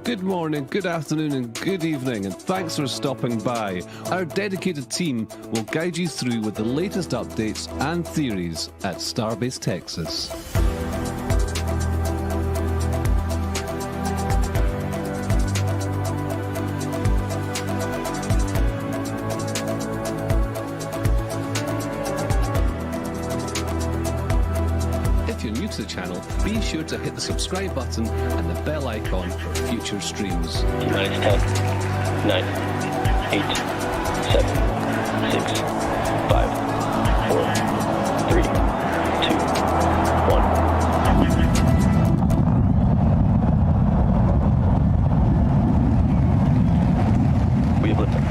Good morning, good afternoon, and good evening, and thanks for stopping by. Our dedicated team will guide you through with the latest updates and theories at Starbase, Texas. If you're new to the channel, be sure to hit the subscribe button and the bell icon for future streams. 10, 9, 8, 7, 6, 5, 4, 3, 2, 1. We have liftoff.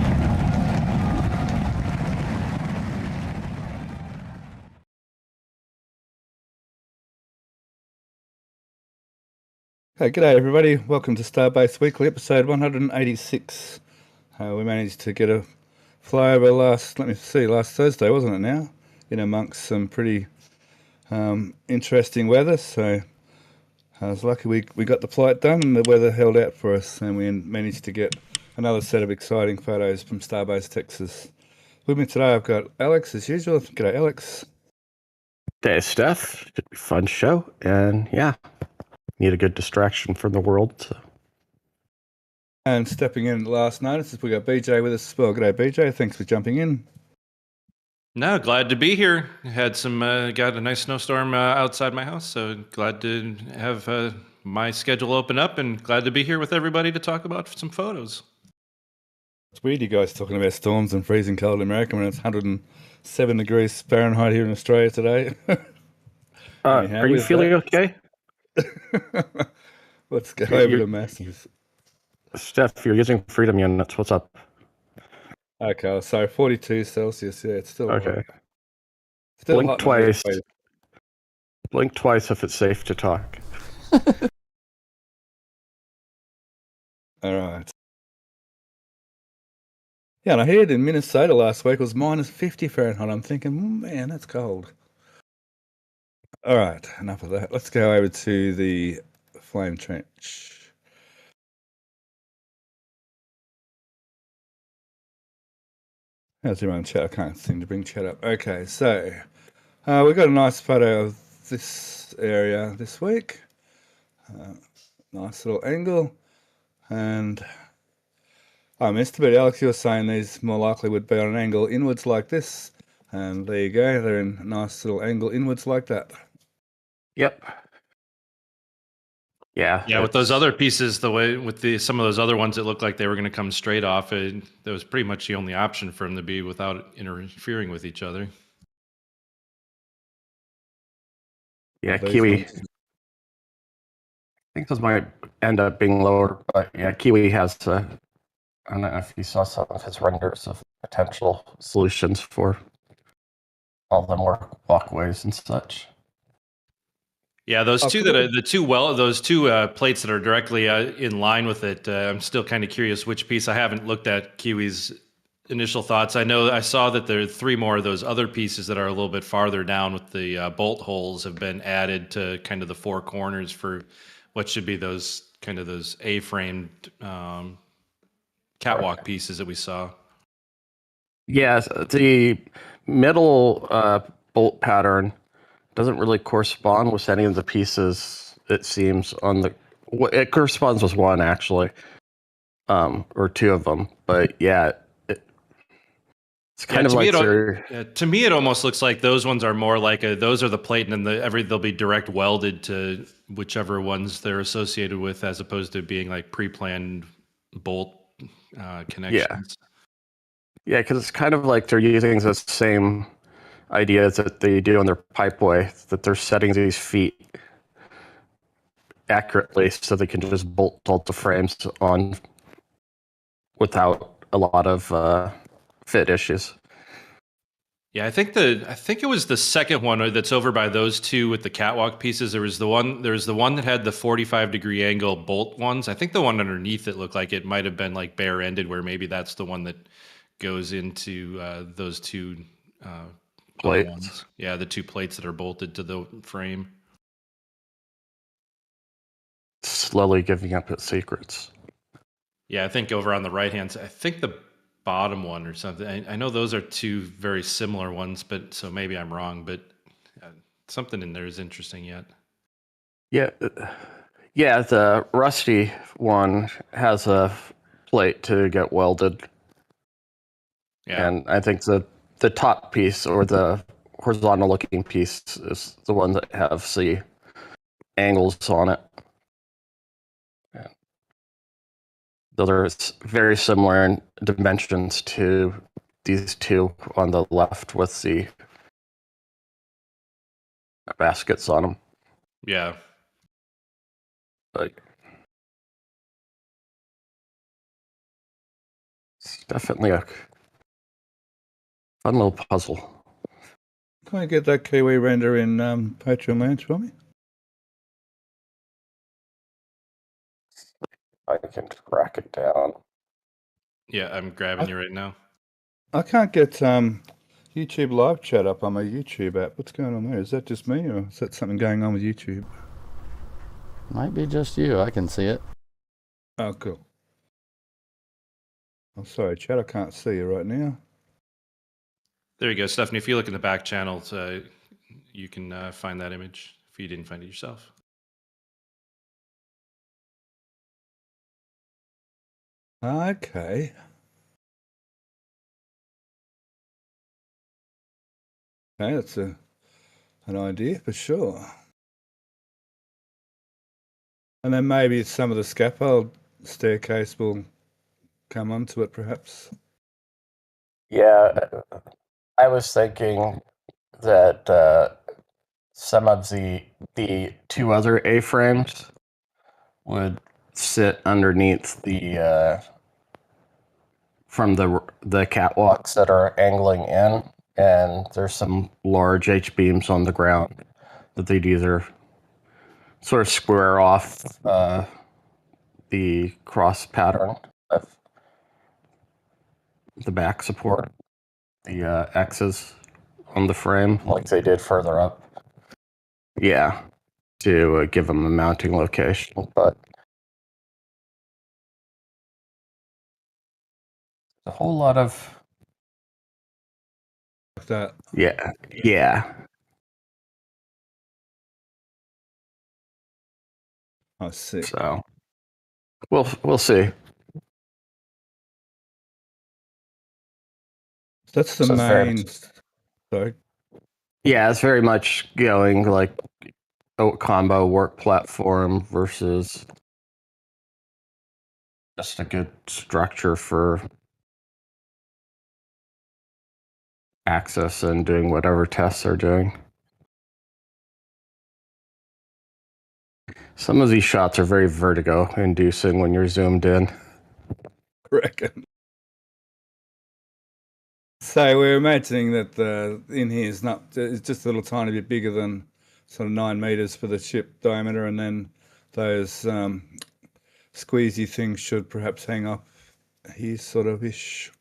Hey, g'day everybody. Welcome to Starbase Weekly, episode 186. We managed to get a flyover last Thursday, wasn't it now? In amongst some pretty interesting weather, so I was lucky we got the flight done and the weather held out for us, and we managed to get another set of exciting photos from Starbase, Texas. With me today I've got Alex as usual. G'day Alex. Hey, Steph. Should be a fun show, and yeah, need a good distraction from the world. So. And stepping in last notice, we got BJ with us as well. G'day BJ, thanks for jumping in. No, glad to be here. Had some got a nice snowstorm outside my house, so glad to have my schedule open up, and glad to be here with everybody to talk about some photos. It's weird you guys talking about storms and freezing cold in America when it's 107 degrees Fahrenheit here in Australia today. Are you feeling okay? Let's go over to Masses. Steph, you're using freedom units. What's up? Okay, so 42 Celsius. Yeah, it's still okay. Hot. Still Blink hot twice. Blink twice if it's safe to talk. All right. Yeah, and I heard in Minnesota last week it was minus 50 Fahrenheit. I'm thinking, man, that's cold. All right, enough of that. Let's go over to the flame trench. How's everyone chat? I can't seem to bring chat up. Okay, so we've got a nice photo of this area this week. Nice little angle. And I missed a bit. Alex, you were saying these more likely would be on an angle inwards like this. And there you go. They're in a nice little angle inwards like that. Yep. Yeah, with those other pieces, the way with some of those other ones that looked like they were going to come straight off, that was pretty much the only option for them to be without interfering with each other. Yeah, These Kiwi. ones. I think those might end up being lower, but yeah, Kiwi has. I don't know if you saw some of his renders of potential solutions for all the more walkways and such. Yeah, those Oh, two cool. those two plates that are directly in line with it. I'm still kind of curious which piece. I haven't looked at Kiwi's initial thoughts. I know I saw that there are 3 more of those other pieces that are a little bit farther down with the bolt holes have been added to kind of the 4 corners for what should be those kind of those A-framed catwalk pieces that we saw. Yeah, the middle bolt pattern doesn't really correspond with any of the pieces. It seems on the it corresponds with one actually, or 2 of them. But yeah, it's kind of like to me, it almost looks like those ones are more like those are the plate, and then they'll be direct welded to whichever ones they're associated with, as opposed to being like pre-planned bolt connections. Yeah, because it's kind of like they're using the same ideas that they do on their pipeway, that they're setting these feet accurately so they can just bolt all the frames on without a lot of fit issues. Yeah, I think it was the second one that's over by those 2 with the catwalk pieces. There was the one that had the 45-degree angle bolt ones. I think the one underneath it looked like it might have been like bare ended, where maybe that's the one that goes into those 2 plates. ones. Yeah, the 2 plates that are bolted to the frame. Slowly giving up its secrets. Yeah, I think over on the right hand side, I think the bottom one or something. I know those are 2 very similar ones, but so maybe I'm wrong. But something in there is interesting yet. Yeah, the rusty one has a plate to get welded. Yeah. And I think the top piece, or the horizontal looking piece, is the one that has the angles on it. Yeah. Those are very similar in dimensions to these 2 on the left with the baskets on them. Yeah. But it's definitely a fun little puzzle. Can I get that Kiwi render in Patreon Lounge for me? I can track it down. Yeah, I'm grabbing you right now. I can't get YouTube live chat up on my YouTube app. What's going on there? Is that just me, or is that something going on with YouTube? Might be just you. I can see it. Oh, cool. I'm sorry, chat. I can't see you right now. There you go, Stephanie. If you look in the back channel, you can find that image if you didn't find it yourself. Okay. Okay, that's an idea for sure. And then maybe some of the scaffold staircase will come onto it, perhaps. Yeah, I was thinking that some of the 2 other A-frames would sit underneath the from the catwalks that are angling in, and there's some large H-beams on the ground that they'd either sort of square off the cross pattern of the back support, the X's on the frame, like they did further up. Yeah, to give them a mounting location, but a whole lot of that. Yeah. I see. So we'll see. That's the main. Sorry. Yeah, it's very much going like combo work platform versus just a good structure for access and doing whatever tests they're doing. Some of these shots are very vertigo inducing when you're zoomed in. Reckon. So we're imagining that the in here is not, it's just a little tiny bit bigger than sort of 9 meters for the ship diameter, and then those squeezy things should perhaps hang off here, sort of ish.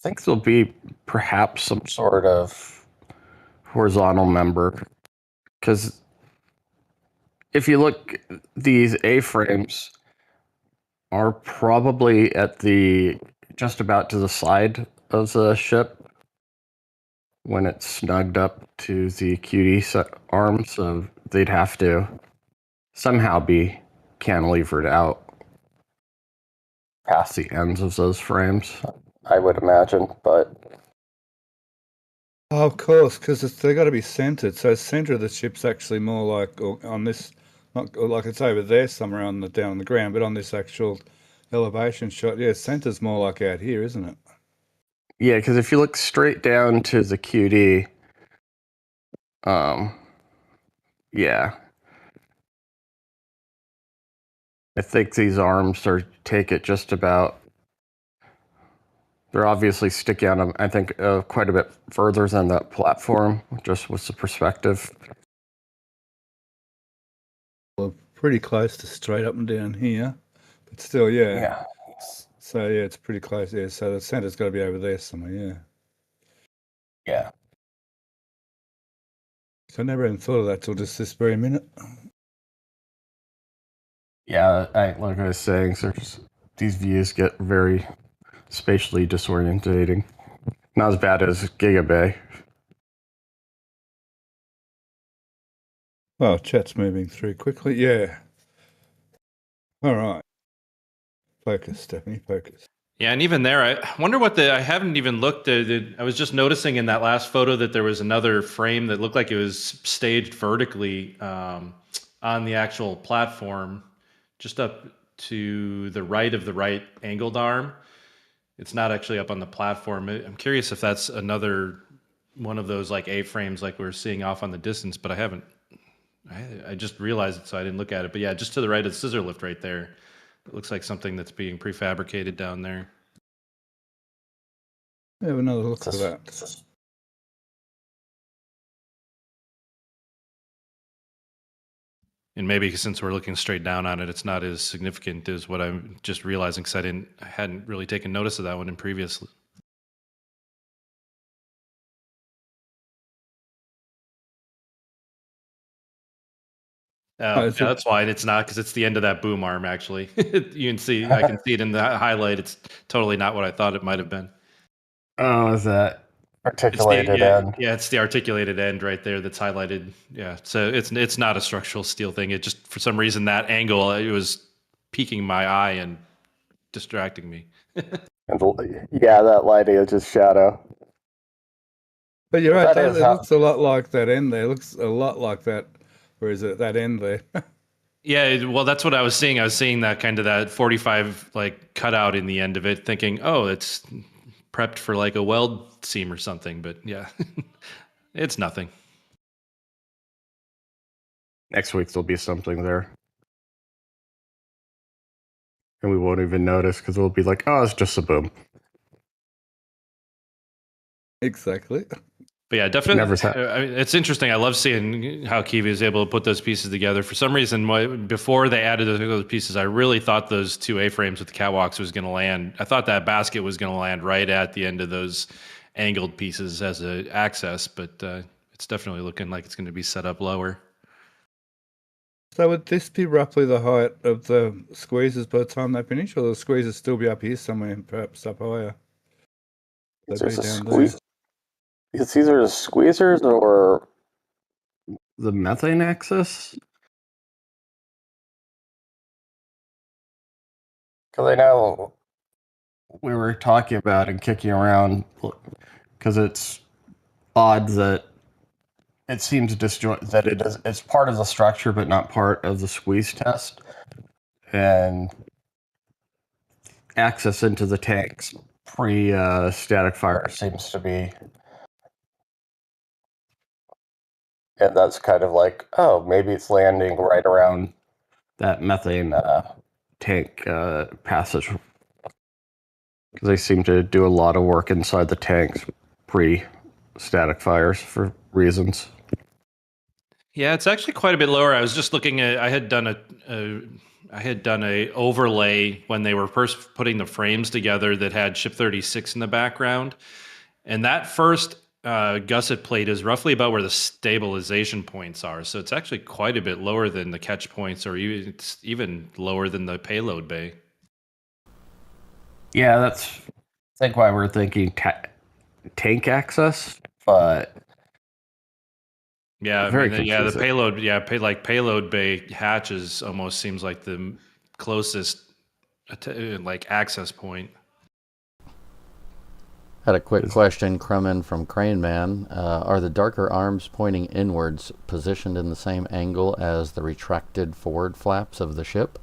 I think there'll be perhaps some sort of horizontal member, because if you look, these A-frames are probably at the just about to the side of the ship when it's snugged up to the QD arm, so they'd have to somehow be cantilevered out past the ends of those frames, I would imagine, but... Oh, of course, because they've got to be centered. So center of the ship's actually more like on this, not like it's over there somewhere on the down on the ground, but on this actual elevation shot, yeah, center's more like out here, isn't it? Yeah, because if you look straight down to the QD, yeah, I think these arms take it just about. They're obviously sticking out, I think, quite a bit further than that platform, just with the perspective. Well, pretty close to straight up and down here, but still, yeah. Yeah. So yeah, it's pretty close. Yeah, so the center's got to be over there somewhere. Yeah. Yeah. So I never even thought of that till just this very minute. Yeah, like I was saying, these views get very spatially disorientating. Not as bad as Gigabay. Well, chat's moving through quickly. Yeah. All right. Focus, Stephanie, focus. Yeah, and even there, I wonder what I haven't even looked at. I was just noticing in that last photo that there was another frame that looked like it was staged vertically on the actual platform, just up to the right of the right angled arm. It's not actually up on the platform. I'm curious if that's another one of those like A-frames like we were seeing off on the distance, but I just realized it, so I didn't look at it. But yeah, just to the right of the scissor lift right there. It looks like something that's being prefabricated down there. Have another look at that. And maybe since we're looking straight down on it, it's not as significant as what I'm just realizing, because I hadn't really taken notice of that one in previously. Yeah, that's why it's not, because it's the end of that boom arm. Actually, you can see, I can see it in the highlight. It's totally not what I thought it might have been. Oh, is that articulated end? Yeah, it's the articulated end right there that's highlighted. Yeah, so it's not a structural steel thing. It just, for some reason, that angle, it was piquing my eye and distracting me. Yeah, that lighting is just shadow. But you're right, it looks a lot like that end there. It looks a lot like that. Where is it? That end there. Yeah, well, that's what I was seeing. I was seeing that kind of that 45 like cutout in the end of it, thinking, oh, it's prepped for like a weld seam or something. But yeah, it's nothing. Next week there'll be something there. And we won't even notice because we'll be like, oh, it's just a boom. Exactly. But yeah, definitely. It's interesting. I love seeing how Kiwi is able to put those pieces together. For some reason, before they added those pieces, I really thought those two A-frames with the catwalks was going to land. I thought that basket was going to land right at the end of those angled pieces as an access, but it's definitely looking like it's going to be set up lower. So would this be roughly the height of the squeezers by the time they finish, or will the squeezers still be up here somewhere, perhaps up higher? They'd be down there. It's either the squeezers or the methane axis. Because I know we were talking about and kicking around, because it's odd that it seems disjoint that it's part of the structure but not part of the squeeze test, and access into the tanks pre static fire seems to be, and that's kind of like, oh, maybe it's landing right around that methane tank passage, because they seem to do a lot of work inside the tanks pre static fires for reasons. Yeah, it's actually quite a bit lower. I was just looking at. I had done a overlay when they were first putting the frames together that had Ship 36 in the background, and that first gusset plate is roughly about where the stabilization points are. So it's actually quite a bit lower than the catch points, or it's even lower than the payload bay. Yeah, that's I think why we're thinking tank access, but yeah, very the payload, payload bay hatches almost seems like the closest like access point. Had a quick question come from Crane Man. Are the darker arms pointing inwards positioned in the same angle as the retracted forward flaps of the ship?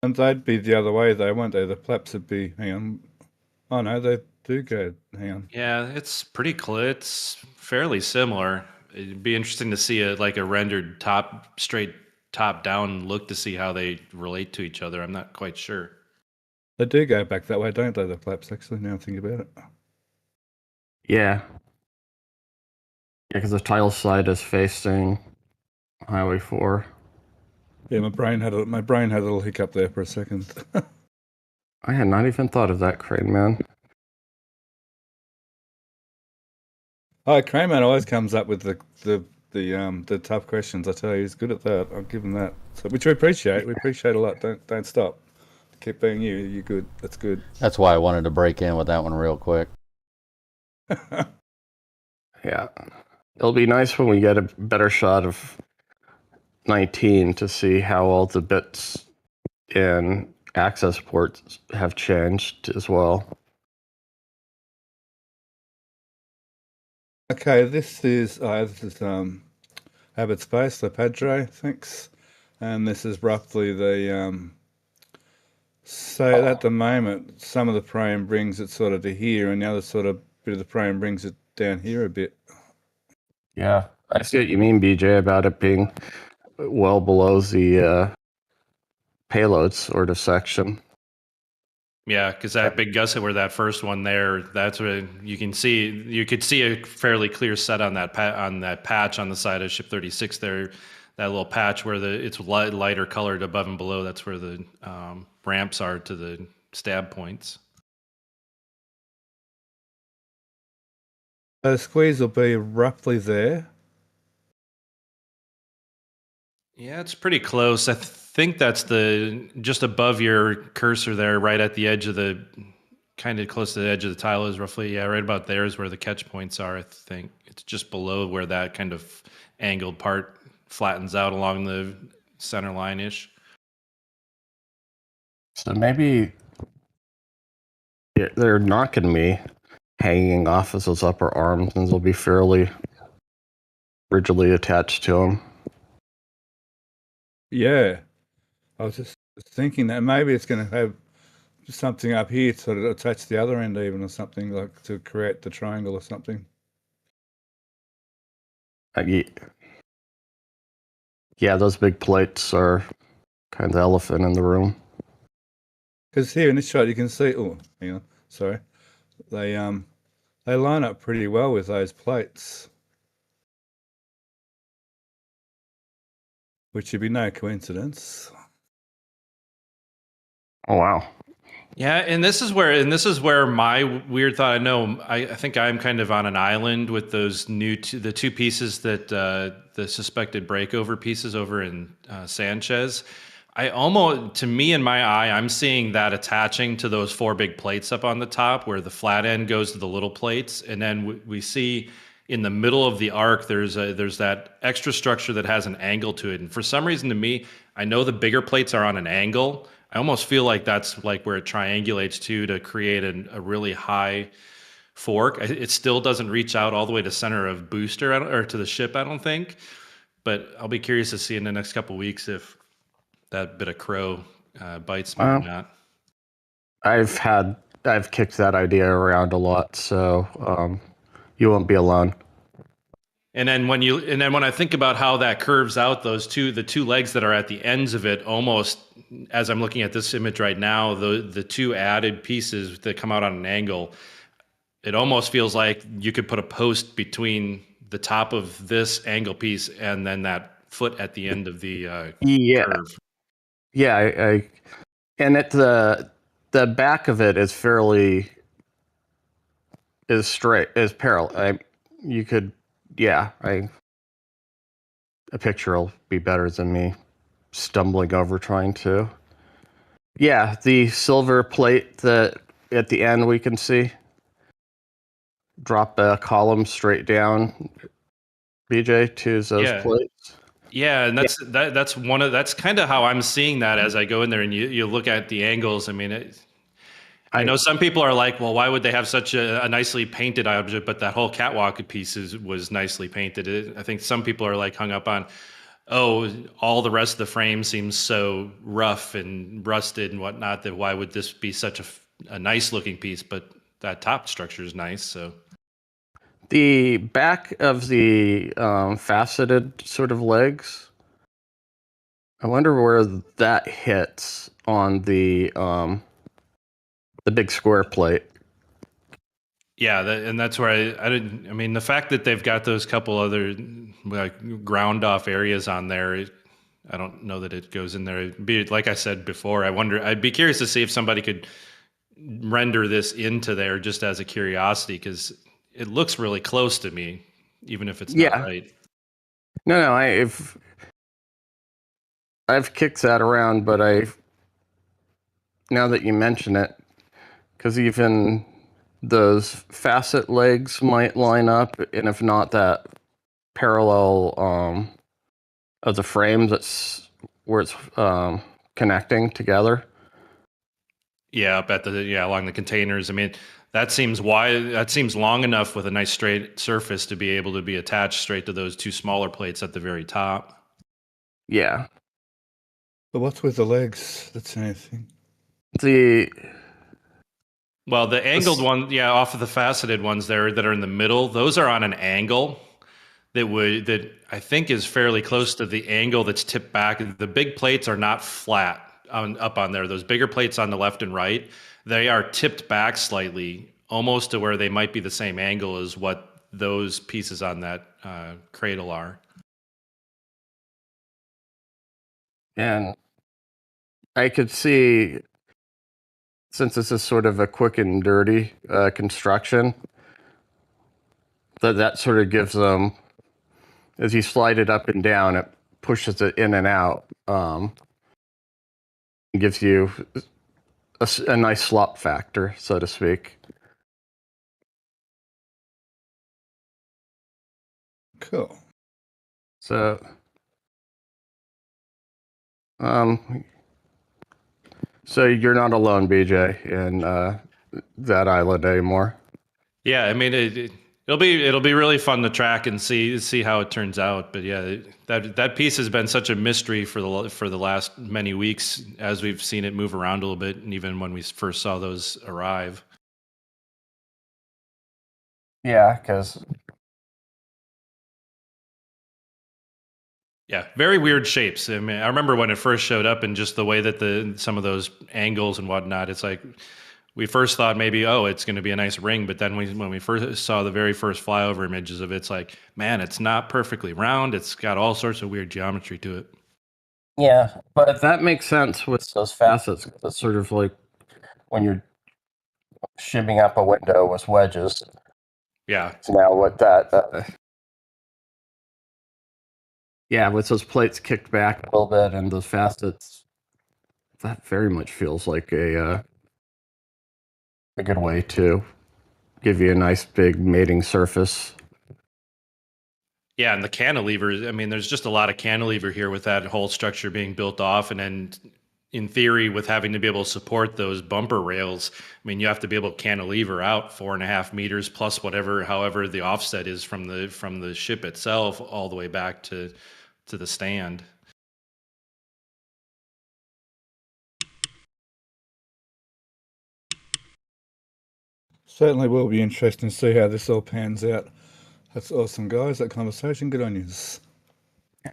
And they'd be the other way though, won't they? The flaps would be, hang on. Oh no, they do go, hang on. Yeah, it's pretty clear. It's fairly similar. It'd be interesting to see a rendered straight top down look to see how they relate to each other. I'm not quite sure. They do go back that way, don't they, the flaps, actually, now I think about it. Yeah, because the tile side is facing Highway 4. Yeah, my brain had a little hiccup there for a second. I had not even thought of that, Crane Man. Oh, Crayman always comes up with the tough questions. I tell you, he's good at that. I'll give him that. So, which we appreciate. We appreciate a lot. Don't stop. Keep being you. You're good. That's good. That's why I wanted to break in with that one real quick. Yeah, it'll be nice when we get a better shot of 19 to see how all the bits in access ports have changed as well. Okay, this is Abbott Space, the Padre, thanks. And this is roughly the so at the moment some of the frame brings it sort of to here, and the other sort of bit of the frame brings it down here a bit. Yeah, I see what you mean, BJ, about it being well below the payload sort of section. Yeah, because that big gusset where that first one there, that's where you could see a fairly clear set on that patch on the side of Ship 36 there. That little patch where it's lighter colored above and below, that's where the ramps are to the stab points. The squeeze will be roughly there. Yeah, it's pretty close. I think that's just above your cursor there, right at the edge of kind of close to the edge of the tile is roughly, yeah, right about there is where the catch points are, I think. It's just below where that kind of angled part flattens out along the center line-ish. So maybe they're not going to be hanging off as those upper arms, and they'll be fairly rigidly attached to them. Yeah, I was just thinking that maybe it's going to have something up here sort of attach the other end even, or something, like to create the triangle or something. Yeah, those big plates are kind of the elephant in the room. Because here in this shot you can see, oh, hang on, sorry, they line up pretty well with those plates, which would be no coincidence. Oh wow. Yeah, and this is where my weird thought. I know I think I'm kind of on an island with those the two pieces that the suspected breakover pieces over in Sanchez. To me in my eye, I'm seeing that attaching to those four big plates up on the top, where the flat end goes to the little plates, and then we see in the middle of the arc there's that extra structure that has an angle to it. And for some reason, to me, I know the bigger plates are on an angle. I almost feel like that's like where it triangulates to create a really high fork. It still doesn't reach out all the way to center of booster or to the ship, I don't think. But I'll be curious to see in the next couple of weeks if that bit of crow bites me or not. I've kicked that idea around a lot, so you won't be alone. And then when I think about how that curves out the two legs that are at the ends of it, almost as I'm looking at this image right now, the two added pieces that come out on an angle, it almost feels like you could put a post between the top of this angle piece and then that foot at the end of the curve. Yeah, I and at the back of it is straight, is parallel. A picture will be better than me stumbling over trying to. Yeah, the silver plate that at the end we can see. Drop a column straight down, BJ, to those plates. Yeah, and that's kind of how I'm seeing that as I go in there and you look at the angles. I mean, I know some people are like, well, why would they have such a nicely painted object? But that whole catwalk piece was nicely painted. I think some people are like hung up on, oh, all the rest of the frame seems so rough and rusted and whatnot, that why would this be such a nice looking piece? But that top structure is nice. So the back of the faceted sort of legs, I wonder where that hits on the big square plate. Yeah, and that's where I didn't. I mean, the fact that they've got those couple other like ground off areas on there, I don't know that it goes in there. Like I said before, I'd be curious to see if somebody could render this into there just as a curiosity, because it looks really close to me, even if it's not right. No, I've kicked that around, but now that you mention it, because even those facet legs might line up, and if not, that parallel of the frame that's where it's connecting together. Yeah, up at along the containers. I mean, that seems long enough with a nice straight surface to be able to be attached straight to those two smaller plates at the very top. Yeah. But what's with the legs? That's anything. The angled one, off of the faceted ones there that are in the middle, those are on an angle that I think is fairly close to the angle that's tipped back. The big plates are not flat up on there. Those bigger plates on the left and right, they are tipped back slightly, almost to where they might be the same angle as what those pieces on that cradle are. And I could see, since this is sort of a quick and dirty construction, that sort of gives them, as you slide it up and down, it pushes it in and out. Gives you a nice slop factor, so to speak. Cool. So, so you're not alone, BJ, in that island anymore. Yeah, I mean, it'll be really fun to track and see how it turns out. But yeah, that piece has been such a mystery for the last many weeks as we've seen it move around a little bit, and even when we first saw those arrive. Yeah, because. Yeah, very weird shapes. I mean, I remember when it first showed up and just the way that some of those angles and whatnot. It's like we first thought maybe, it's going to be a nice ring, but then when we first saw the very first flyover images of it, it's like, man, it's not perfectly round. It's got all sorts of weird geometry to it. Yeah, but that makes sense with those facets. It's sort of like when you're shimming up a window with wedges. Yeah. So now what that... Yeah, with those plates kicked back a little bit and those facets, that very much feels like a good way to give you a nice big mating surface. Yeah, and the cantilever, I mean, there's just a lot of cantilever here with that whole structure being built off, and then in theory, with having to be able to support those bumper rails, I mean, you have to be able to cantilever out 4.5 meters plus however the offset is from the ship itself all the way back to the stand. Certainly will be interesting to see how this all pans out. That's awesome, guys. That conversation, good on you.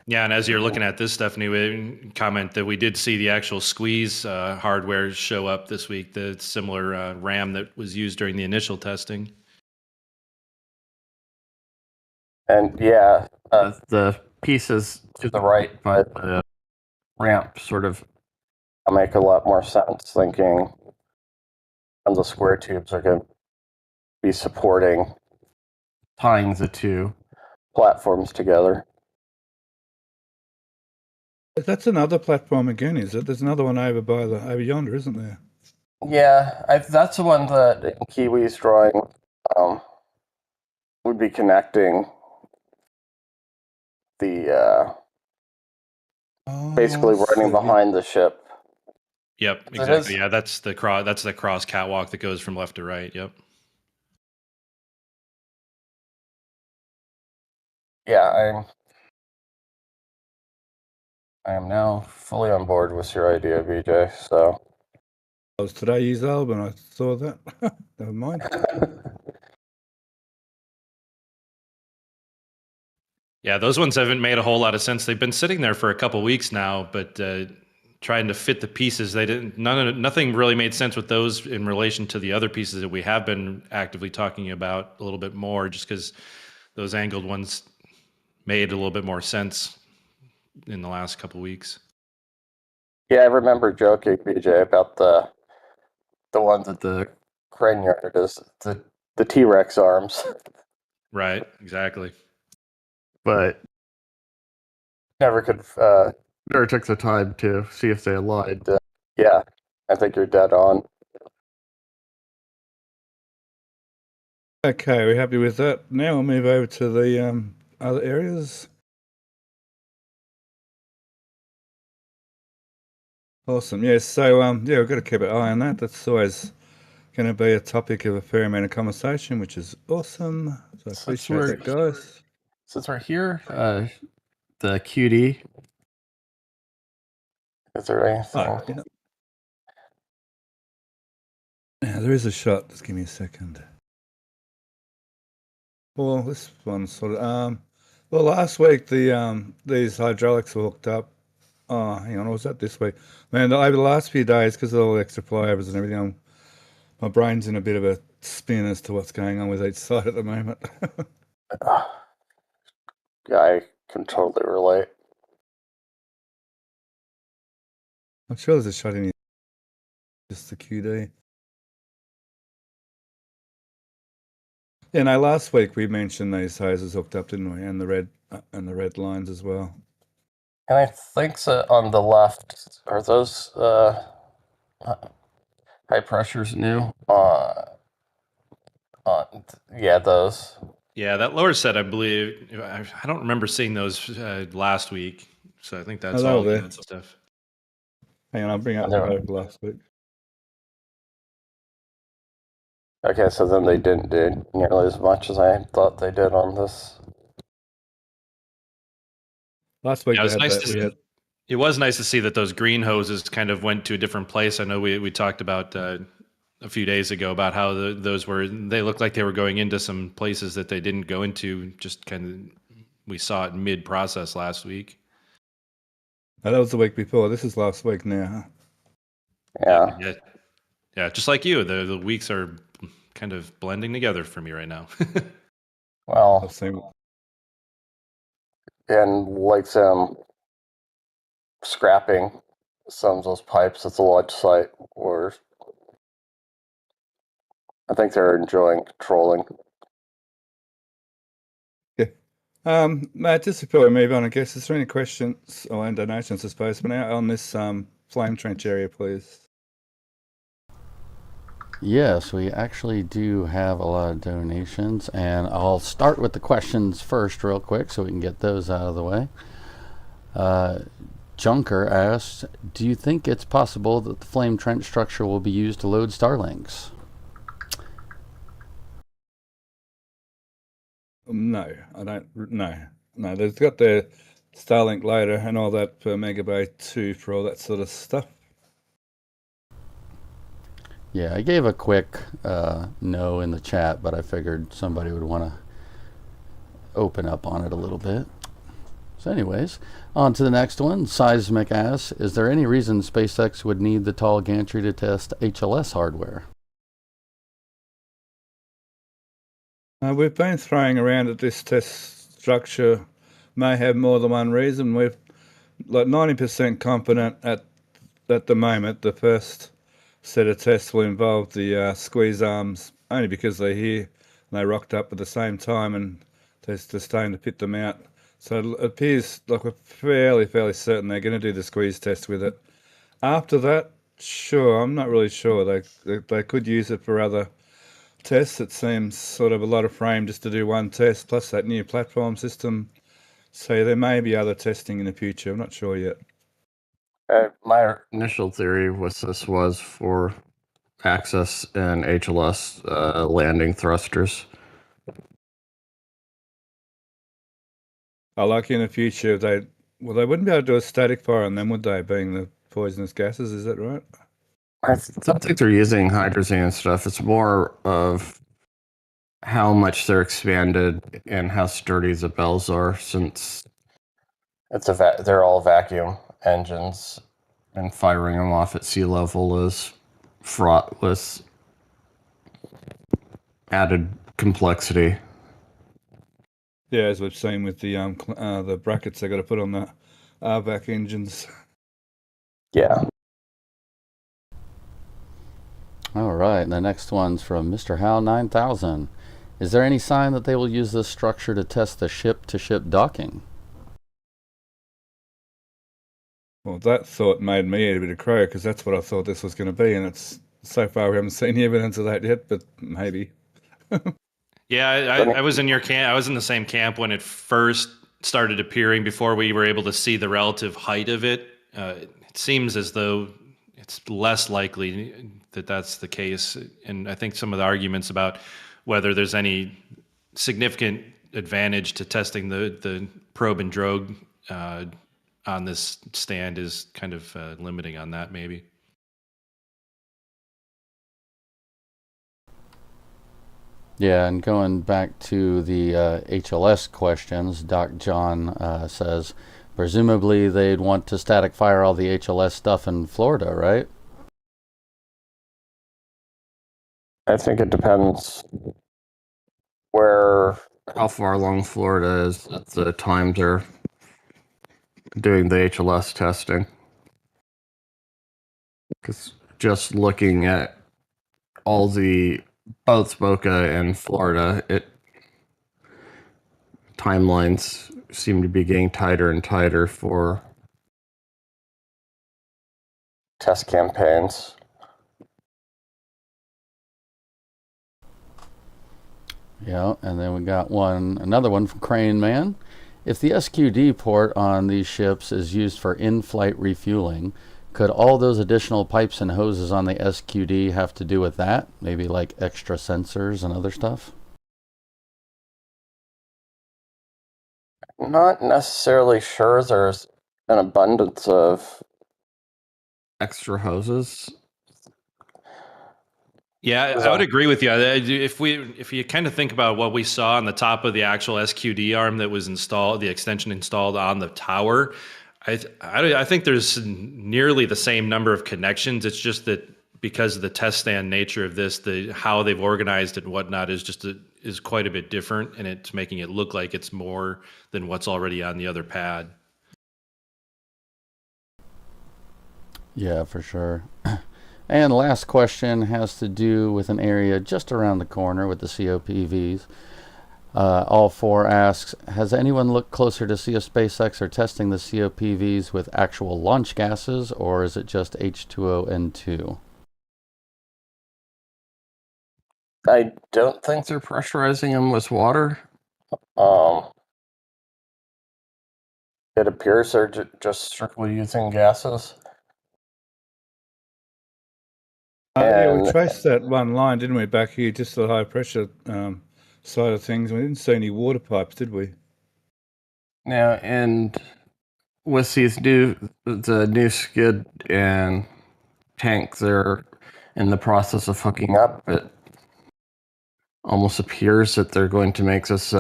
Yeah, and as you're looking at this, Stephanie, we comment that we did see the actual squeeze hardware show up this week, the similar RAM that was used during the initial testing. And yeah, the pieces to the right by the ramp sort of make a lot more sense, thinking the square tubes are going to be supporting tying the two platforms together. That's another platform again, is it? There's another one over yonder, isn't there? Yeah, that's the one that in Kiwi's drawing would be connecting the basically running behind the ship. Yep, exactly. Yeah, that's the cross catwalk that goes from left to right. Yep. Yeah, I am now fully on board with your idea, BJ. So I was today years old when I saw that. Never mind. Yeah, those ones haven't made a whole lot of sense. They've been sitting there for a couple weeks now, but trying to fit the pieces, nothing really made sense with those in relation to the other pieces that we have been actively talking about a little bit more, just because those angled ones made a little bit more sense in the last couple weeks. Yeah, I remember joking, BJ, about the ones at the crane yard is the T-Rex arms. Right, exactly. But never took the time to see if they aligned. Yeah, I think you're dead on. Okay, we're happy with that. Now we'll move over to the other areas. Awesome. Yes. So we've got to keep an eye on that. That's always going to be a topic of a fair amount of conversation, which is awesome. So I appreciate that, guys. Since we're here, the QD. Is there anything? Yeah. Now there is a shot. Just give me a second. Well, this one sort of. Well, last week these hydraulics were hooked up. Oh, hang on, was that this week? Man, over the last few days, because of all the extra flyovers and everything, my brain's in a bit of a spin as to what's going on with each side at the moment. Yeah, I can totally relate. I'm sure there's a shot in here. Just the QD. Yeah, no, last week we mentioned these hoses hooked up, didn't we? And the red lines as well. And I think so on the left, are those high pressures new? Yeah, those. Yeah, that lower set, I believe. I don't remember seeing those last week, so I think that's all that stuff. Hang on, I'll bring up the code last week. Okay, so then they didn't do nearly as much as I thought they did on this. Last week, it was nice to see that those green hoses kind of went to a different place. I know we talked about a few days ago about how they looked like they were going into some places that they didn't go into. Just kind of, we saw it mid-process last week. Oh, that was the week before. This is last week now. Yeah. Yeah, just like you, the weeks are kind of blending together for me right now. Well, and like them scrapping some of those pipes at the launch site, or I think they're enjoying controlling. Yeah. Matt, just before we move on, I guess, is there any questions or donations, I suppose, for now on this flame trench area, please? Yes, we actually do have a lot of donations, and I'll start with the questions first real quick so we can get those out of the way. Junker asks, do you think it's possible that the flame trench structure will be used to load Starlinks? No, I don't. No. They've got their Starlink loader and all that per megabyte too for all that sort of stuff. Yeah, I gave a quick no in the chat, but I figured somebody would want to open up on it a little bit. So anyways, on to the next one. Seismic asks, is there any reason SpaceX would need the tall gantry to test HLS hardware? We've been throwing around that this test structure may have more than one reason. We're like 90% confident at the moment the first set of tests will involve the squeeze arms, only because they're here and they rocked up at the same time and they're starting to fit them out. So it appears like we're fairly certain they're going to do the squeeze test with it. After that, sure, I'm not really sure. They could use it for other tests. It seems sort of a lot of frame just to do one test, plus that new platform system. So there may be other testing in the future. I'm not sure yet. My initial theory with this was for access and HLS landing thrusters. I like in the future they wouldn't be able to do a static fire on them, would they? Being the poisonous gases, is that right? I don't think they're using hydrazine and stuff. It's more of how much they're expanded and how sturdy the bells are, since they're all vacuum engines, and firing them off at sea level is fraught with added complexity. Yeah, as we've seen with the brackets they got to put on the RVAC engines. Yeah. All right, and the next one's from Mr. Hal 9000. Is there any sign that they will use this structure to test the ship-to-ship docking? Well, that thought made me eat a bit of crow, because that's what I thought this was going to be, and it's so far we haven't seen any evidence of that yet, but maybe. Yeah, I was in your camp. I was in the same camp when it first started appearing. Before we were able to see the relative height of it, it seems as though it's less likely that that's the case. And I think some of the arguments about whether there's any significant advantage to testing the probe and drogue on this stand is kind of limiting on that, maybe. Yeah, and going back to the HLS questions, Doc John says, presumably they'd want to static fire all the HLS stuff in Florida, right? I think it depends how far along Florida is at the time they're doing the HLS testing. Because just looking at both Boca and Florida, timelines seem to be getting tighter and tighter for test campaigns. Yeah, and then we got another one from Crane Man. If the SQD port on these ships is used for in-flight refueling, could all those additional pipes and hoses on the SQD have to do with that? Maybe like extra sensors and other stuff? Not necessarily sure there's an abundance of extra hoses. Yeah, I would agree with you. If you kind of think about what we saw on the top of the actual SQD arm that was installed, the extension installed on the tower, I think there's nearly the same number of connections. It's just that because of the test stand nature of this, how they've organized it and whatnot is quite a bit different, and it's making it look like it's more than what's already on the other pad. Yeah, for sure. And the last question has to do with an area just around the corner with the COPVs. All four asks, has anyone looked closer to see if SpaceX are testing the COPVs with actual launch gases, or is it just H2O N2? I don't think they're pressurizing them with water. It appears they're just strictly using gases. Yeah, we And traced that one line, didn't we, back here, just the high pressure side of things. We didn't see any water pipes, did we? yeah, and with the new skid and tank, they're in the process of hooking up. It almost appears that they're going to make this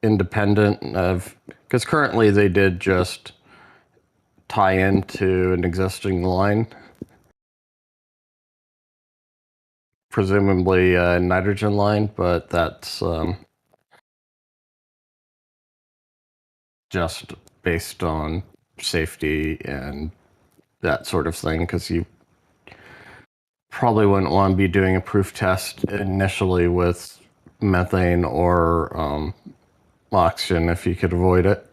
independent of, because currently they did just tie into an existing line, presumably a nitrogen line, but that's just based on safety and that sort of thing, because you probably wouldn't want to be doing a proof test initially with methane or oxygen if you could avoid it.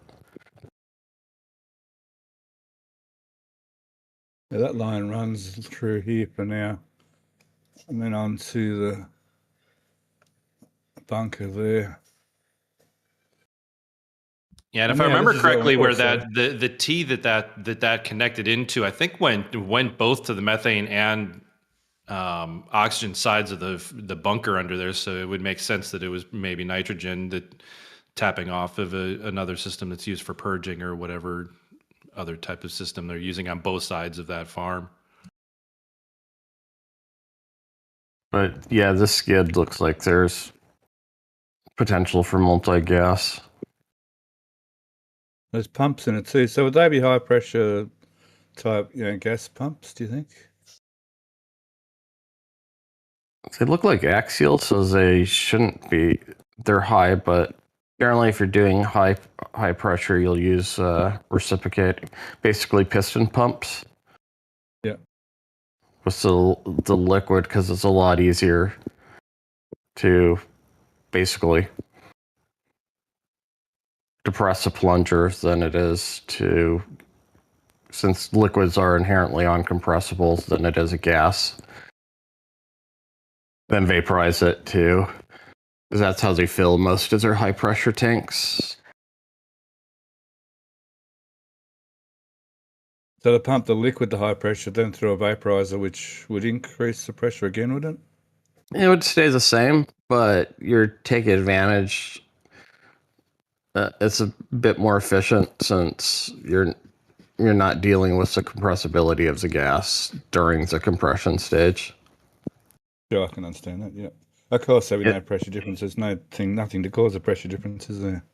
Yeah, that line runs through here for now, and then on to the bunker there. Yeah, and if I remember correctly, where the T that connected into, I think went both to the methane and oxygen sides of the bunker under there. So it would make sense that it was maybe nitrogen that tapping off of another system that's used for purging or whatever other type of system they're using on both sides of that farm. But yeah, this skid looks like there's potential for multi-gas. There's pumps in it too. So would they be high pressure type, gas pumps, do you think? They look like axial, so they shouldn't be. They're high, but apparently if you're doing high pressure, you'll use reciprocating, basically piston pumps. Yeah. With the liquid, because it's a lot easier to basically depress a plunger than it is to, since liquids are inherently uncompressible, than it is a gas. Then vaporize it too, because that's how they fill most of their high pressure tanks. So they pump the liquid to high pressure, then through a vaporizer, which would increase the pressure again, would it? It would stay the same, but you're taking advantage. It's a bit more efficient since you're not dealing with the compressibility of the gas during the compression stage. Yeah, I can understand that. Yeah, of course, there would be no pressure differences, nothing to cause the pressure differences there.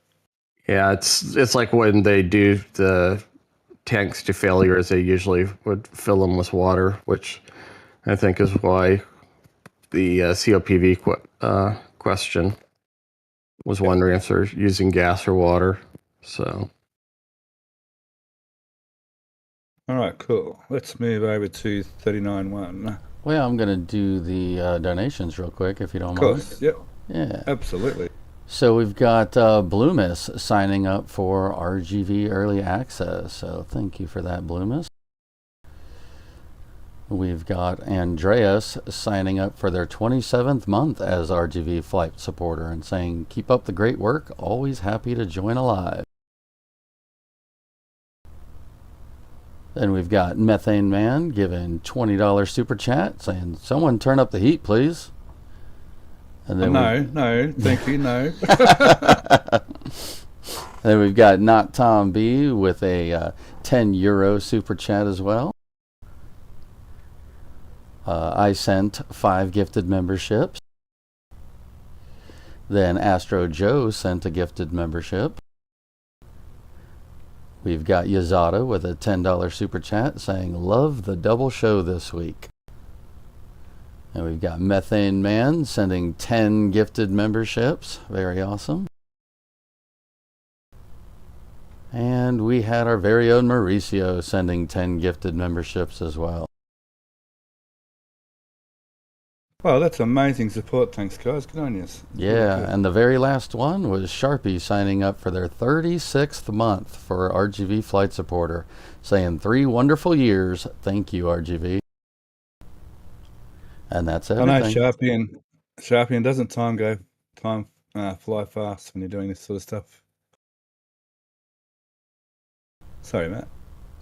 Yeah, it's like when they do the tanks to failures, they usually would fill them with water, which I think is why the COPV question was wondering if they're using gas or water. So, all right, cool. Let's move over to 39.1. Well, I'm going to do the donations real quick, if you don't mind. Of course, yep. Yeah. Absolutely. So we've got Bloomis signing up for RGV Early Access. So thank you for that, Bloomis. We've got Andreas signing up for their 27th month as RGV flight supporter and saying, keep up the great work. Always happy to join alive. Then we've got Methane Man giving $20 super chat saying, someone turn up the heat, please. And then no, thank you, no. Then we've got Not Tom B with a €10 super chat as well. I sent 5 gifted memberships. Then Astro Joe sent a gifted membership. We've got Yazada with a $10 super chat saying, love the double show this week. And we've got Methane Man sending 10 gifted memberships. Very awesome. And we had our very own Mauricio sending 10 gifted memberships as well. Wow, that's amazing support. Thanks, guys. Good on you. Yeah, and the very last one was Sharpie signing up for their 36th month for RGV Flight Supporter, saying 3 wonderful years. Thank you, RGV. And that's everything. I know Sharpie and doesn't time fly fast when you're doing this sort of stuff. Sorry, Matt.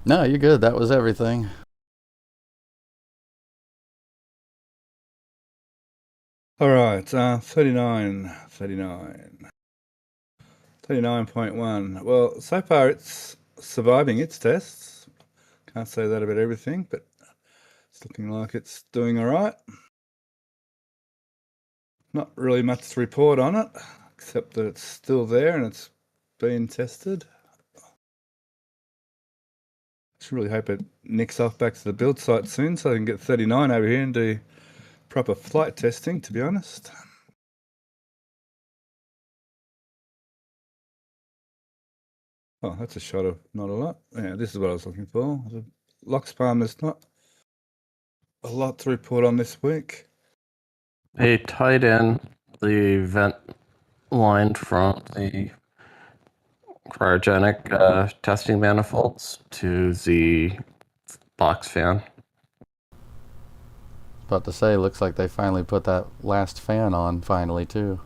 No, you're good. That was everything. All right, 39.1. Well, so far it's surviving its tests. Can't say that about everything, but it's looking like it's doing all right. Not really much to report on it, except that it's still there and it's being tested. Just really hope it nicks off back to the build site soon so I can get 39 over here and do proper flight testing, to be honest. Oh, that's a shot of not a lot. Yeah, this is what I was looking for. The LOX palm, there's not a lot to report on this week. They tied in the vent line from the cryogenic testing manifolds to the box fan. About to say, looks like they finally put that last fan on finally too.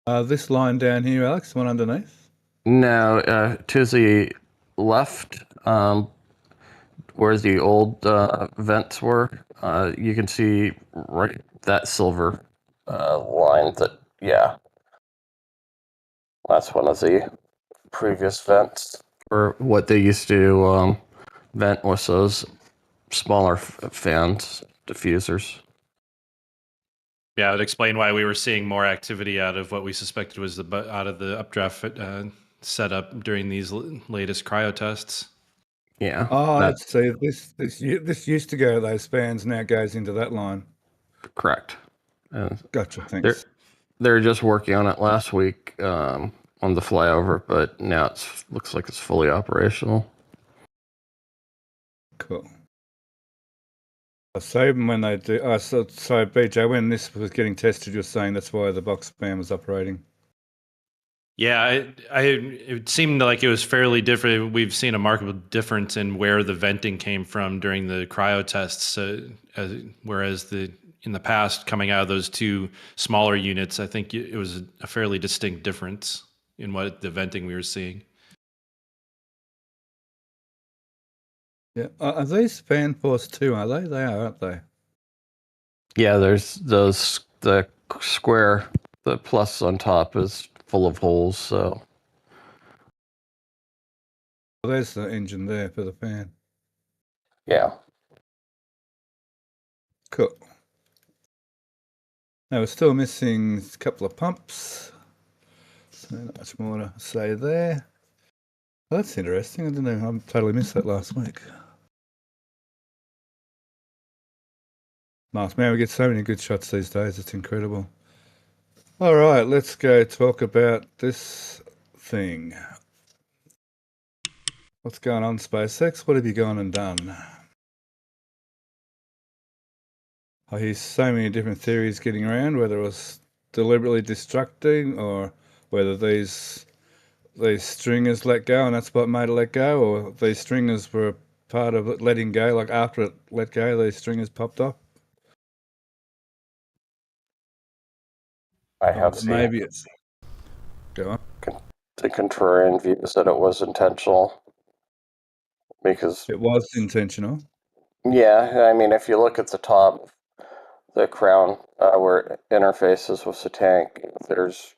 This line down here, Alex, the one underneath? No, to the left, where the old vents were, you can see right that silver line. That's one of the previous vents, or what they used to vent with those smaller fans, diffusers. Yeah, it would explain why we were seeing more activity out of what we suspected was out of the updraft setup during these latest cryo tests. Yeah. Oh, let's see. This used to go to those fans, now goes into that line. Correct. Gotcha, thanks. They're just working on it last week on the flyover, but now it looks like it's fully operational. Cool. So when they do, so BJ, when this was getting tested, you're saying that's why the box fan was operating. Yeah, it seemed like it was fairly different. We've seen a markable difference in where the venting came from during the cryo tests, whereas in the past, coming out of those two smaller units, I think it was a fairly distinct difference in what the venting we were seeing. Yeah, are these fan force too? Are they? They are, aren't they? Yeah, there's the square, the plus on top is full of holes. So Well, there's the engine there for the fan. yeah. Cool. Now we're still missing a couple of pumps. So not much more to say there. Well, that's interesting. I don't know. I totally missed that last week. Nice, man. We get so many good shots these days. It's incredible. All right, let's go talk about this thing. What's going on, SpaceX? What have you gone and done? I hear so many different theories getting around, whether it was deliberately destructing or whether these stringers let go and that's what made it let go, or these stringers were part of it letting go, like after it let go, these stringers popped off. I have seen maybe it's go on. the contrarian views that it was intentional, because It was intentional. yeah, I mean, if you look at the top, the crown where it interfaces with the tank, there's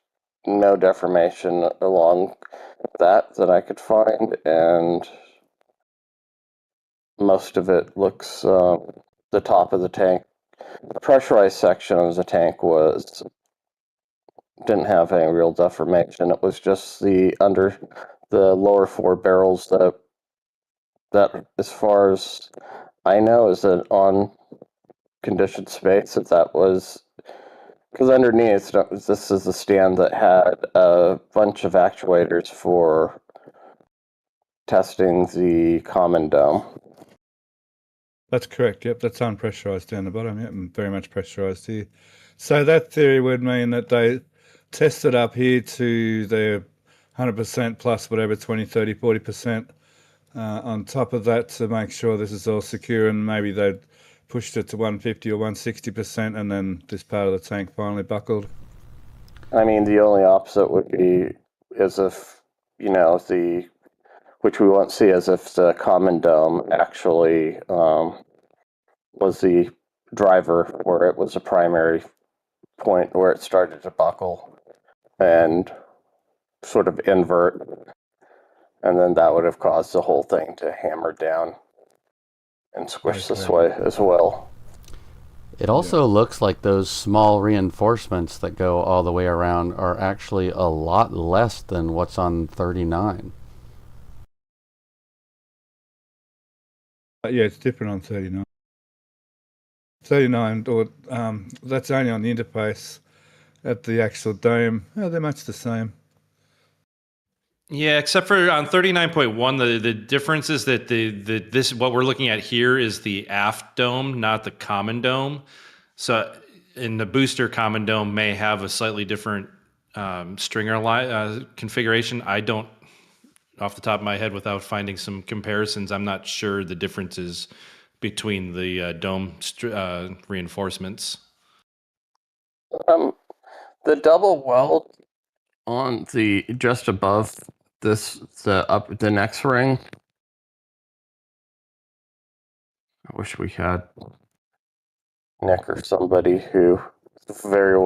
no deformation along that I could find, and most of it looks the top of the tank. The pressurized section of the tank didn't have any real deformation. It was just the lower four barrels that as far as I know is that on conditioned space that was because underneath this is the stand that had a bunch of actuators for testing the common dome. That's correct. Yep, that's unpressurized down the bottom. Yep, and very much pressurized here. So that theory would mean that they tested up here to their 100% plus whatever, 20, 30, 40% on top of that to make sure this is all secure, and maybe they'd pushed it to 150 or 160%, and then this part of the tank finally buckled. I mean, the only opposite would be as if which we won't see as if the common dome actually was the driver, where it was a primary point where it started to buckle and sort of invert, and then that would have caused the whole thing to hammer down and squish this way as well. It also looks like those small reinforcements that go all the way around are actually a lot less than what's on 39. Yeah, it's different on 39. 39, or that's only on the interface. At the actual dome, they're much the same. Yeah, except for on 39.1, the difference is that this what we're looking at here is the aft dome, not the common dome. So in the booster, common dome may have a slightly different stringer configuration. I don't, off the top of my head, without finding some comparisons, I'm not sure the differences between the dome reinforcements. The double weld on the just above the next ring. I wish we had Nick or somebody who is very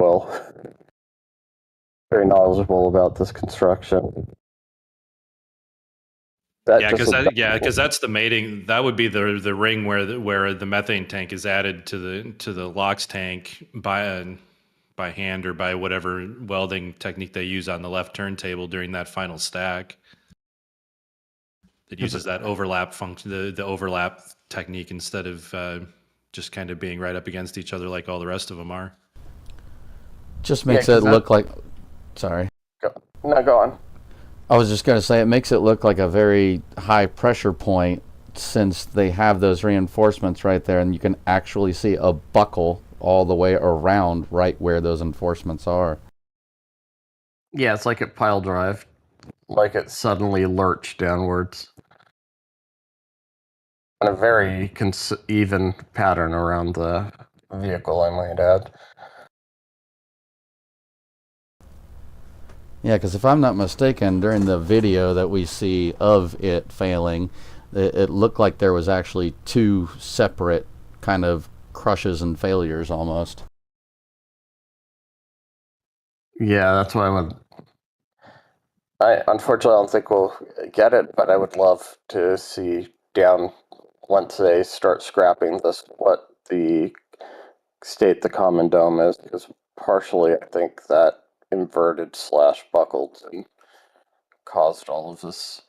knowledgeable about this construction. Because that's the mating. That would be the ring where the methane tank is added to the LOX tank by hand or by whatever welding technique they use on the left turntable during that final stack. It uses that overlap function, the overlap technique, instead of just kind of being right up against each other like all the rest of them are. Just makes it look like... Sorry. Go on. I was just going to say, it makes it look like a very high pressure point, since they have those reinforcements right there, and you can actually see a buckle all the way around right where those reinforcements are. Yeah, it's like a pile drive. Like it suddenly lurched downwards. And a very even pattern around the vehicle, I might add. Yeah, because if I'm not mistaken, during the video that we see of it failing, it looked like there was actually two separate kind of crushes and failures almost. Yeah, that's why I unfortunately don't think we'll get it, but I would love to see down, once they start scrapping this, what the state the common dome is, because partially I think that inverted / buckled and caused all of this.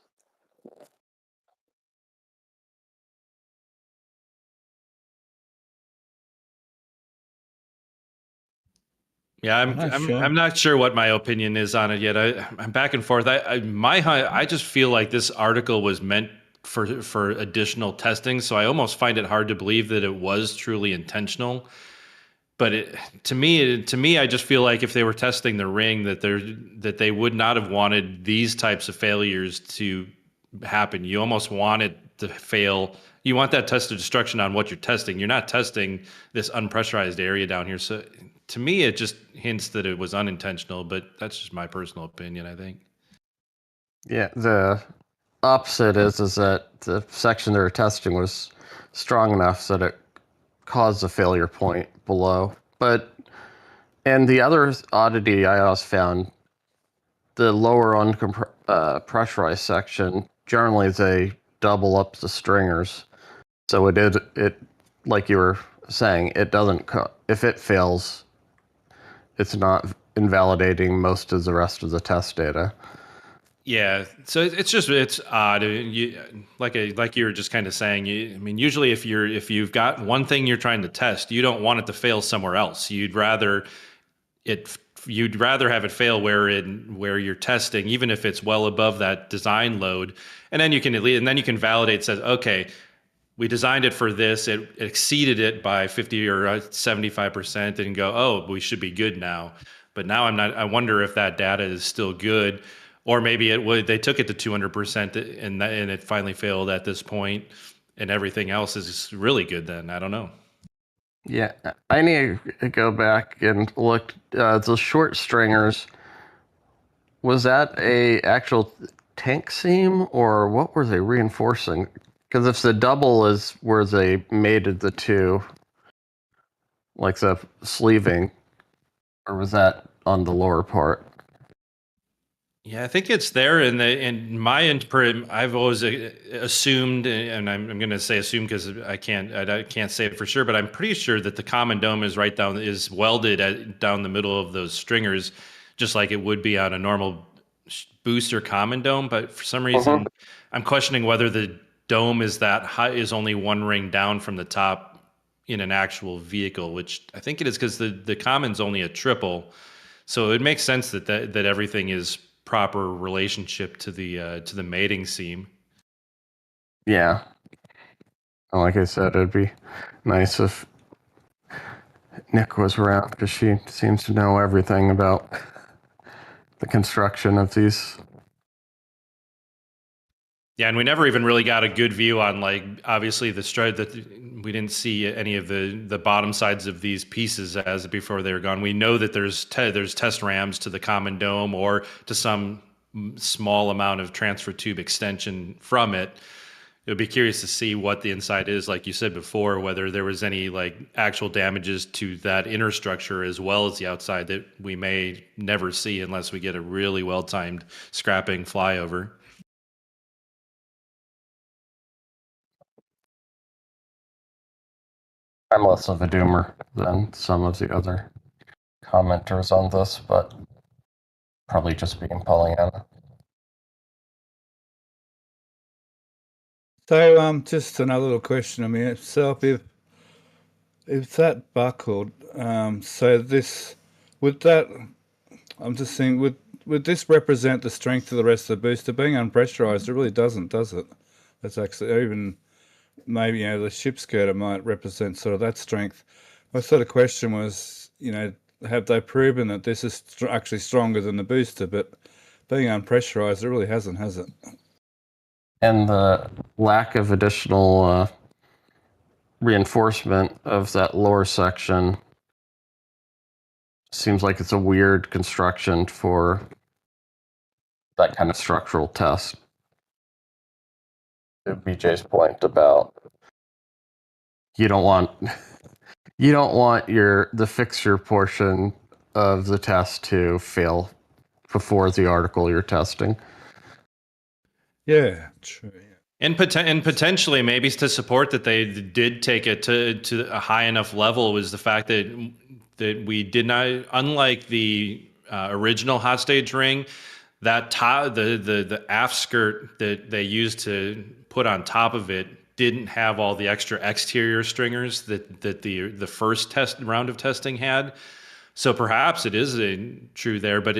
Yeah, I'm not sure what my opinion is on it yet. I'm back and forth. I just feel like this article was meant for additional testing, so I almost find it hard to believe that it was truly intentional. But to me, I just feel like if they were testing the ring, that they would not have wanted these types of failures to happen. You almost want it to fail. You want that test of destruction on what you're testing. You're not testing this unpressurized area down here. So to me, it just hints that it was unintentional, but that's just my personal opinion, I think. Yeah, the opposite is that the section they were testing was strong enough that it caused a failure point below. And the other oddity I also found, the lower unpressurized section, generally they double up the stringers. So it like you were saying, it doesn't, if it fails, it's not invalidating most of the rest of the test data. Yeah, so it's odd. Like you were just kind of saying. Usually if you've got one thing you're trying to test, you don't want it to fail somewhere else. You'd rather have it fail where you're testing, even if it's well above that design load, and then you can validate. Says, okay, we designed it for this. It exceeded it by 50 or 75%, and go, oh, we should be good now. But now I'm not. I wonder if that data is still good. Or maybe they took it to 200% and it finally failed at this point, and everything else is really good then. I don't know. Yeah, I need to go back and look. The short stringers, was that a actual tank seam, or what were they reinforcing? Because if the double is where they mated the two, like the sleeving, or was that on the lower part? Yeah, I think it's there in my input. I've always assumed, and I'm going to say assume because I can't say it for sure, but I'm pretty sure that the common dome is welded down the middle of those stringers, just like it would be on a normal booster common dome. But for some reason, I'm questioning whether the dome is that high, is only one ring down from the top in an actual vehicle, which I think it is because the common's only a triple. So it makes sense that everything is proper relationship to the mating seam. Yeah. Like I said, it'd be nice if Nick was around because she seems to know everything about the construction of these. Yeah, and we never even really got a good view on, like, obviously the stride that we didn't see any of the bottom sides of these pieces as before they were gone. We know that there's test rams to the common dome or to some small amount of transfer tube extension from it. It would be curious to see what the inside is, like you said before, whether there was any like actual damages to that inner structure as well as the outside that we may never see unless we get a really well-timed scrapping flyover. I'm less of a doomer than some of the other commenters on this, but probably just being Pollyanna. So, just another little question. I mean, itself, if that buckled, so this would that, I'm just saying, would this represent the strength of the rest of the booster being unpressurized? It really doesn't, does it? That's actually even maybe the ship skirter might represent sort of that strength. My sort of question was, have they proven that this is actually stronger than the booster? But being unpressurized, it really hasn't, has it? And the lack of additional reinforcement of that lower section seems like it's a weird construction for that kind of structural test. BJ's point about you don't want the fixture portion of the test to fail before the article you're testing. Yeah, true. Yeah. And potentially, maybe to support that they did take it to a high enough level was the fact that we did not, unlike the original hot stage ring, that the aft skirt that they used to put on top of it didn't have all the extra exterior stringers that the first round of testing had. So perhaps it is true there, but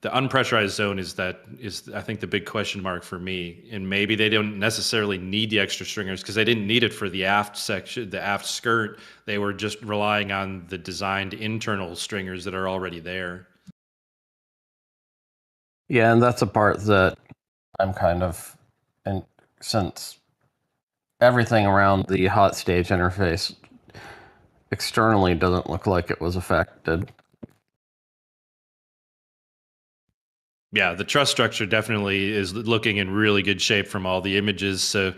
the unpressurized zone is I think the big question mark for me. And maybe they don't necessarily need the extra stringers because they didn't need it for the aft section, the aft skirt. They were just relying on the designed internal stringers that are already there. Yeah, and that's a part that I'm kind of, and since everything around the hot stage interface externally doesn't look like it was affected. Yeah, the truss structure definitely is looking in really good shape from all the images. So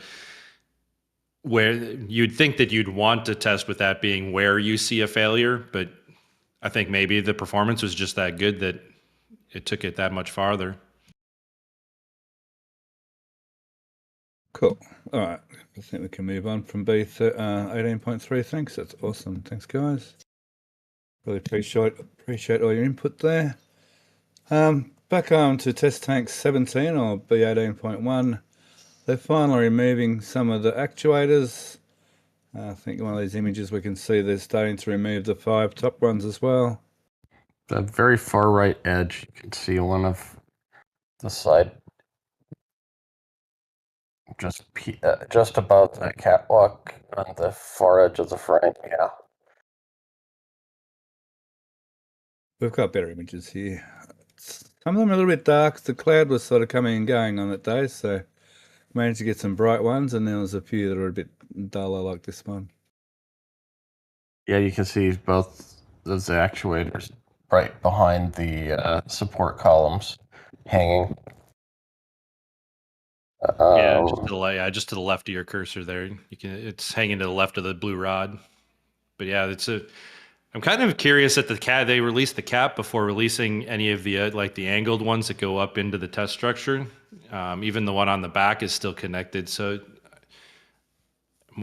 where you'd think that you'd want to test with that being where you see a failure, but I think maybe the performance was just that good that it took it that much farther. Cool. All right. I think we can move on from B18.3. Thanks. That's awesome. Thanks, guys. Really appreciate all your input there. Back on to test tank 17 or B18.1. They're finally removing some of the actuators. I think one of these images we can see they're starting to remove the 5 top ones as well. The very far right edge, you can see one of the side just above the catwalk on the far edge of the frame. Yeah. We've got better images here. Some of them are a little bit dark. The cloud was sort of coming and going on that day, so managed to get some bright ones, and there was a few that are a bit duller like this one. Yeah, you can see both those actuators right behind the support columns hanging. Just to the left of your cursor there. It's hanging to the left of the blue rod. But yeah, I'm kind of curious that they released the cap before releasing any of the the angled ones that go up into the test structure. Even the one on the back is still connected. So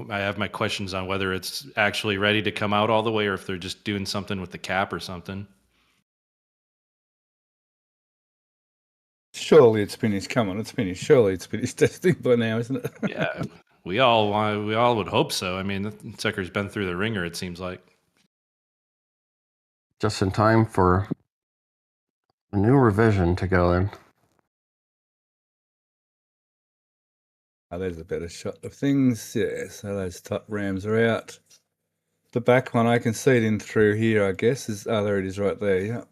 I have my questions on whether it's actually ready to come out all the way or if they're just doing something with the cap or something. Surely it's finished. Come on, it's finished. Surely it's finished testing by now, isn't it? Yeah, we all would hope so. I mean, the sucker's been through the ringer, it seems like. Just in time for a new revision to go in. Oh, there's a better shot of things. Yeah, so those top rams are out. The back one, I can see it in through here, I guess. There it is right there, yeah.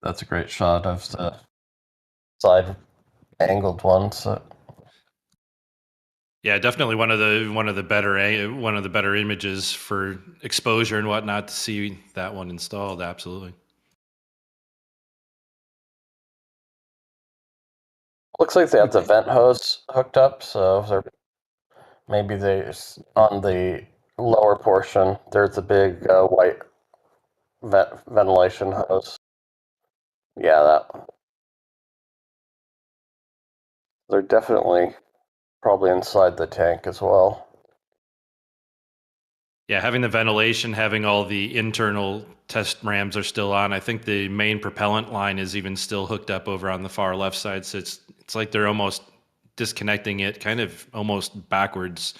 That's a great shot of the side angled one. So yeah, definitely one of the better images for exposure and whatnot to see that one installed. Absolutely. looks like they have the vent hose hooked up, so maybe on the lower portion there's a big white ventilation hose. Yeah, that. They're definitely probably inside the tank as well. Yeah, having the ventilation, having all the internal test rams are still on. I think the main propellant line is even still hooked up over on the far left side. So it's like they're almost disconnecting it kind of almost backwards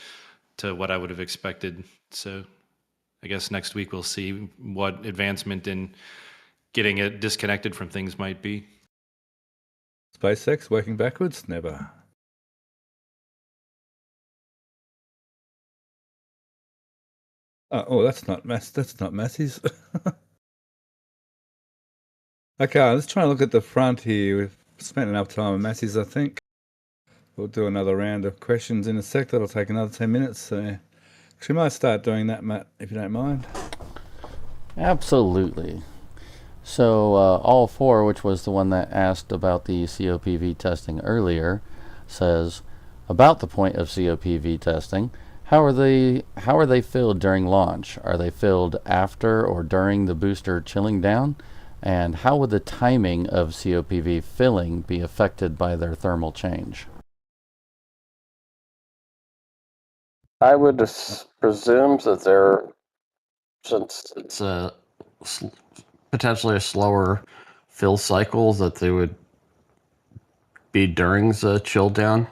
to what I would have expected. So I guess next week we'll see what advancement in getting it disconnected from things might be. SpaceX working backwards? Never. Oh, that's not Massey's. Okay, let's try and look at the front here. We've spent enough time on Massey's, I think. We'll do another round of questions in a sec. That'll take another 10 minutes. So we might start doing that, Matt, if you don't mind. Absolutely. So all four, which was the one that asked about the COPV testing earlier, says about the point of COPV testing. How are they filled during launch? Are they filled after or during the booster chilling down? And how would the timing of COPV filling be affected by their thermal change? I would presume that since it's potentially a slower fill cycle, that they would be during the chill down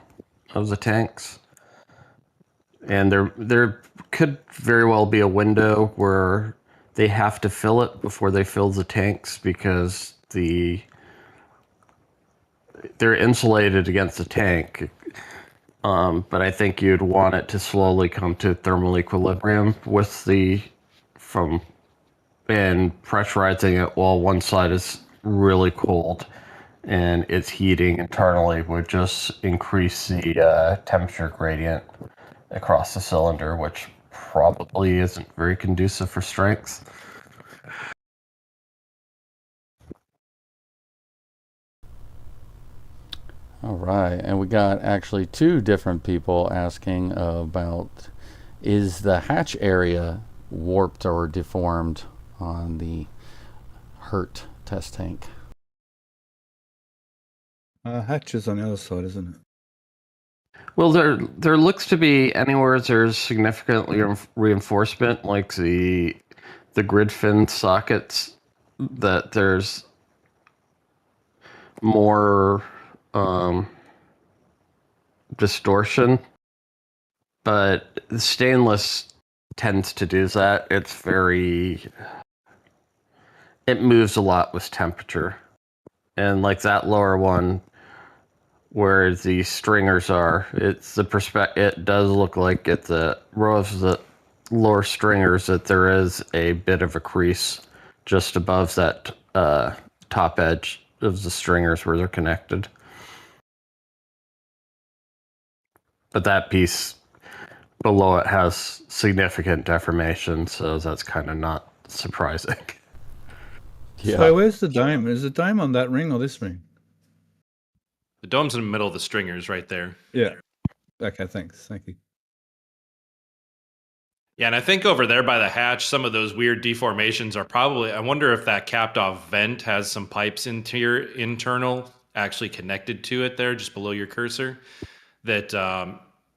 of the tanks. And there could very well be a window where they have to fill it before they fill the tanks because they're insulated against the tank. But I think you'd want it to slowly come to thermal equilibrium and pressurizing it while one side is really cold and it's heating internally would just increase the temperature gradient across the cylinder, which probably isn't very conducive for strength. All right, and we got actually two different people asking about, is the hatch area warped or deformed on the HURT test tank? Hatch is on the other side, isn't it? Well, there looks to be anywhere there's significantly reinforcement, like the grid fin sockets, that there's more distortion. But stainless tends to do that. It moves a lot with temperature. And like that lower one, where the stringers are, it does look like at the row of the lower stringers that there is a bit of a crease just above that top edge of the stringers where they're connected. But that piece below it has significant deformation, so that's kind of not surprising. Yeah. So where's the dome? Is the dome on that ring or this ring? The dome's in the middle of the stringers right there. Yeah. Okay, thanks. Thank you. Yeah, and I think over there by the hatch, some of those weird deformations are probably, I wonder if that capped off vent has some pipes into your internal actually connected to it there, just below your cursor, that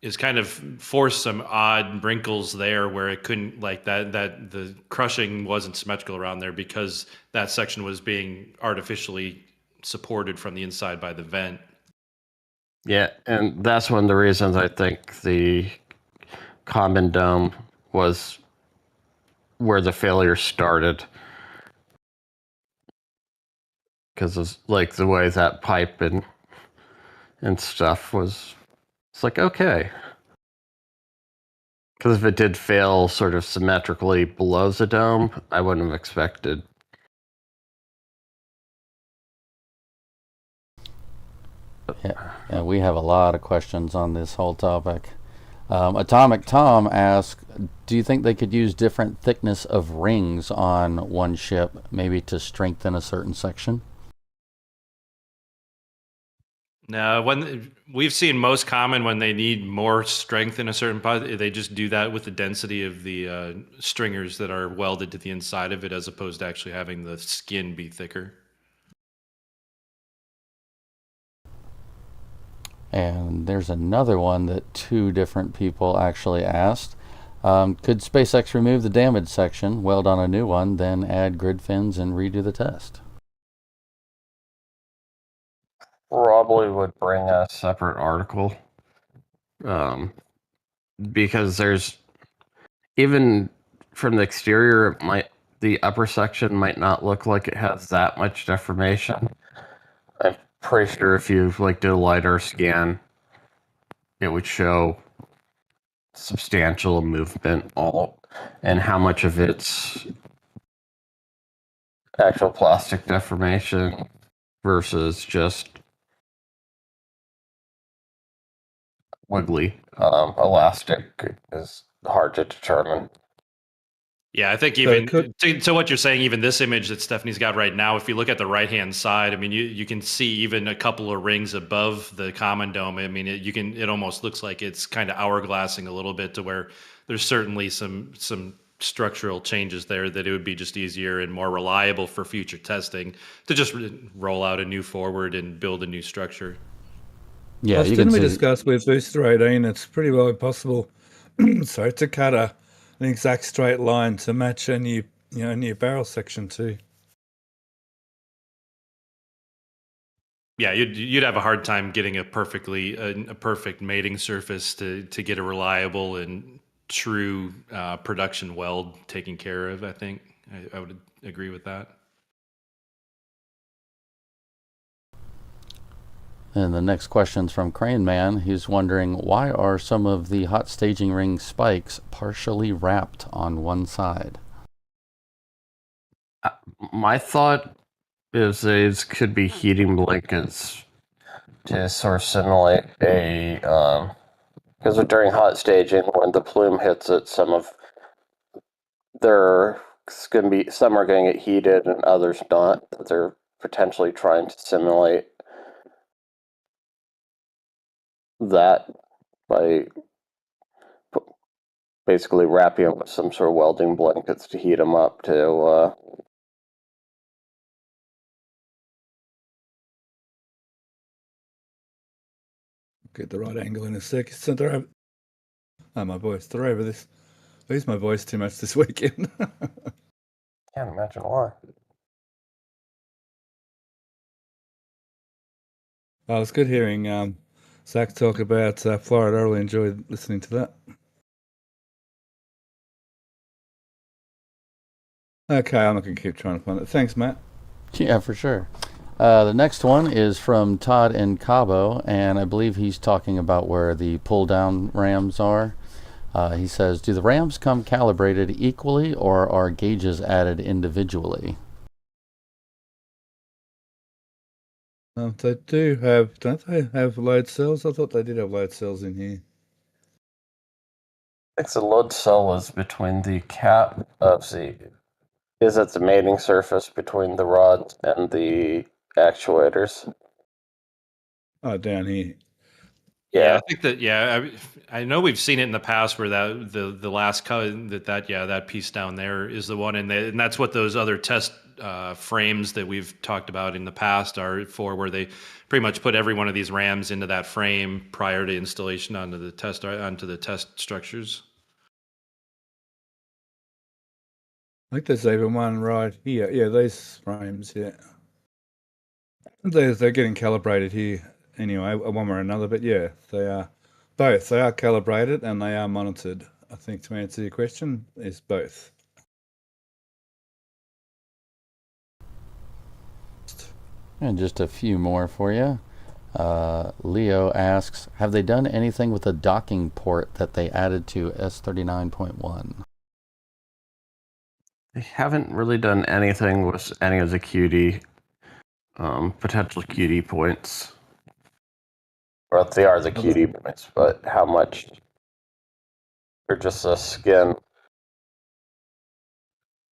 is kind of forced some odd wrinkles there where it couldn't, like that the crushing wasn't symmetrical around there because that section was being artificially supported from the inside by the vent. Yeah, and that's one of the reasons I think the common dome was where the failure started. Because of like the way that pipe and stuff was, it's like, okay. Because if it did fail sort of symmetrically below the dome, I wouldn't have expected. Yeah, we have a lot of questions on this whole topic. Atomic Tom asks, do you think they could use different thickness of rings on one ship, maybe to strengthen a certain section? No, when we've seen most common when they need more strength in a certain part, they just do that with the density of the stringers that are welded to the inside of it, as opposed to actually having the skin be thicker. And there's another one that two different people actually asked. Could SpaceX remove the damaged section, weld on a new one, then add grid fins and redo the test? Probably would bring a separate article. Because there's, even from the exterior, the upper section might not look like it has that much deformation. I'm pretty sure if you like did a LiDAR scan, it would show substantial movement and how much of it's actual plastic deformation versus just wiggly elastic is hard to determine. Yeah, I think even to what you're saying, even this image that Stephanie's got right now, if you look at the right-hand side, I mean, you can see even a couple of rings above the common dome. I mean, it almost looks like it's kind of hourglassing a little bit to where there's certainly some structural changes there that it would be just easier and more reliable for future testing to just roll out a new forward and build a new structure. Yeah, didn't we discuss with Booster 18, it's pretty well impossible to cut an exact straight line to match a new barrel section too. Yeah, you'd have a hard time getting a perfect mating surface to get a reliable and true production weld taken care of. I think I would agree with that. And the next question's from Crane Man. He's wondering, why are some of the hot staging ring spikes partially wrapped on one side? My thought is these could be heating blankets to sort of simulate a because during hot staging, when the plume hits it, some are going to get heated and others not. They're potentially trying to simulate that by basically wrapping them with some sort of welding blankets to heat them up to get the right angle in a sec. Oh, my voice. They're over this. I used my voice too much this weekend. Can't imagine why. Oh, it was good hearing Zach talk about Florida. I really enjoyed listening to that. Okay, I'm not going to keep trying to find it. Thanks, Matt. Yeah, for sure. The next one is from Todd in Cabo, and I believe he's talking about where the pull-down rams are. He says, do the rams come calibrated equally, or are gauges added individually? They do have, don't they have load cells? I thought they did have load cells in here. I think the load cell is between the cap of is at the mating surface between the rods and the actuators. Oh, down here. Yeah, I think that. Yeah, I know we've seen it in the past where that the last cut that piece down there is the one, and that's what those other test frames that we've talked about in the past are for, where they pretty much put every one of these rams into that frame prior to installation onto the test structures. I think there's even one right here. Yeah, these frames. Yeah, they're getting calibrated here anyway, one way or another. But yeah, they are both. They are calibrated and they are monitored. I think to answer your question is both. And just a few more for you. Leo asks, have they done anything with the docking port that they added to S39.1? They haven't really done anything with any of the QD, potential QD points. Or they are the QD points, but how much? They're just the skin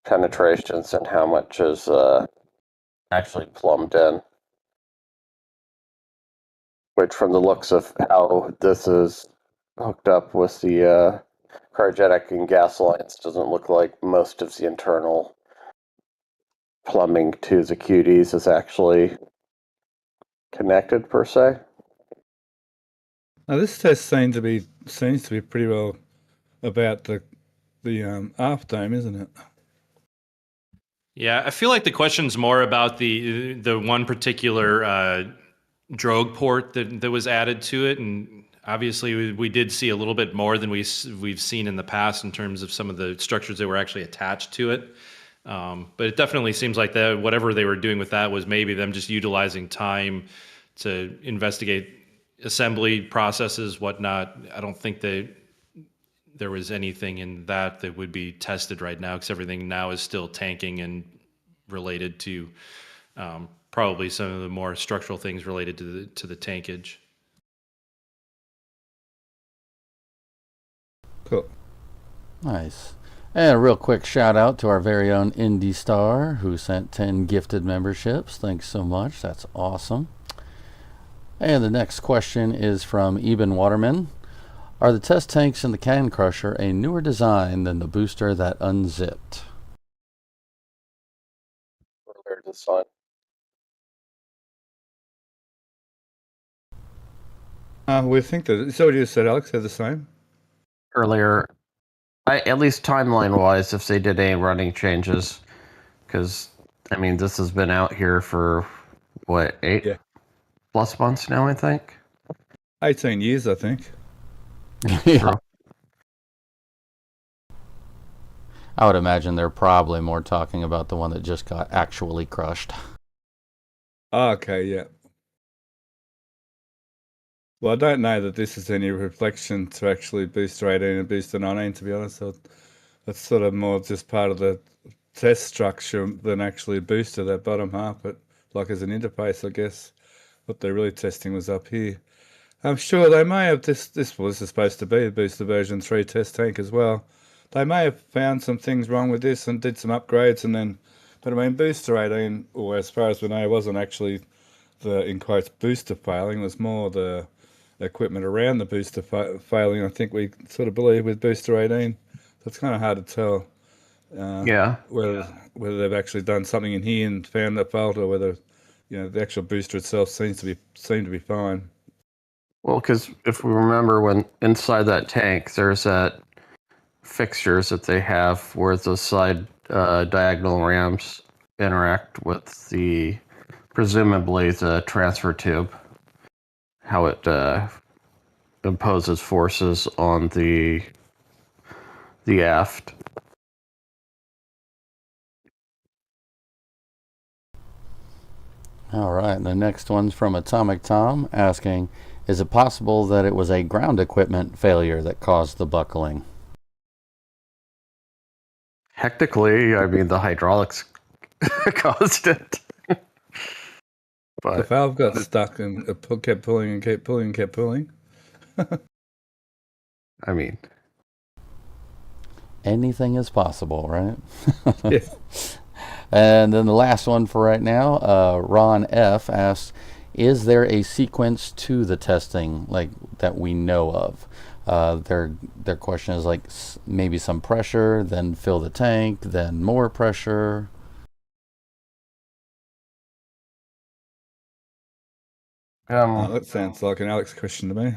penetrations and how much is actually plumbed in. Which, from the looks of how this is hooked up with the cryogenic and gas lines, doesn't look like most of the internal plumbing to the QDs is actually connected per se. Now this test seems to be pretty well about the aft dome, isn't it? Yeah, I feel like the question's more about the one particular drogue port that was added to it, and obviously we did see a little bit more than we've seen in the past in terms of some of the structures that were actually attached to it. But it definitely seems like that whatever they were doing with that was maybe them just utilizing time to investigate assembly processes, whatnot. I don't think there was anything in that would be tested right now, because everything now is still tanking and related to probably some of the more structural things related to the tankage. Cool. Nice. And a real quick shout out to our very own Indie Star, who sent 10 gifted memberships. Thanks so much. That's awesome. And the next question is from Eben Waterman. Are the test tanks in the Can Crusher a newer design than the booster that unzipped? Earlier design. We think that. So what you said, Alex, they're the same? Earlier, at least timeline-wise, if they did any running changes, because, I mean, this has been out here for, what, 8 plus months now, I think? 18 years, I think. Yeah. I would imagine they're probably more talking about the one that just got actually crushed. Oh, okay, yeah. Well, I don't know that this is any reflection to actually Booster 18 and Booster 19, to be honest. So that's sort of more just part of the test structure than actually a booster, that bottom half, but like as an interface, I guess. What they're really testing was up here. I'm sure they may have this is supposed to be a Booster version 3 test tank as well. They may have found some things wrong with this and did some upgrades, and then, but I mean, Booster 18, or as far as we know, wasn't actually the, in quotes, booster failing. It was more the equipment around the booster failing, I think we sort of believe, with Booster 18. So it's kind of hard to tell whether they've actually done something in here and found that fault, or whether, you know, the actual booster itself seemed to be fine. Well, because if we remember, when inside that tank, there's that fixtures that they have where the side diagonal rams interact with presumably the transfer tube, how it imposes forces on the aft. All right, the next one's from Atomic Tom asking, is it possible that it was a ground equipment failure that caused the buckling? Technically, I mean, the hydraulics caused it. But the valve got stuck and it kept pulling and kept pulling and kept pulling. I mean, anything is possible, right? Yes. And then the last one for right now, Ron F. asks, is there a sequence to the testing like that we know of? Their question is like maybe some pressure, then fill the tank, then more pressure. That sounds like an Alex question to me.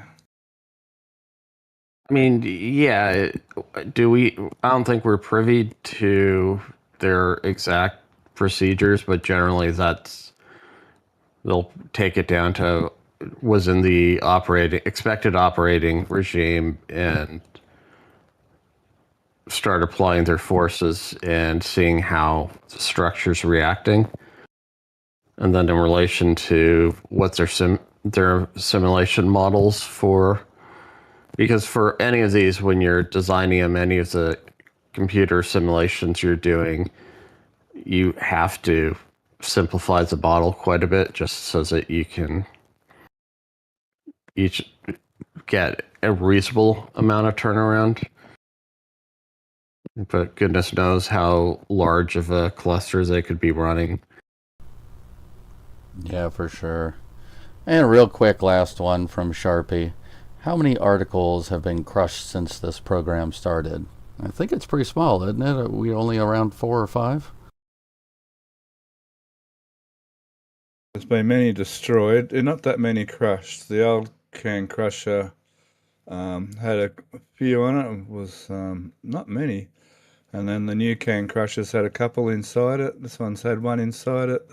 I mean, yeah. I don't think we're privy to their exact procedures, but generally they'll take it down to was in the expected operating regime and start applying their forces and seeing how the structure's reacting. And then in relation to what's their simulation models for, because for any of these, when you're designing them, any of the computer simulations you're doing, you have to simplify the model quite a bit just so that you can each get a reasonable amount of turnaround. But goodness knows how large of a cluster they could be running. Yeah, for sure. And a real quick last one from Sharpie. How many articles have been crushed since this program started? I think it's pretty small, isn't it? Are we only around 4 or 5? There's been many destroyed, not that many crushed. The old can crusher had a few on it. It was not many. And then the new can crushers had a couple inside it. This one's had one inside it.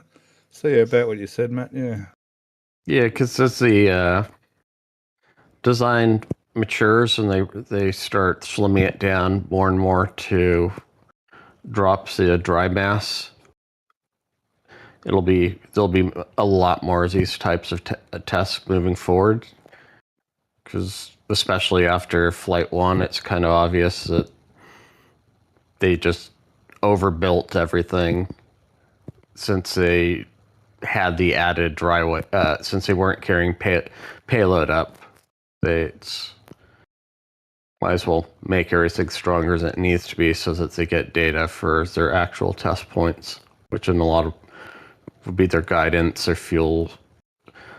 So yeah, about what you said, Matt, yeah. Yeah, because as the design matures and they start slimming it down more and more to drop the dry mass, there'll be a lot more of these types of tests moving forward. Because especially after Flight 1, it's kind of obvious that they just overbuilt everything since they had the added dry weight, since they weren't carrying payload up. They might as well make everything stronger than it needs to be so that they get data for their actual test points, which in a lot of would be their guidance, their fuel,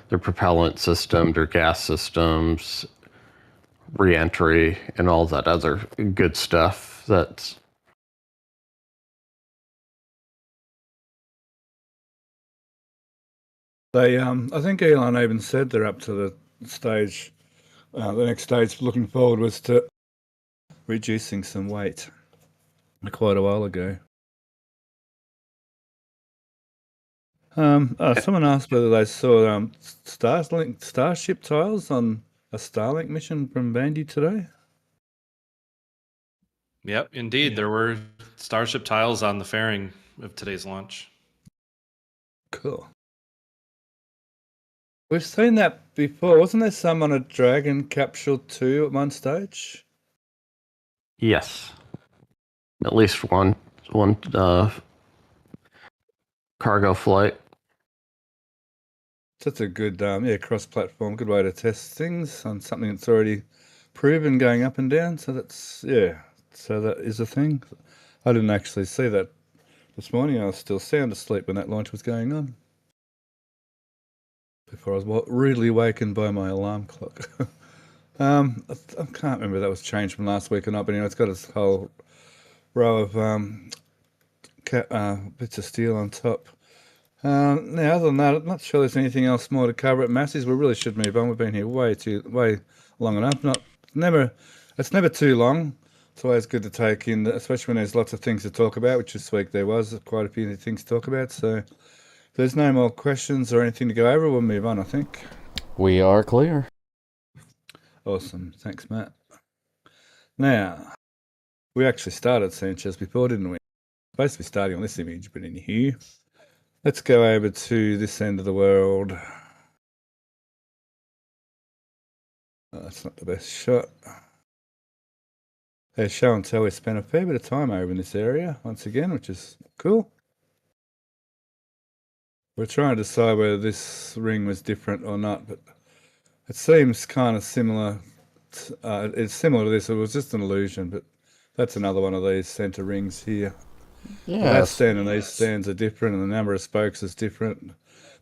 their propellant system, their gas systems, re-entry, and all that other good stuff that's I think Elon even said they're up to the stage. The next stage looking forward was to reducing some weight quite a while ago. Someone asked whether they saw Starship tiles on a Starlink mission from Bandy today. Yep, indeed. There were Starship tiles on the fairing of today's launch. Cool. We've seen that before. Wasn't there some on a Dragon capsule too at one stage? yes, at least one cargo flight. That's a good cross-platform, good way to test things on something that's already proven going up and down. So that is a thing. I didn't actually see that this morning. I was still sound asleep when that launch was going on. Before I was rudely awakened by my alarm clock. I can't remember if that was changed from last week or not, but it's got this whole row of bits of steel on top. Now, other than that, I'm not sure there's anything else more to cover at Massey's. We really should move on. We've been here way long enough. It's never too long. It's always good to take in, especially when there's lots of things to talk about, which this week there was quite a few things to talk about. So if there's no more questions or anything to go over, we'll move on, I think. We are clear. Awesome. Thanks, Matt. Now, we actually started Sanchez before, didn't we? Supposed to be starting on this image, but in here. Let's go over to this end of the world. That's not the best shot. There's show and tell we spent a fair bit of time over in this area once again, which is cool. We're trying to decide whether this ring was different or not, but it seems kind of similar. It's similar to this. It was just an illusion, but that's another one of these center rings here. Yeah. That stand and these stands are different, and the number of spokes is different.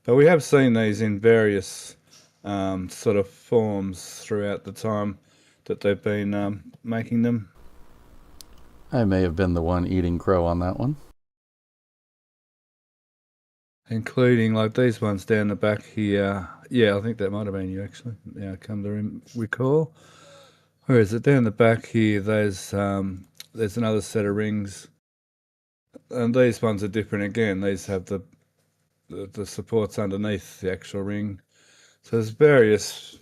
But we have seen these in various sort of forms throughout the time that they've been making them. I may have been the one eating crow on that one. Including like these ones down the back here. Yeah, I think that might have been you actually. Yeah, I come to recall. Where is it? Down the back here, there's another set of rings. And these ones are different again. These have the supports underneath the actual ring. So there's various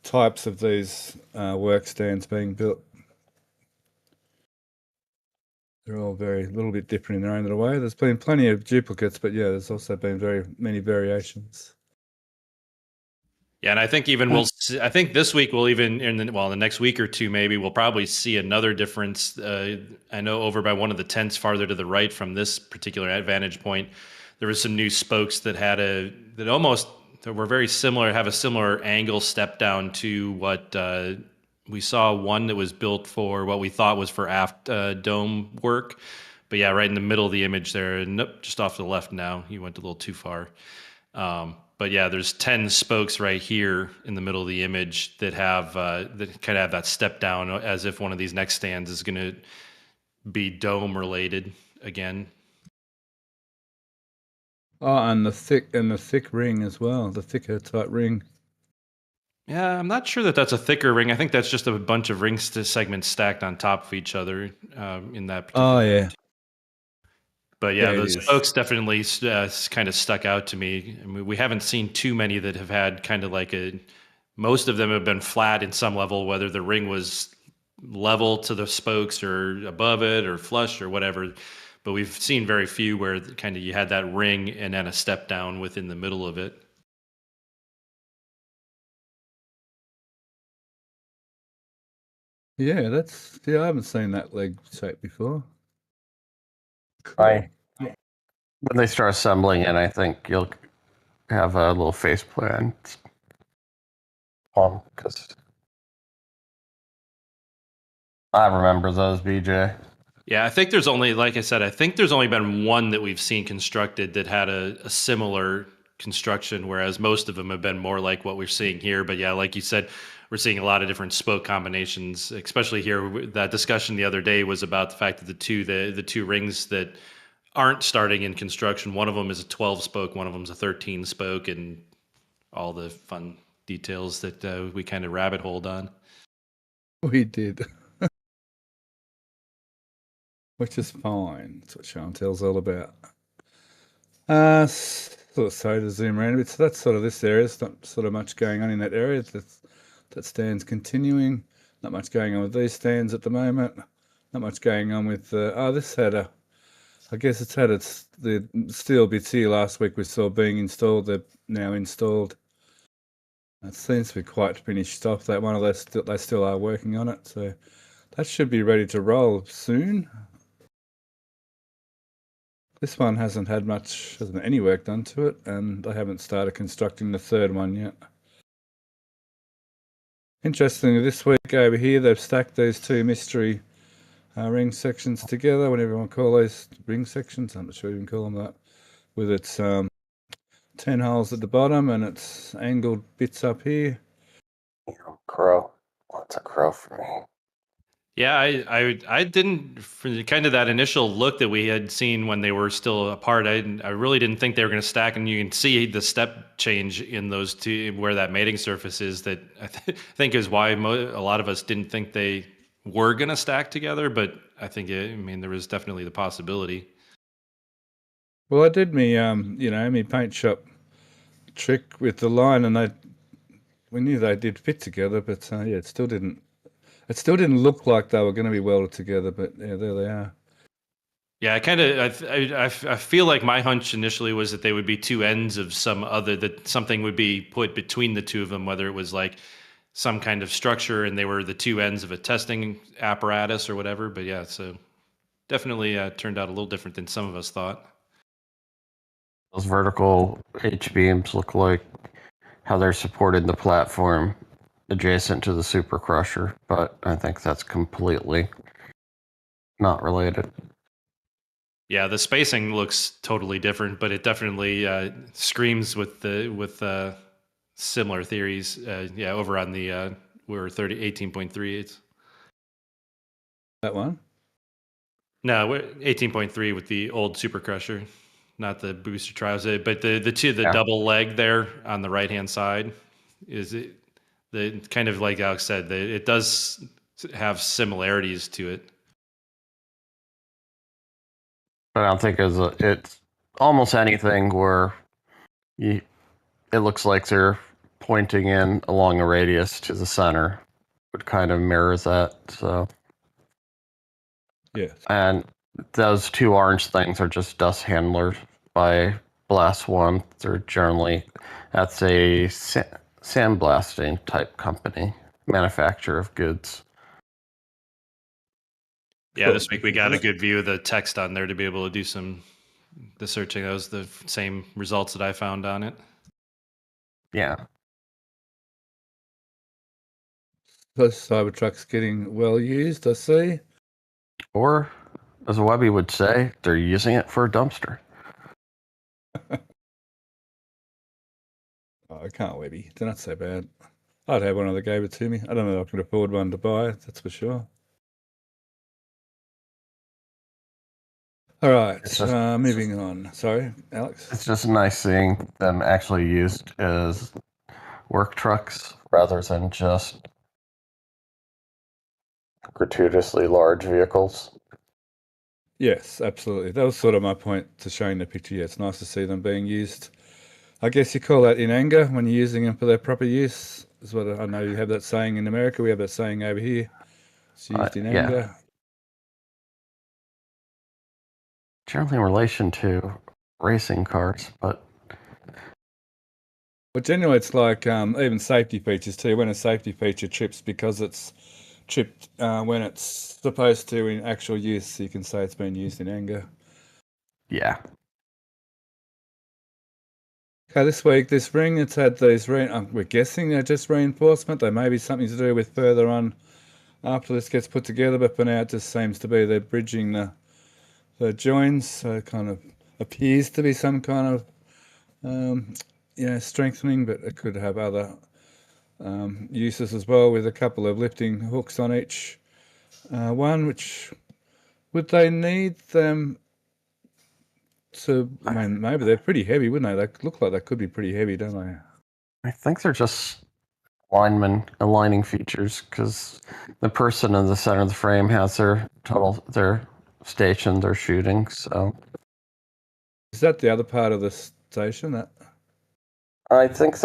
types of these work stands being built. They're all a little bit different in their own little way. There's been plenty of duplicates, but yeah, there's also been very many variations. Yeah, and I think I think this week we'll even in the next week or two maybe we'll probably see another difference. I know over by one of the tents farther to the right from this particular vantage point, there was some new spokes that were very similar, have a similar angle step down to what we saw. One that was built for what we thought was for aft dome work, but yeah, right in the middle of the image there. Nope, just off to the left now. You went a little too far. But yeah, there's 10 spokes right here in the middle of the image that have that kind of have that step down, as if one of these next stands is going to be dome related again. Oh, and the thick ring as well, the thicker type ring. Yeah, I'm not sure that that's a thicker ring. I think that's just a bunch of ring segments stacked on top of each other in that particular. Oh yeah. But yeah, those spokes definitely kind of stuck out to me. I mean, we haven't seen too many that have had kind of like most of them have been flat in some level, whether the ring was level to the spokes or above it or flush or whatever. But we've seen very few where kind of you had that ring and then a step down within the middle of it. Yeah, I haven't seen that leg shape before. Cool. When they start assembling it, I think you'll have a little face plan. Because I remember those, BJ. Yeah, I think there's only, like I said, I think there's only been one that we've seen constructed that had a similar construction, whereas most of them have been more like what we're seeing here. But yeah, like you said, we're seeing a lot of different spoke combinations, especially here. That discussion the other day was about the fact that the two rings that aren't starting in construction, one of them is a 12 spoke, one of them is a 13 spoke, and all the fun details that we kind of rabbit holed on. We did. Which is fine. That's what Chantel's all about. Sorry to zoom around a bit. So that's sort of this area. There's not sort of much going on in that area. That stand's continuing. Not much going on with these stands at the moment. Not much going on with this had the steel bits here last week we saw being installed. They're now installed. It seems to be quite finished off. That one of those they still are working on it, so that should be ready to roll soon. This one hasn't any work done to it, and they haven't started constructing the third one yet. Interestingly, this week over here, they've stacked these two mystery ring sections together, whatever you want to call those ring sections. I'm not sure you can call them that. With its 10 holes at the bottom and its angled bits up here. Crow. What's a crow for me? Yeah, I didn't, for kind of that initial look that we had seen when they were still apart, I really didn't think they were going to stack, and you can see the step change in those two, where that mating surface is, that I think is why a lot of us didn't think they were going to stack together, but I think, there was definitely the possibility. Well, I did me paint shop trick with the line, and we knew they did fit together, but it still didn't look like they were going to be welded together, but yeah, there they are. Yeah, I feel like my hunch initially was that they would be two ends of that something would be put between the two of them, whether it was like some kind of structure and they were the two ends of a testing apparatus or whatever. But yeah, so definitely turned out a little different than some of us thought. Those vertical H-beams look like how they're supported in the platform adjacent to the Super Crusher, but I think that's completely not related. Yeah, the spacing looks totally different, but it definitely screams with similar theories. Yeah, over on the we're 18.3. That one? No, we're 18.3 with the old Super Crusher, not the booster trials. But the Yeah. double leg there on the right hand side is it the kind of like Alex said, it does have similarities to it. But I don't think it's almost anything where it looks like they're pointing in along a radius to the center would kind of mirrors that. So, Yes. and those two orange things are just dust handlers by Blast One. They're generally that's a sandblasting type company, manufacturer of goods. Yeah, Cool. this week we got a good view of the text on there to be able to do the searching. That was the same results that I found on it. Yeah. Those Cybertruck's getting well used, I see. Or, as Webby would say, they're using it for a dumpster. Oh, I can't, Webby. They're not so bad. I'd have one if they gave it to me. I don't know if I could afford one to buy, that's for sure. All right, It's just- moving on. Sorry, Alex? It's just nice seeing them actually used as work trucks rather than just gratuitously large vehicles. Yes, absolutely. That was sort of my point to showing the picture. Yeah, it's nice to see them being used. I guess you call that in anger when you're using them for their proper use. Is what I know you have that saying in America. We have that saying over here. It's used in Yeah. anger. Generally in relation to racing cars, but Well, generally, it's like even safety features too. When a safety feature trips because it's tripped when it's supposed to in actual use, you can say it's been used in anger. yeah. Okay, this week, this ring, it's had these, we're guessing they're just reinforcement. They may be something to do with further on after this gets put together, but for now it just seems to be they're bridging the joins, so it kind of appears to be some kind of strengthening, but it could have other uses as well, with a couple of lifting hooks on each one. Which would they need them to? I mean, maybe they're pretty heavy, wouldn't they? They look like they could be pretty heavy, don't they? I think they're just aligning features because the person in the center of the frame has their station they're shooting. So Is that the other part of the station? That I think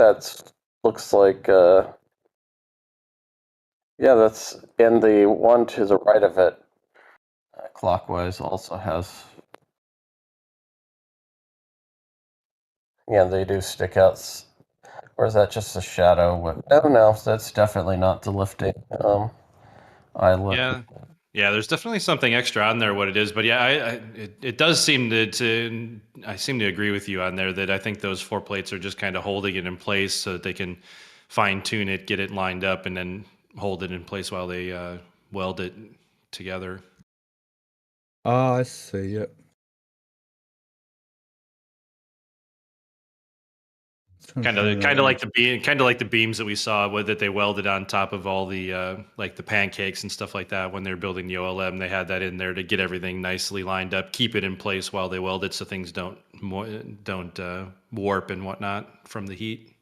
looks like that's in the one to the right of it. Clockwise also has. Yeah, they do stick out. Or is that just a shadow? No, that's definitely not the lifting eyelet. Yeah, there's definitely something extra on there. What it is, but yeah, it does seem to I seem to agree with you on there that I think those 4 plates are just kind of holding it in place so that they can fine tune it, get it lined up, and then hold it in place while they weld it together. oh, I see. Yep. Kind of like the beams that we saw that they welded on top of all the like the pancakes and stuff like that when they're building the OLM. They had that in there to get everything nicely lined up, keep it in place while they weld it so things don't warp and whatnot from the heat.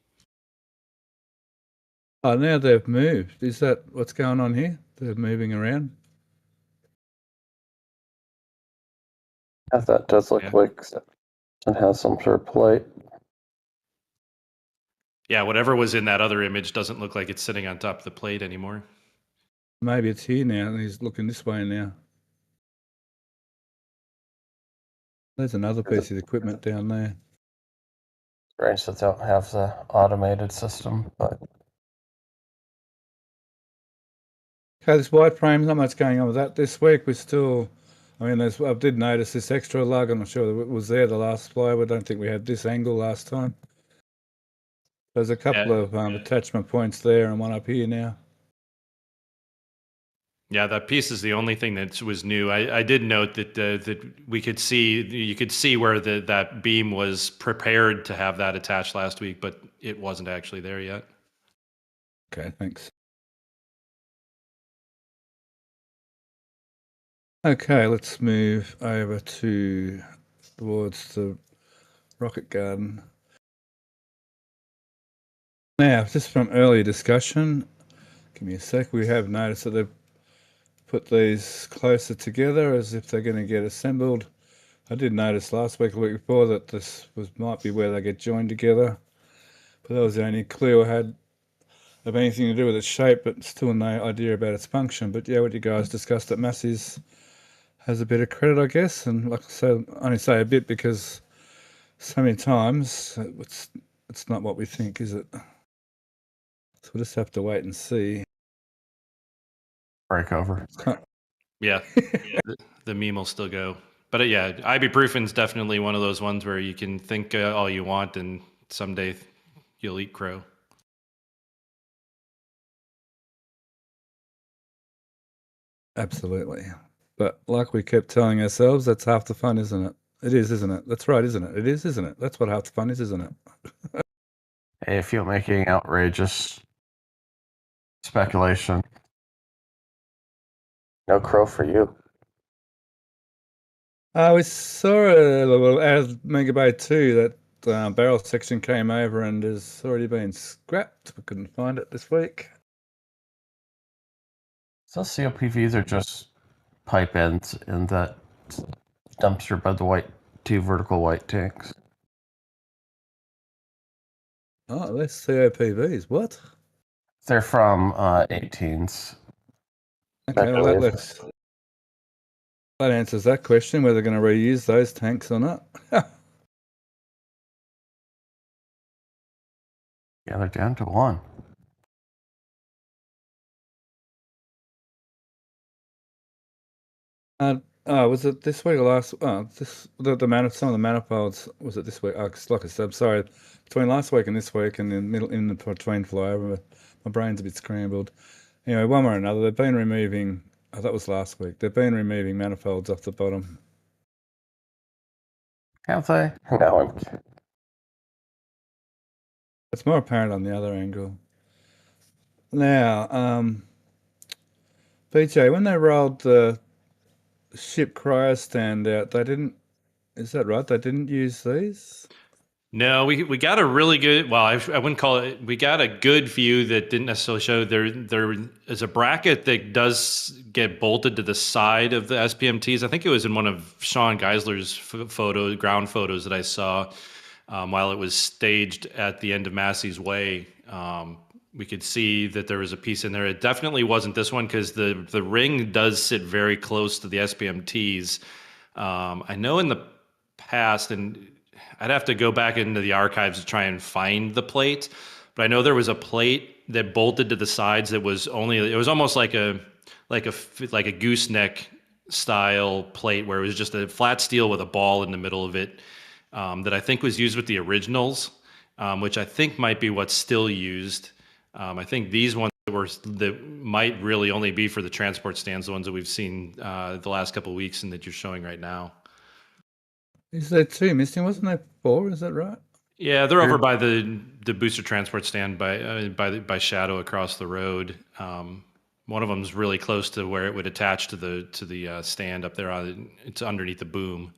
Oh, now they've moved. Is that what's going on here? They're moving around. Yeah, that does look like it has some sort of plate. Yeah, whatever was in that other image doesn't look like it's sitting on top of the plate anymore. Maybe it's here now, and he's looking this way now. There's another piece of equipment down there. Strange that they don't have the automated system, but Okay, this white frame, not much going on with that this week. We're still, I did notice this extra lug. I'm not sure it was there the last flyover. I don't think we had this angle last time. There's a couple of attachment points there and one up here now. Yeah, that piece is the only thing that was new. I did note that you could see where that beam was prepared to have that attached last week, but it wasn't actually there yet. Okay, thanks. Okay, let's move over towards the rocket garden. Now, just from earlier discussion, give me a sec, we have noticed that they've put these closer together as if they're going to get assembled. I did notice last week, or the week before, that this might be where they get joined together, but that was the only clue I had of anything to do with its shape, but still no idea about its function. But yeah, what you guys discussed at Massey's has a bit of credit, I guess, and like I said, I only say a bit because so many times it's not what we think, is it? So we'll just have to wait and see. Break over. Yeah, the meme will still go. But yeah, ibuprofen's definitely one of those ones where you can think all you want, and someday you'll eat crow. Absolutely. But like we kept telling ourselves, that's half the fun, isn't it? It is, isn't it? That's right, isn't it? It is, isn't it? That's what half the fun is, isn't it? Hey, if you're making outrageous speculation, no crow for you. We saw out of Mega Bay 2 that barrel section came over and has already been scrapped. We couldn't find it this week. So COPVs are just pipe ends in that dumpster by the two vertical white tanks. Oh, that's COPVs. What? They're from 18s. Okay, well, that answers that question, whether they're going to reuse those tanks or not. Yeah, they're down to one. Was it this week or last? Oh, some of the manifolds. Was it this week? Oh, 'cause like I said, I'm sorry. Between last week and this week, and in the between flyover, my brain's a bit scrambled. Anyway, one way or another, they've been removing. Oh, that was last week. They've been removing manifolds off the bottom. Have they? No. It's more apparent on the other angle. Now, BJ, when they rolled the ship cryo stand out, they didn't. Is that right? They didn't use these? No, we got a really good. Well, I wouldn't call it. We got a good view that didn't necessarily show there is a bracket that does get bolted to the side of the SPMTs. I think it was in one of Sean Geisler's ground photos that I saw while it was staged at the end of Massey's Way. We could see that there was a piece in there. It definitely wasn't this one because the ring does sit very close to the SPMTs. I know in the past, and I'd have to go back into the archives to try and find the plate, but I know there was a plate that bolted to the sides that was it was almost like a gooseneck style plate where it was just a flat steel with a ball in the middle of it that I think was used with the originals, which I think might be what's still used. I think these ones that might really only be for the transport stands, the ones that we've seen the last couple of weeks and that you're showing right now. Is there two missing? Wasn't there four? Is that right? Yeah, they're over by the booster transport stand by Shadow across the road. One of them's really close to where it would attach to the stand up there. It's underneath the boom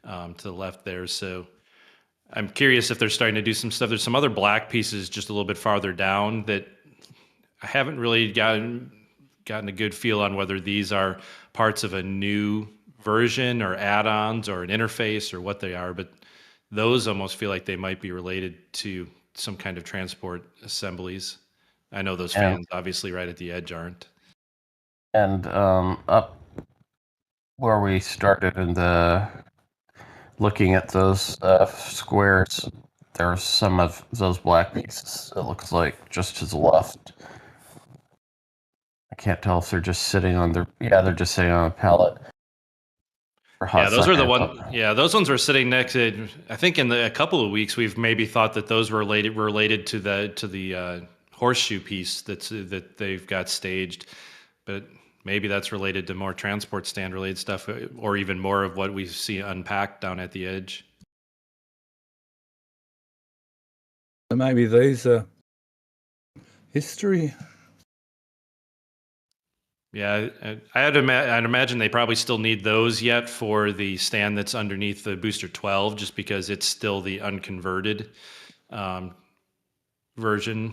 to the left there. So I'm curious if they're starting to do some stuff. There's some other black pieces just a little bit farther down that I haven't really gotten a good feel on whether these are parts of a new version or add-ons or an interface or what they are, but those almost feel like they might be related to some kind of transport assemblies. I know those fans obviously right at the edge aren't. And up where we started in the looking at those squares, there are some of those black pieces, it looks like, just to the left. I can't tell if they're just sitting on they're just sitting on a pallet. Yeah, those are the ones. Yeah, those ones were sitting next to. I think in a couple of weeks we've maybe thought that those were related to the horseshoe piece that they've got staged, but maybe that's related to more transport stand related stuff, or even more of what we see unpacked down at the edge. So maybe these are history. Yeah, I'd imagine they probably still need those yet for the stand that's underneath the Booster 12, just because it's still the unconverted version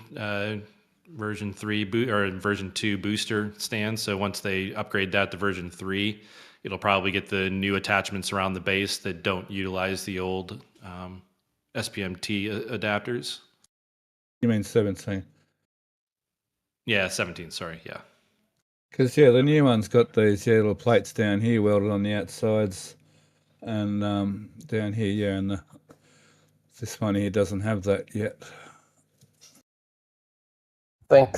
3 or version 2 booster stand. So once they upgrade that to version 3, it'll probably get the new attachments around the base that don't utilize the old SPMT adapters. You mean 17? Yeah, 17. Sorry. Yeah. Because the new one's got these little plates down here welded on the outsides, and down here, and this one here doesn't have that yet. I think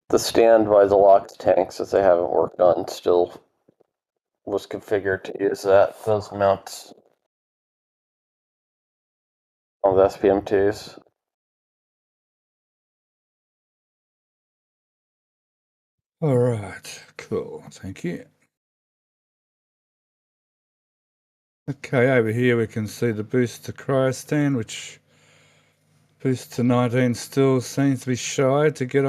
the stand by the LOX tanks that they haven't worked on still was configured to use those mounts on the SPMTs. All right, cool. Thank you. Okay, over here we can see the booster cryo stand, which booster 19 still seems to be shy to get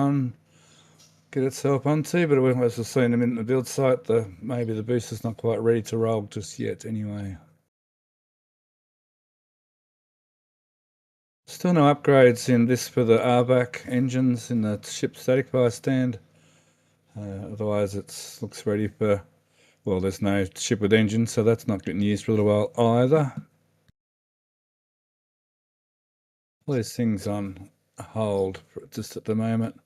itself onto, but as we've seen them in the build site, maybe the booster's not quite ready to roll just yet anyway. Still no upgrades in this for the RBAC engines in the ship static fire stand. Otherwise it looks ready for, well, there's no ship with engines, so that's not getting used for a little while either. All these things on hold just at the moment.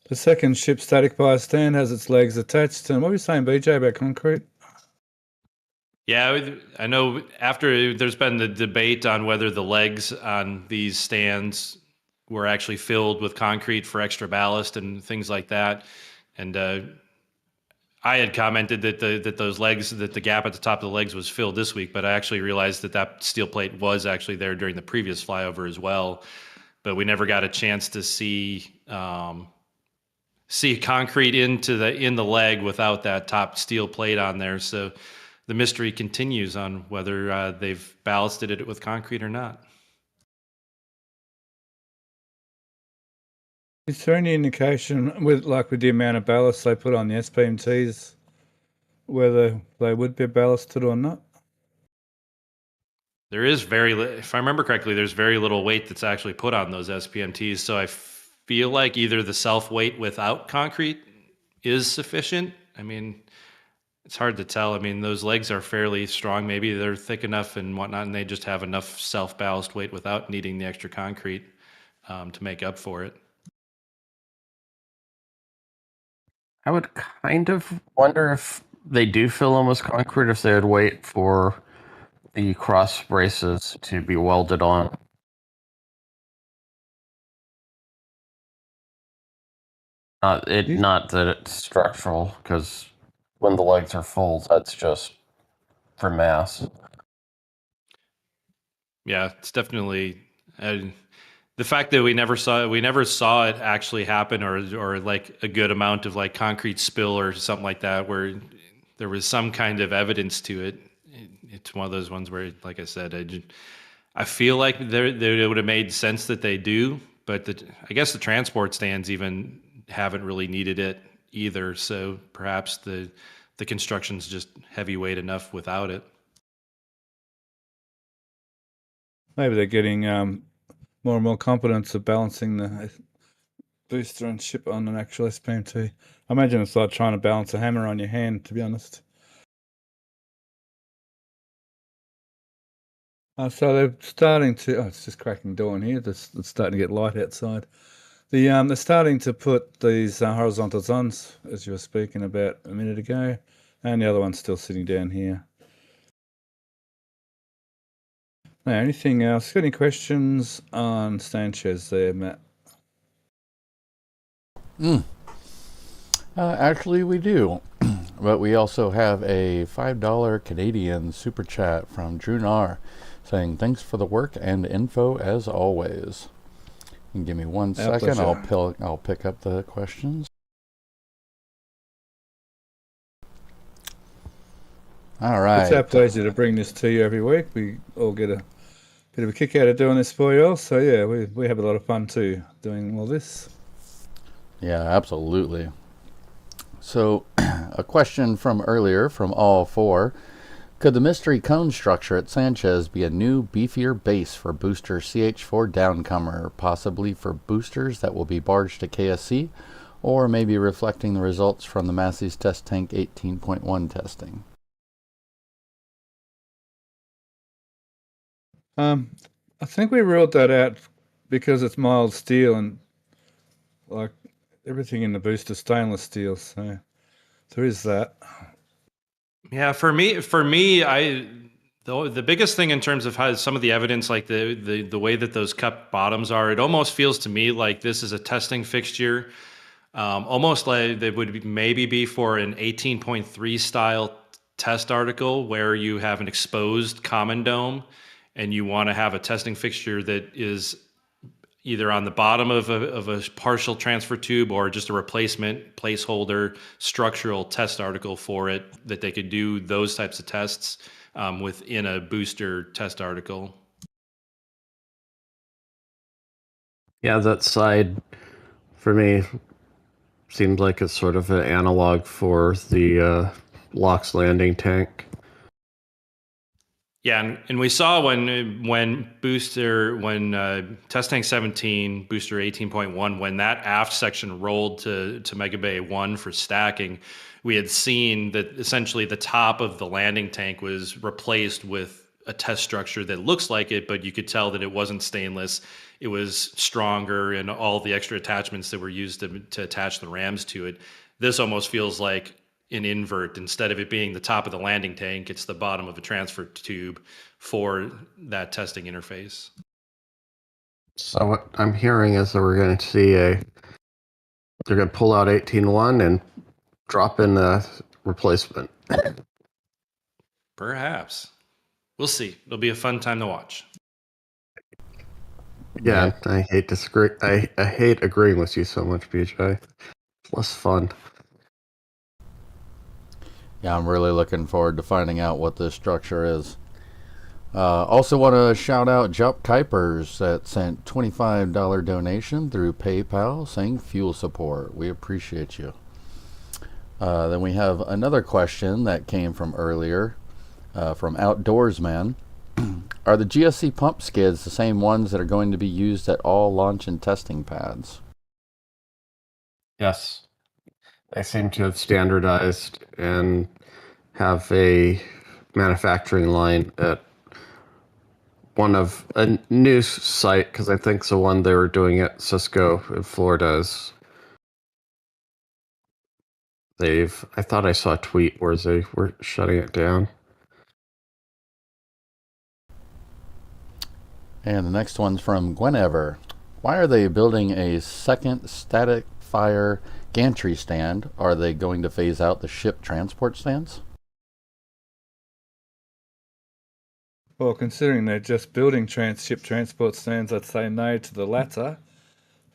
The second ship static fire stand has its legs attached. And what were you saying, BJ, about concrete? Yeah, I know after there's been the debate on whether the legs on these stands were actually filled with concrete for extra ballast and things like that. And I had commented that those legs, that the gap at the top of the legs was filled this week, but I actually realized that steel plate was actually there during the previous flyover as well. But we never got a chance to see concrete in the leg without that top steel plate on there. So the mystery continues on whether they've ballasted it with concrete or not. Is there any indication with the amount of ballast they put on the SPMTs, whether they would be ballasted or not? There is if I remember correctly, there's very little weight that's actually put on those SPMTs. So I feel like either the self weight without concrete is sufficient. I mean, it's hard to tell. I mean, those legs are fairly strong. Maybe they're thick enough and whatnot, and they just have enough self ballast weight without needing the extra concrete to make up for it. I would kind of wonder if they do fill them with concrete, if they would wait for the cross braces to be welded on. Not that it's structural, because when the legs are full, that's just for mass. Yeah, it's definitely the fact that we never saw it actually happen, or like a good amount of like concrete spill or something like that, where there was some kind of evidence to it. It's one of those ones where, like I said, I feel like it would have made sense that they do, but I guess the transport stands even haven't really needed it either. So perhaps the construction's just heavyweight enough without it. Maybe they're getting more and more competence of balancing the booster and ship on an actual SPMT. I imagine it's like trying to balance a hammer on your hand, to be honest. So they're starting to. Oh, it's just cracking dawn here. It's starting to get light outside. They're starting to put these horizontals on, as you were speaking about a minute ago, and the other one's still sitting down here. Now, anything else? Got any questions on Sanchez there, Matt? Actually, we do. But we also have a $5 Canadian super chat from Drew Nar saying, thanks for the work and info as always. And give me 1 second. I'll pick up the questions. All right. It's our pleasure to bring this to you every week. We all get a bit of a kick out of doing this for you all. So yeah, we have a lot of fun too doing all this. Yeah, absolutely. So, a question from earlier from all four. Could the mystery cone structure at Sanchez be a new, beefier base for booster CH-4 downcomer, possibly for boosters that will be barged to KSC, or maybe reflecting the results from the Massey's Test Tank 18.1 testing? I think we ruled that out because it's mild steel and like everything in the booster stainless steel, so there is that. Yeah, for me, the biggest thing in terms of how some of the evidence, like the way that those cup bottoms are, it almost feels to me like this is a testing fixture, almost like they would maybe be for an 18.3 style test article where you have an exposed common dome, and you want to have a testing fixture that is either on the bottom of a partial transfer tube or just a replacement placeholder structural test article for it, that they could do those types of tests within a booster test article. Yeah, that side for me seems like it's sort of an analog for the LOX landing tank. Yeah, and we saw when Test Tank 17, Booster 18.1, when that aft section rolled to Mega Bay 1 for stacking, we had seen that essentially the top of the landing tank was replaced with a test structure that looks like it, but you could tell that it wasn't stainless. It was stronger, and all the extra attachments that were used to attach the rams to it. This almost feels like an invert. Instead of it being the top of the landing tank, it's the bottom of a transfer tube for that testing interface. So what I'm hearing is that we're going to see they're going to pull out 18.1 and drop in the replacement. Perhaps. We'll see. It'll be a fun time to watch. Yeah, I hate disagree. I hate agreeing with you so much, BJ. It's less fun. Yeah, I'm really looking forward to finding out what this structure is. Also want to shout out Jup Kuipers that sent $25 donation through PayPal saying fuel support. We appreciate you. Then we have another question that came from earlier from Outdoorsman. Are the GSC pump skids the same ones that are going to be used at all launch and testing pads? Yes. They seem to have standardized and have a manufacturing line at one of a new site, because I think the one they were doing at Cisco in Florida is I thought I saw a tweet where they were shutting it down. And the next one's from Gwenever. Why are they building a second static fire gantry stand? Are they going to phase out the ship transport stands? Well, considering they're just building ship transport stands, I'd say no to the latter.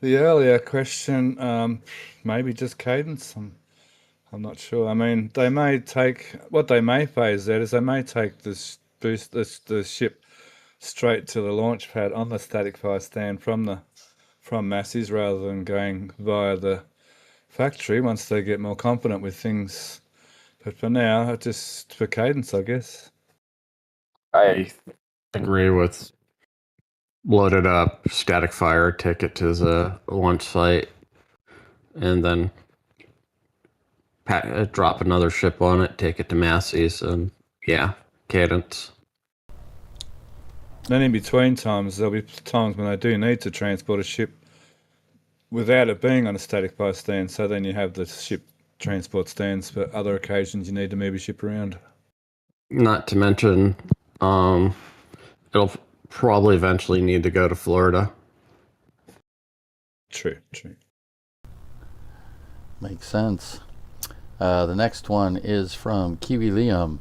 The earlier question, maybe just cadence. I'm not sure. I mean, they may what they may phase out is they may take the ship straight to the launch pad on the static fire stand from Massey's rather than going via the factory once they get more confident with things. But for now, just for cadence, I guess. I agree with loaded up static fire, take it to the launch site, and then drop another ship on it, take it to Massey's, and yeah, cadence. Then in between times, there'll be times when they do need to transport a ship without it being on a static fire stand, so then you have the ship transport stands for other occasions you need to move your ship around. Not to mention, it'll probably eventually need to go to Florida. True. Makes sense. The next one is from Kiwi Liam.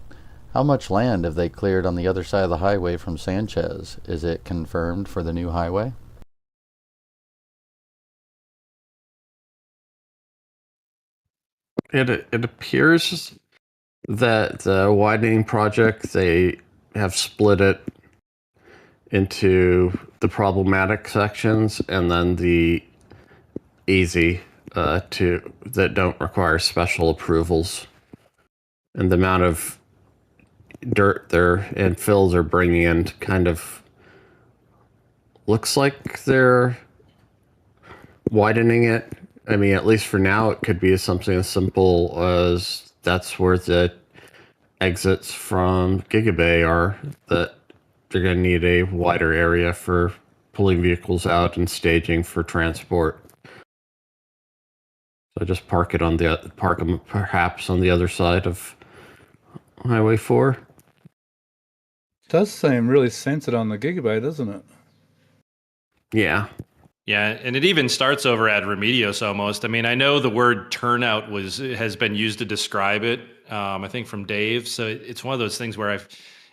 How much land have they cleared on the other side of the highway from Sanchez? Is it confirmed for the new highway? It appears That the widening project, they have split it into the problematic sections and then the easy that don't require special approvals. And the amount of dirt and fills are bringing in kind of looks like they're widening it. I mean, at least for now, it could be something as simple as that's where the exits from Gigabay are, that they're going to need a wider area for pulling vehicles out and staging for transport. So just park them perhaps on the other side of Highway 4. It does seem really centered on the Gigabay, doesn't it? Yeah. Yeah, and it even starts over at Remedios almost. I mean, I know the word turnout has been used to describe it. I think from Dave. So it's one of those things where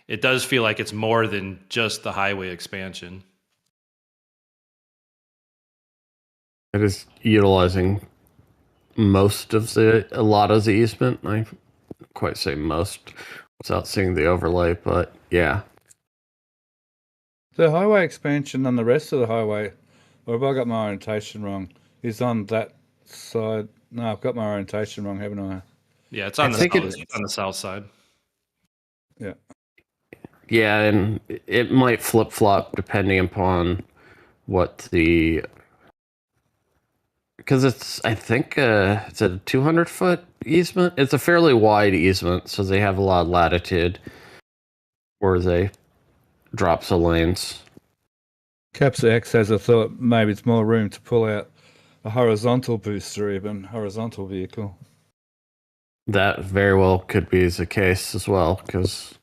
it does feel like it's more than just the highway expansion. It is utilizing a lot of the easement. I can't quite say most without seeing the overlay, but yeah. The highway expansion on the rest of the highway, or have I got my orientation wrong, is on that side. No, I've got my orientation wrong, haven't I? Yeah, it's on the south side. Yeah. Yeah, and it might flip-flop depending upon what because I think it's a 200-foot easement. It's a fairly wide easement, so they have a lot of latitude where they drop the lanes. Caps X has a thought maybe it's more room to pull out a horizontal booster, even horizontal vehicle. That very well could be the case as well, because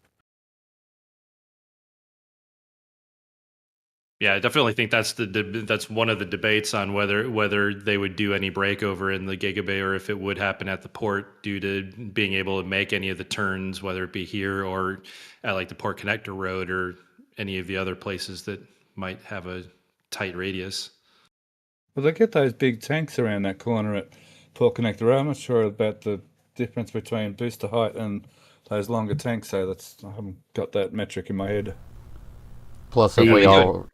yeah, I definitely think that's one of the debates on whether they would do any breakover in the Gigabay or if it would happen at the port due to being able to make any of the turns, whether it be here or at like the Port Connector Road or any of the other places that might have a tight radius. Well, they get those big tanks around that corner at Port Connector Road. I'm not sure about the difference between booster height and those longer tanks, so I haven't got that metric in my head. Plus, if we all...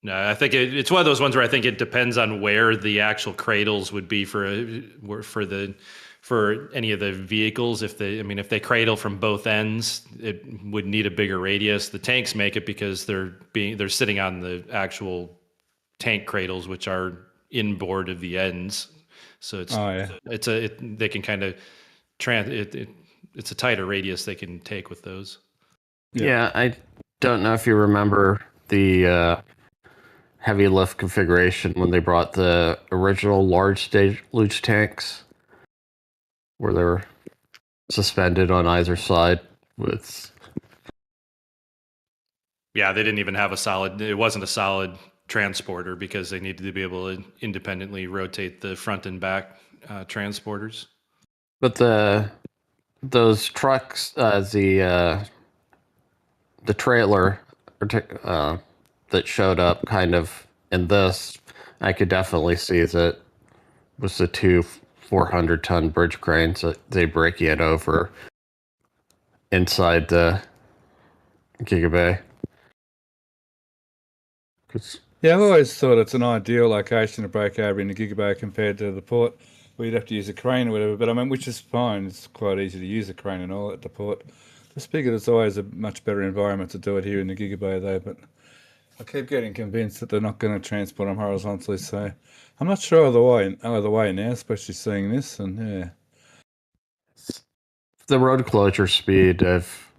No, I think it's one of those ones where I think it depends on where the actual cradles would be for any of the vehicles. If they cradle from both ends, it would need a bigger radius. The tanks make it because they're sitting on the actual tank cradles, which are inboard of the ends. So they can kind of it's a tighter radius they can take with those. Yeah, I don't know if you remember the heavy lift configuration when they brought the original large stage luge tanks, where they were suspended on either side with. Yeah, they didn't even have it wasn't a solid transporter because they needed to be able to independently rotate the front and back transporters. But those trucks, the trailer that showed up kind of in this, I could definitely see that was the two 400-ton bridge cranes that they break it over inside the Gigabay. Yeah, I've always thought it's an ideal location to break over in the Gigabay compared to the port, where you'd have to use a crane or whatever. But I mean, which is fine. It's quite easy to use a crane and all at the port. Just figured it's always a much better environment to do it here in the Gigabay, though. But I keep getting convinced that they're not going to transport them horizontally. So I'm not sure either way now, especially seeing this. And yeah, the road closure speed of,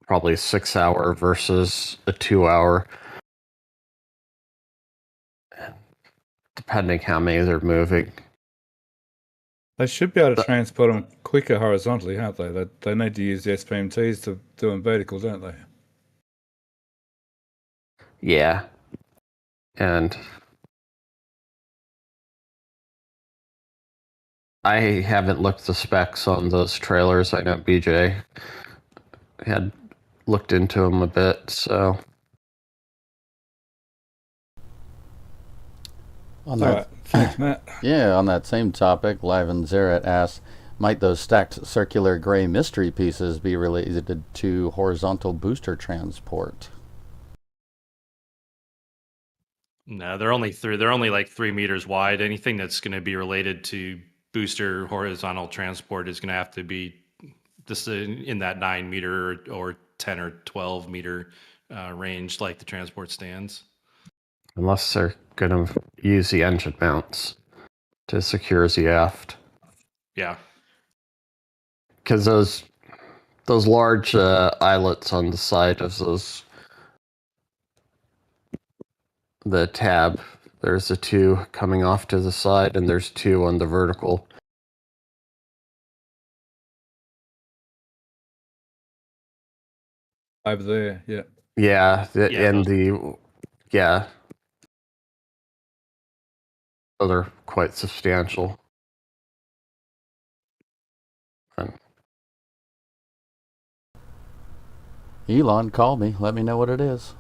probably a 6-hour versus a 2-hour. Depending how many they're moving. They should be able to transport them quicker horizontally, aren't they? They need to use the SPMTs to do them vertical, don't they? Yeah. And I haven't looked the specs on those trailers. I know BJ had looked into them a bit, so... All right. Thanks, Matt. Yeah, on that same topic, Live and Zerat asks, Might those stacked circular gray mystery pieces be related to horizontal booster transport? No, they're only They're only like 3 meters wide. Anything that's going to be related to booster horizontal transport is going to have to be just in that 9 meter or 10 or 12 meter range, like the transport stands. Unless they're going to use the engine mounts to secure the aft. Yeah. Because those large eyelets on the side of the tab, there's the two coming off to the side, and there's two on the vertical. Over there, yeah. Yeah, Yeah, so they're quite substantial. Elon, call me. Let me know what it is.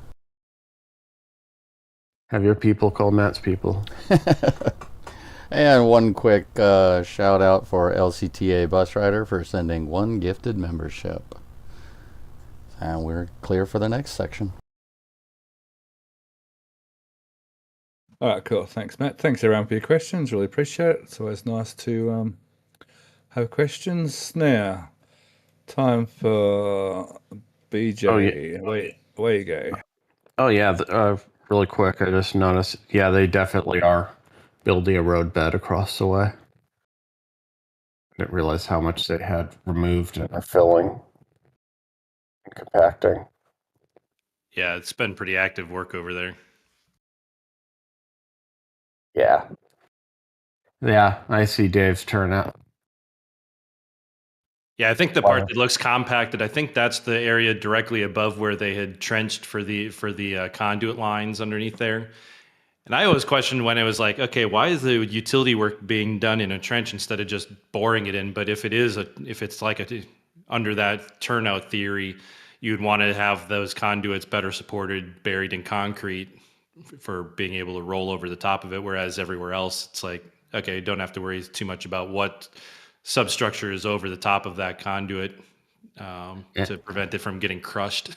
Have your people call Matt's people. And one quick shout out for LCTA Bus Rider for sending 1 gifted membership. And we're clear for the next section. All right, cool. Thanks, Matt. Thanks, everyone, for your questions. Really appreciate it. It's always nice to have questions. Now, time for BJ. Oh, yeah. Where you go? Oh, yeah, really quick, I just noticed, yeah, they definitely are building a roadbed across the way. I didn't realize how much they had removed and are filling and compacting. Yeah, it's been pretty active work over there. Yeah. Yeah, I see Dave's turnout. Yeah, I think the part that looks compacted, I think that's the area directly above where they had trenched for the conduit lines underneath there. And I always questioned when it was like, okay, why is the utility work being done in a trench instead of just boring it in? But if it's like under that turnout theory, you'd want to have those conduits better supported, buried in concrete for being able to roll over the top of it. Whereas everywhere else, it's like, okay, you don't have to worry too much about what substructure is over the top of that conduit to prevent it from getting crushed.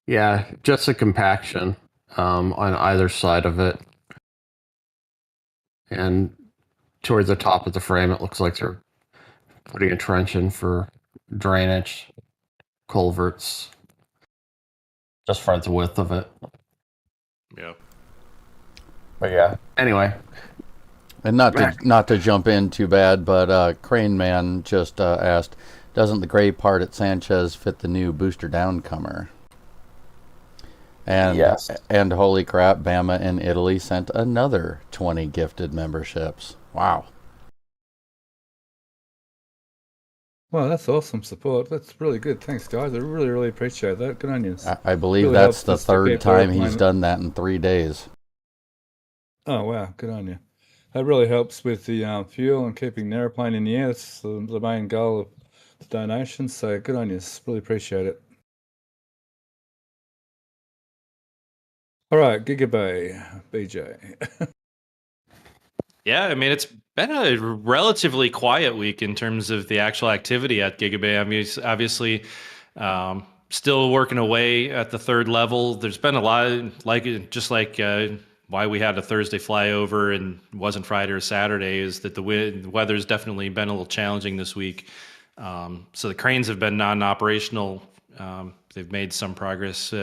Yeah, just a compaction on either side of it. And towards the top of the frame, it looks like they're putting a trench in for drainage, culverts, just for the width of it. Yeah. But yeah, anyway. And not to jump in too bad, but Crane Man just asked, doesn't the gray part at Sanchez fit the new booster downcomer? And yes. And holy crap, Bama in Italy sent another 20 gifted memberships. Wow. Well, that's awesome support. That's really good. Thanks, guys. I really, really appreciate that. Good on you. I believe Really that's helps the us to third keep time airplane- he's done that in 3 days. Oh, wow. Good on you. That really helps with the fuel and keeping the airplane in the air. That's the main goal of the donation. So good on you. Really appreciate it. All right, Gigabay, BJ. Yeah, I mean, it's been a relatively quiet week in terms of the actual activity at Gigabay. I mean, obviously, still working away at the third level. There's been a lot, why we had a Thursday flyover and wasn't Friday or Saturday, is that the weather's definitely been a little challenging this week. So the cranes have been non-operational. They've made some progress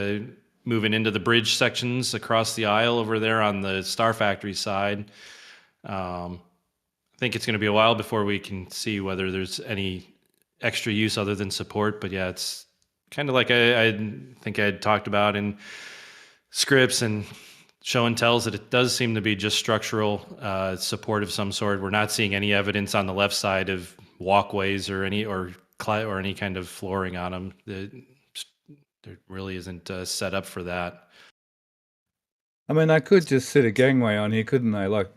moving into the bridge sections across the aisle over there on the Star Factory side. I think it's going to be a while before we can see whether there's any extra use other than support. But yeah, it's kind of like I think I had talked about in scripts and show and tells that it does seem to be just structural support of some sort. We're not seeing any evidence on the left side of walkways or any kind of flooring on them. There really isn't set up for that. I mean, they could just sit a gangway on here, couldn't they? Like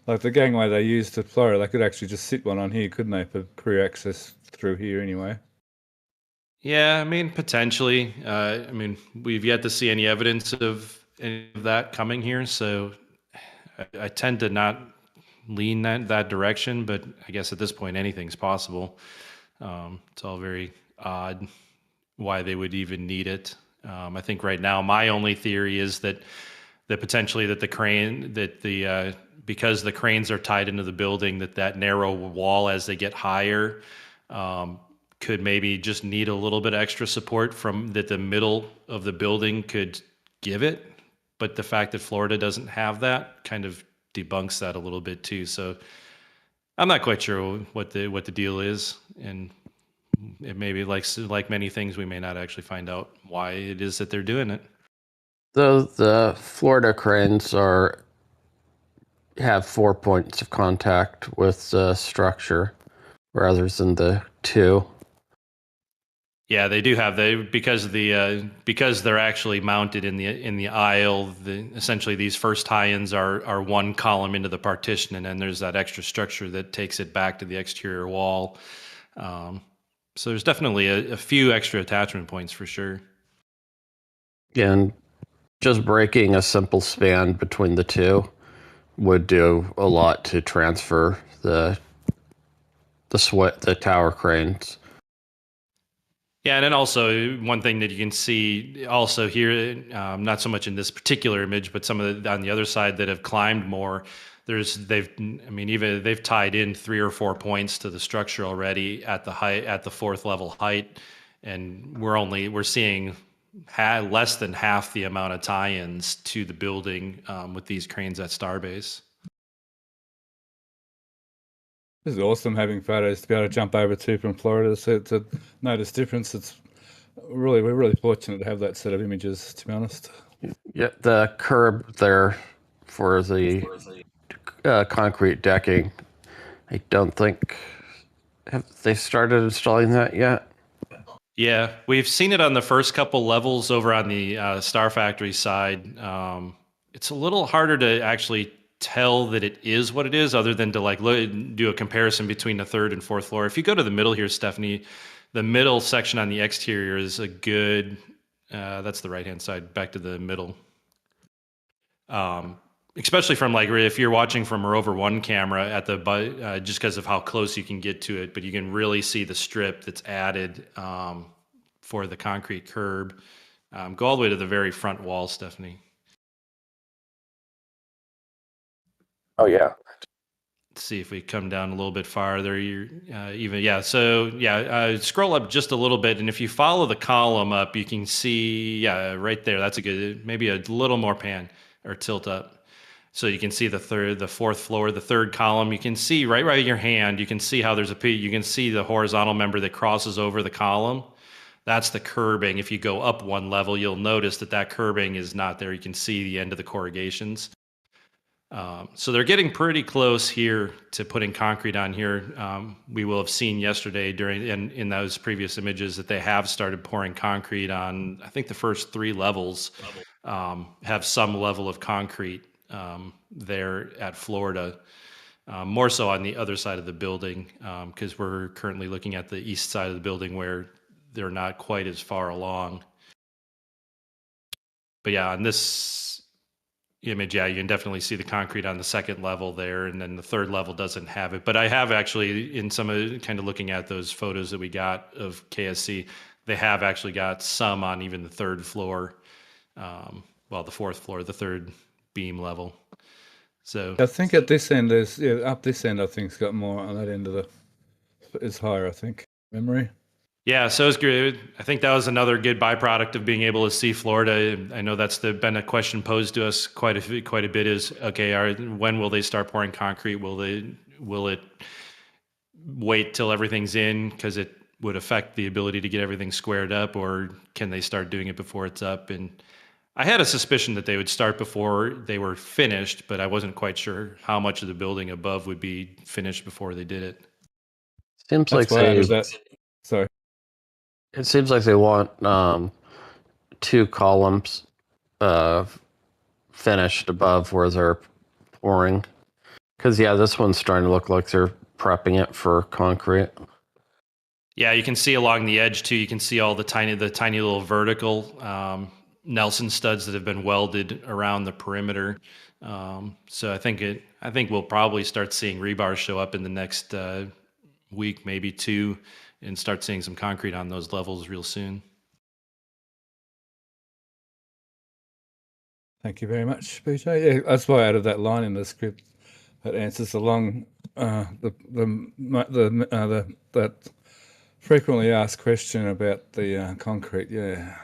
the gangway they used to Florida, they could actually just sit one on here, couldn't they, for crew access through here anyway? Yeah, I mean, potentially. I mean, we've yet to see any evidence of any of that coming here, so I tend to not lean that direction, but I guess at this point anything's possible. It's all very odd why they would even need it. I think right now my only theory is that potentially that because the cranes are tied into the building, that narrow wall as they get higher could maybe just need a little bit extra support from that the middle of the building could give it. But the fact that Florida doesn't have that kind of debunks that a little bit too. So I'm not quite sure what the deal is, and it may be like many things, we may not actually find out why it is that they're doing it. The Florida cranes have 4 points of contact with the structure rather than the 2. Yeah, they do have because they're actually mounted in the aisle. Essentially, these first tie-ins are one column into the partition, and then there's that extra structure that takes it back to the exterior wall. So there's definitely a few extra attachment points for sure. And just breaking a simple span between the 2 would do a lot to transfer the tower cranes. Yeah, and then also one thing that you can see also here, not so much in this particular image, but some of on the other side that have climbed more. They've tied in 3 or 4 points to the structure already at the 4th level height, and we're seeing less than half the amount of tie-ins to the building with these cranes at Starbase. This is awesome having photos to be able to jump over to from Florida to notice difference. We're really fortunate to have that set of images, to be honest. Yeah, the curb there for the concrete decking, I don't think, have they started installing that yet? Yeah, we've seen it on the first couple levels over on the Star Factory side. It's a little harder to actually tell that it is what it is, other than to do a comparison between the 3rd and 4th floor. If you go to the middle here, Stephanie, the middle section on the exterior is a good, that's the right-hand side, back to the middle. Especially from if you're watching from a Rover 1 camera at the just because of how close you can get to it, but you can really see the strip that's added for the concrete curb. Go all the way to the very front wall, Stephanie. Oh yeah. Let's see if we come down a little bit farther. Scroll up just a little bit, and if you follow the column up, you can see right there. That's a good, maybe a little more pan or tilt up. So you can see the 4th floor, the 3rd column. You can see right in your hand, you can see how you can see the horizontal member that crosses over the column. That's the curbing. If you go up 1 level, you'll notice that curbing is not there. You can see the end of the corrugations. So they're getting pretty close here to putting concrete on here. We will have seen yesterday in those previous images that they have started pouring concrete on. I think the first 3 levels have some level of concrete there at Florida, more so on the other side of the building, because we're currently looking at the east side of the building where they're not quite as far along. But yeah, on this image, you can definitely see the concrete on the 2nd level there, and then the 3rd level doesn't have it. But I have actually, in some of kind of looking at those photos that we got of KSC, they have actually got some on even the 3rd floor, the 4th floor, the 3rd beam level. So I think at this end up this end I think it's got more. On that end is higher, I think, memory. Yeah, so it's good. I think that was another good byproduct of being able to see Florida. I know that's been a question posed to us quite a bit. Is okay? When will they start pouring concrete? Will it wait till everything's in because it would affect the ability to get everything squared up, or can they start doing it before it's up? And I had a suspicion that they would start before they were finished, but I wasn't quite sure how much of the building above would be finished before they did it. Seems like Sorry. It seems like they want 2 columns finished above where they're pouring. Because, this one's starting to look like they're prepping it for concrete. Yeah, you can see along the edge, too. You can see all the tiny little vertical Nelson studs that have been welded around the perimeter. So I think we'll probably start seeing rebars show up in the next week, maybe two, and start seeing some concrete on those levels real soon. Thank you very much, BJ. Yeah, that's why I added that line in the script that answers the long, that frequently asked question about the concrete. Yeah.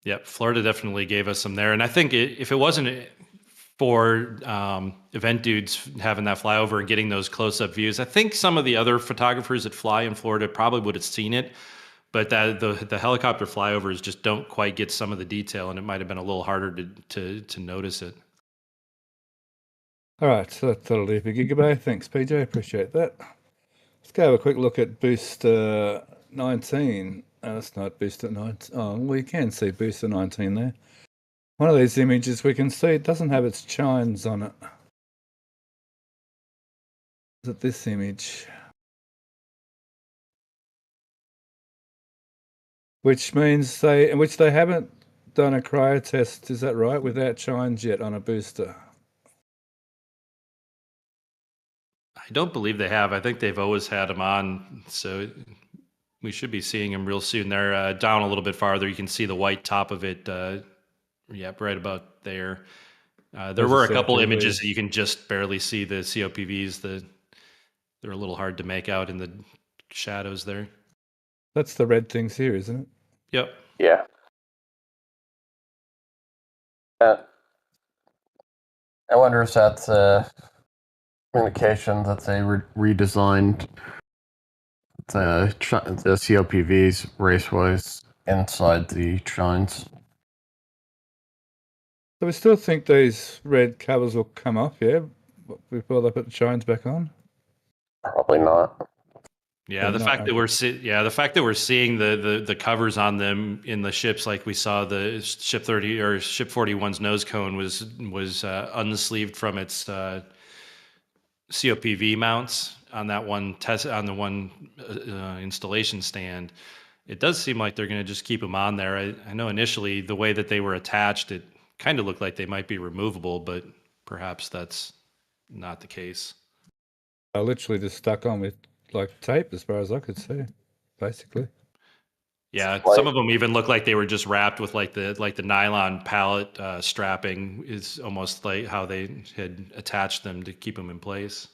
Yep, Florida definitely gave us some there, and I think if it wasn't for event dudes having that flyover and getting those close-up views, I think some of the other photographers that fly in Florida probably would have seen it. But the helicopter flyovers just don't quite get some of the detail, and it might have been a little harder to notice it. All right, so that'll do for Gigabay. Thanks, PJ. Appreciate that. Let's go have a quick look at Booster 19. That's not Booster 19. Oh, we can see Booster 19 there. One of these images we can see it doesn't have its chines on it. Is it this image? Which means they haven't done a cryo test, is that right, without chines yet on a booster? I don't believe they have. I think they've always had them on, so we should be seeing them real soon. They're down a little bit farther. You can see the white top of it. Yep, right about there. There were a couple images that you can just barely see the COPVs. They're a little hard to make out in the shadows there. That's the red things here, isn't it? Yep. Yeah. I wonder if that's an indication that they redesigned the COPVs race-wise inside the chines. So we still think these red covers will come off, yeah, before they put the chines back on? Probably not. Yeah, the fact that we're seeing the covers on them in the ships, like we saw the Ship 30 or Ship 41's nose cone was unsleeved from its COPV mounts on that one installation stand. It does seem like they're going to just keep them on there. I know initially the way that they were attached, it kind of looked like they might be removable, but perhaps that's not the case. I literally just stuck on with like tape as far as I could see, basically. Yeah, some of them even look like they were just wrapped with like the nylon pallet strapping is almost like how they had attached them to keep them in place.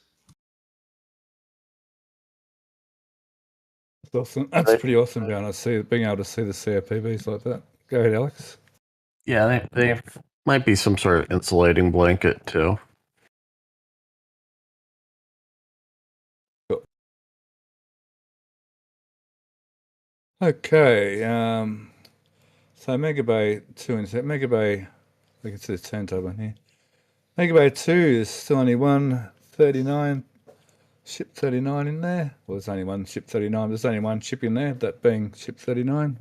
That's awesome. That's pretty awesome being able to see the COPVs like that. Go ahead, Alex. Yeah, they might be some sort of insulating blanket too. Okay, so Megabay 2 and Megabay, I can see the turntable on here. Megabay 2 is still only 139, ship 39 in there. Well, there's only one ship 39, there's only one ship in there, that being ship 39.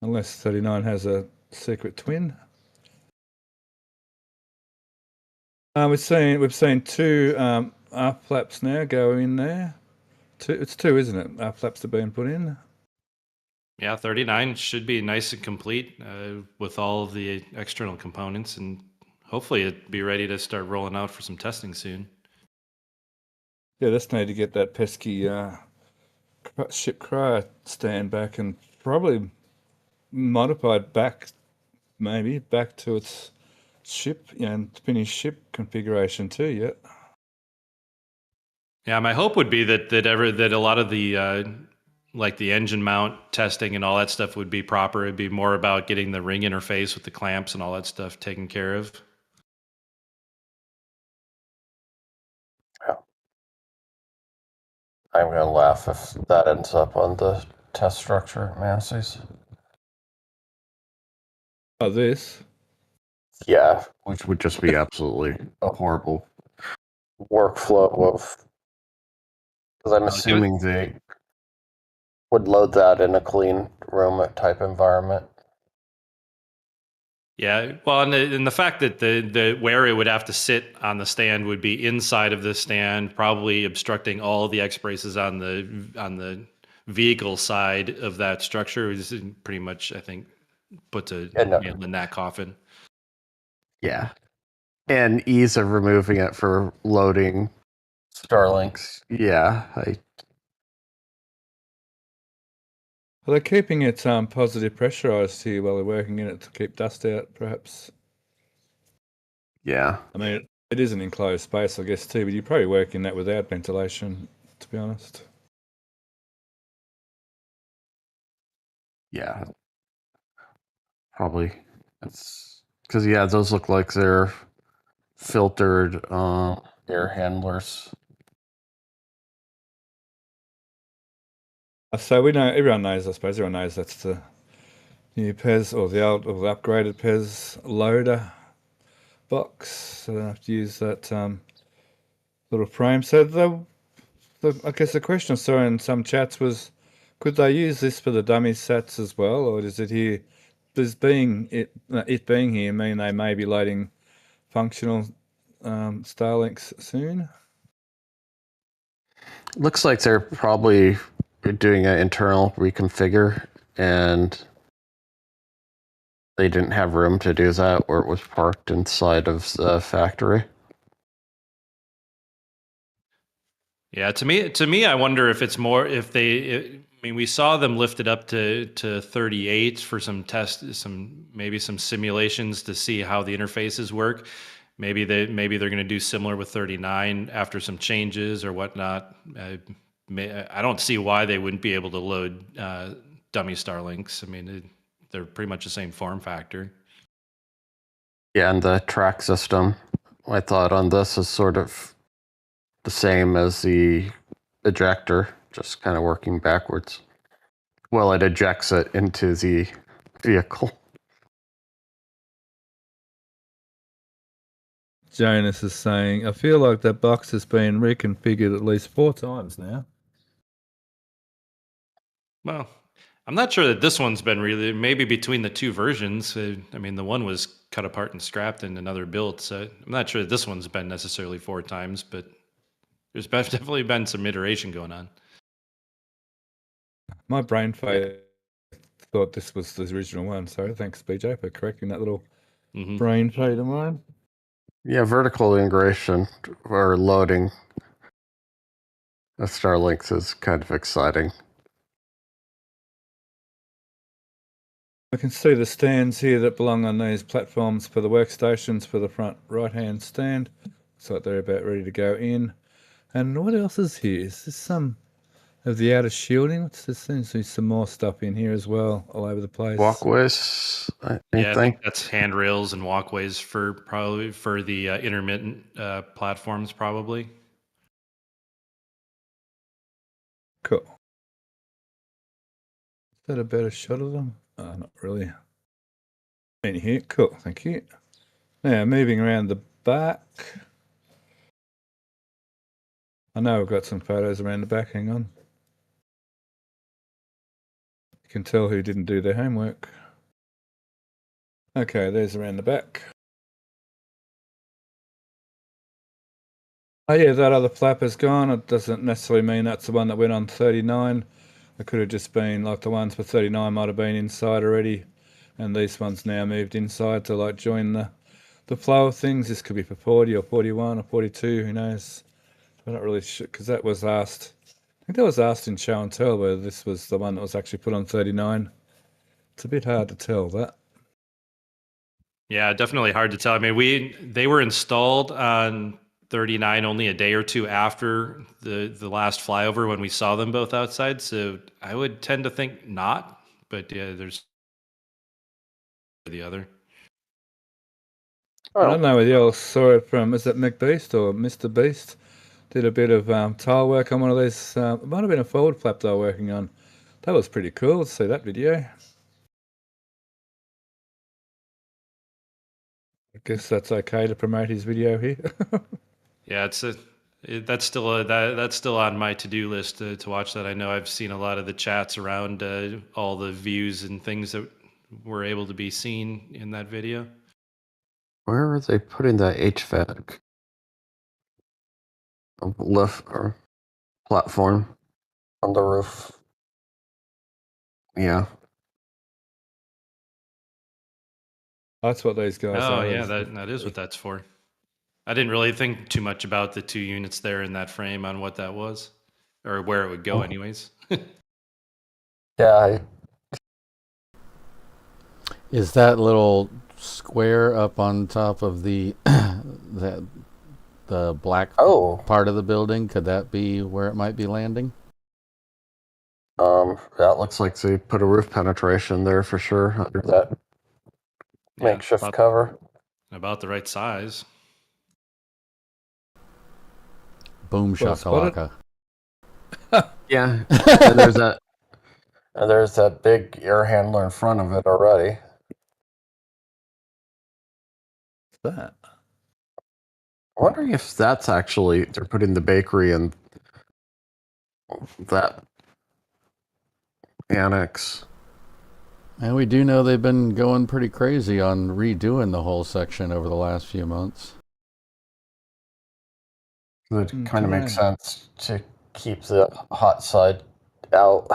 Unless 39 has a secret twin. We've seen two aft flaps now go in there. It's two, isn't it? Our flaps are being put in. Yeah, 39 should be nice and complete with all of the external components, and hopefully it'd be ready to start rolling out for some testing soon. Yeah, just need to get that pesky ship cryo stand back and probably modified back to its ship, finished ship configuration too. Yeah. Yeah, my hope would be that a lot of the like the engine mount testing and all that stuff would be proper. It'd be more about getting the ring interface with the clamps and all that stuff taken care of. Yeah. I'm gonna laugh if that ends up on the test structure at Massey's. Oh, this? Yeah, which would just be absolutely a horrible workflow of. Because I'm assuming they would load that in a clean room type environment. Yeah, well, and the fact that the where it would have to sit on the stand would be inside of the stand, probably obstructing all the X braces on the vehicle side of that structure is pretty much, I think, puts a no. nail in that coffin. Yeah. And ease of removing it for loading Starlinks. Yeah. Well, they're keeping it positive pressurized here while they're working in it to keep dust out, perhaps. Yeah. I mean, it is an enclosed space, I guess, too, but you probably work in that without ventilation, to be honest. Yeah. Probably. It's because, yeah, those look like they're filtered air handlers. So we know, everyone knows, I suppose, everyone knows that's the new PES or the old or the upgraded PES loader box. So I have to use that little frame. So I guess the question I saw in some chats was, could they use this for the dummy sats as well, or does it here? Does it being here mean they may be loading functional Starlinks soon? Looks like they're probably doing an internal reconfigure, and they didn't have room to do that, or it was parked inside of the factory. Yeah, to me, I wonder if it's more if I mean, we saw them lifted up to 38 for some maybe some simulations to see how the interfaces work. Maybe they're going to do similar with 39 after some changes or whatnot. I don't see why they wouldn't be able to load dummy Starlinks. I mean, they're pretty much the same form factor. Yeah, and the track system, I thought on this is sort of the same as the ejector, just kind of working backwards. Well, it ejects it into the vehicle. Jonas is saying, I feel like that box has been reconfigured at least 4 times now. Well, I'm not sure that this one's been really, maybe between the two versions. I mean, the one was cut apart and scrapped and another built. So I'm not sure that this one's been necessarily 4 times, but there's definitely been some iteration going on. My brain thought this was the original one. So thanks, BJ, for correcting that little brain fade of mine. Yeah, vertical integration or loading of Starlinks is kind of exciting. I can see the stands here that belong on these platforms for the workstations for the front right-hand stand. Looks like they're about ready to go in. And what else is here? Is this some of the outer shielding? What's this? Seems to be some more stuff in here as well, all over the place. Walkways, I think that's handrails and walkways for the intermittent platforms, probably. Cool. Is that a better shot of them? Not really. In here, cool, thank you. Now moving around the back. I know we've got some photos around the back, hang on. You can tell who didn't do their homework. Okay, there's around the back. Oh yeah, that other flap is gone. It doesn't necessarily mean that's the one that went on 39. It could have just been like the ones for 39 might have been inside already. And these ones now moved inside to like join the flow of things. This could be for 40 or 41 or 42, who knows. I'm not really sure, because that was asked, I think that was asked in show and tell whether this was the one that was actually put on 39. It's a bit hard to tell that. Yeah, definitely hard to tell. I mean, they were installed on 39 only a day or two after the last flyover when we saw them both outside. So I would tend to think not, but yeah, there's the other. I don't know whether you all saw it from, is it McBeast or Mr. Beast? Did a bit of tile work on one of these. It might have been a forward flap they were working on. That was pretty cool to see that video. I guess that's okay to promote his video here. Yeah, that's still on my to-do list to watch that. I know I've seen a lot of the chats around all the views and things that were able to be seen in that video. Where are they putting the HVAC lift or platform on the roof? Yeah. That's what these guys Oh are. yeah, that is what that's for. I didn't really think too much about the 2 units there in that frame on what that was, or where it would go, anyways. Yeah, Is that little square up on top of the the black part of the building? Could that be where it might be landing? That looks like they put a roof penetration there for sure under that makeshift cover. About the right size. Boom shakalaka. Yeah, and there's that big air handler in front of it already. What's that? I'm wondering if that's actually they're putting the bakery in that annex. And we do know they've been going pretty crazy on redoing the whole section over the last few months. It kind of makes sense to keep the hot side out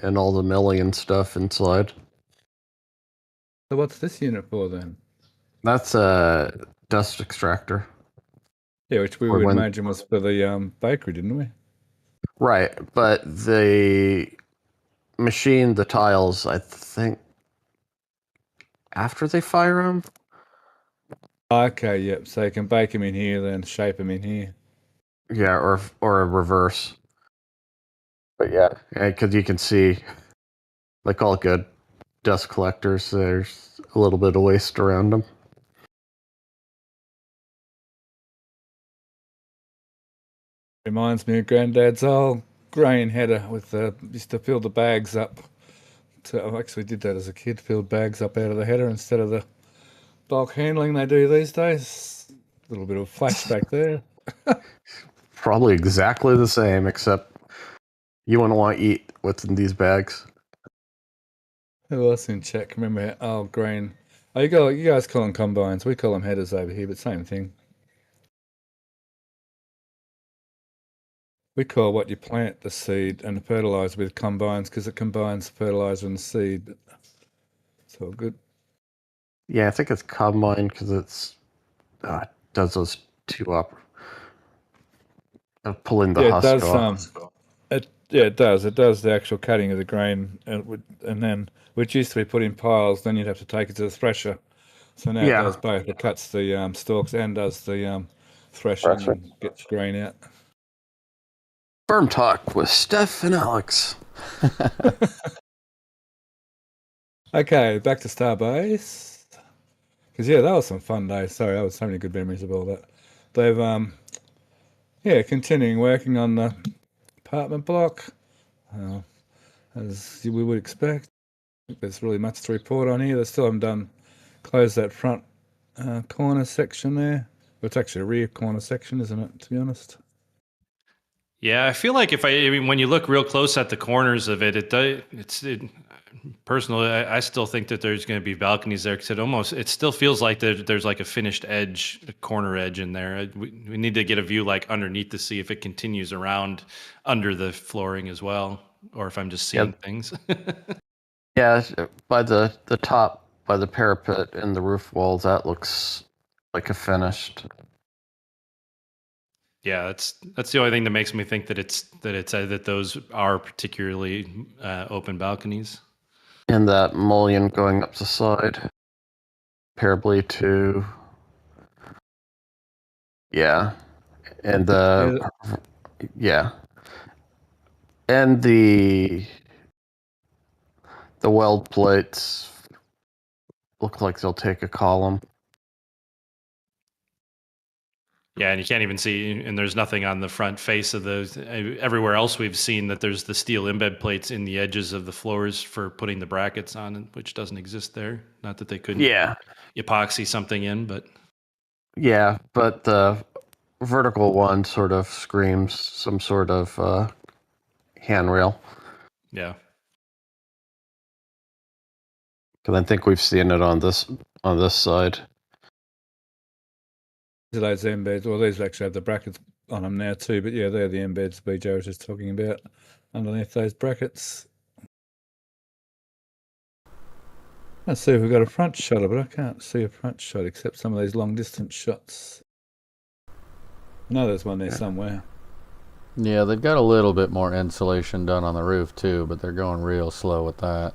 and all the milling and stuff inside. So what's this unit for then? That's a dust extractor. Yeah, which we would imagine was for the bakery, didn't we? Right, but they machine the tiles, I think, after they fire them. Okay, yep. So you can bake them in here, then shape them in here. Yeah, or a reverse. But yeah, because you can see, like all good dust collectors, there's a little bit of waste around them. Reminds me of Granddad's old grain header with used to fill the bags up. So I actually did that as a kid, filled bags up out of the header instead of the bulk handling they do these days. A little bit of a flashback there. Probably exactly the same, except you wouldn't want to eat what's in these bags. Who else in chat can remember old grain? Oh, you guys call them combines. We call them headers over here, but same thing. We call what you plant the seed and the fertilizer with combines because it combines the fertilizer and the seed. It's all good. Yeah, I think it's combine because it does those two up. Pulling the husk off. It does. It does the actual cutting of the grain, and then which used to be put in piles. Then you'd have to take it to the thresher. So now it does both. It cuts the stalks and does the threshing and gets grain out. Firm talk with Steph and Alex. Okay, back to Starbase. Because that was some fun days. Sorry, that was so many good memories of all that. They've continuing working on the apartment block, as we would expect. I think there's really much to report on here. They still haven't closed that front corner section there. Well, it's actually a rear corner section, isn't it, to be honest? Yeah, I feel like when you look real close at the corners of it, personally, I still think that there's going to be balconies there because it still feels like there's like a finished edge, a corner edge in there. We need to get a view like underneath to see if it continues around under the flooring as well, or if I'm just seeing things. Yeah, by the top, by the parapet and the roof walls, that looks like a finished. Yeah, that's the only thing that makes me think that those are particularly open balconies. And that mullion going up the side, comparably to, and and the weld plates look like they'll take a column. Yeah, and you can't even see, and there's nothing on the front face of those. Everywhere else we've seen that there's the steel embed plates in the edges of the floors for putting the brackets on, which doesn't exist there. Not that they couldn't epoxy something in, but... Yeah, but the vertical one sort of screams some sort of handrail. Yeah. Because I think we've seen it on this side. Those embeds, well, these actually have the brackets on them now too, but yeah, they're the embeds BJ was just talking about underneath those brackets. Let's see if we've got a front shot of it. I can't see a front shot except some of these long distance shots. I know there's one there somewhere. Yeah, they've got a little bit more insulation done on the roof too, but they're going real slow with that.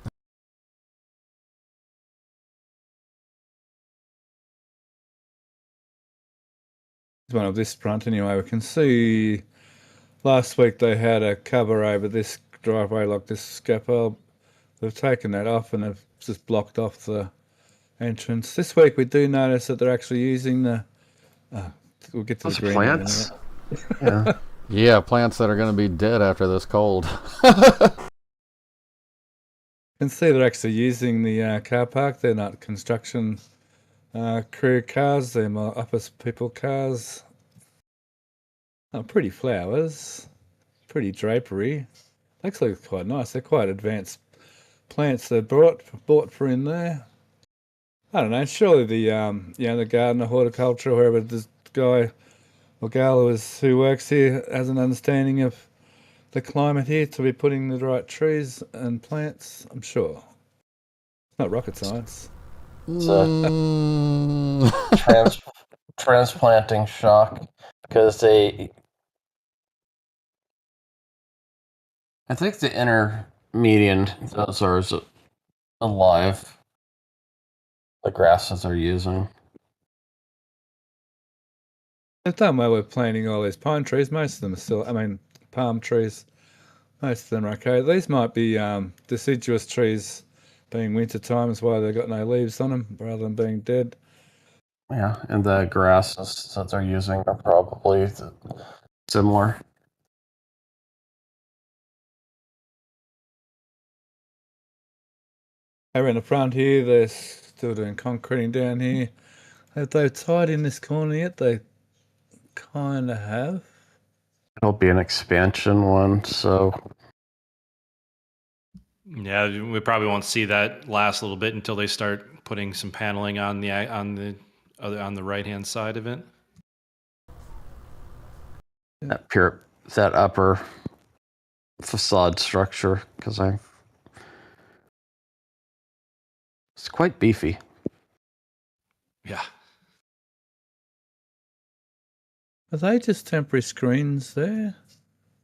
One of this front anyway. We can see last week they had a cover over this driveway like this scaffold. They've taken that off and they've just blocked off the entrance. This week we do notice that they're actually using the we'll get to Those the green plants. in a minute. Yeah, plants that are going to be dead after this cold. You can see they're actually using the car park. They're not construction crew cars. They're more office people cars. Oh, pretty flowers. Pretty drapery. Actually look quite nice. They're quite advanced plants they bought for in there. I don't know. Surely the the gardener, horticulture, or whoever this guy or gal who works here has an understanding of the climate here to be putting the right trees and plants. I'm sure. It's not rocket science. It's a transplanting shock because I think the inner median, those are alive. The grasses they're using. They've done well with planting all these pine trees. Most of them are still, palm trees. Most of them are okay. These might be deciduous trees being winter time is why they've got no leaves on them rather than being dead. Yeah, and the grasses that they're using are probably similar. Over in the front here, they're still doing concreting down here. Have they tied in this corner yet? They kind of have. It'll be an expansion one, so Yeah, we probably won't see that last little bit until they start putting some paneling on the right hand side of it. that upper facade structure, because it's quite beefy. Yeah. Are they just temporary screens there?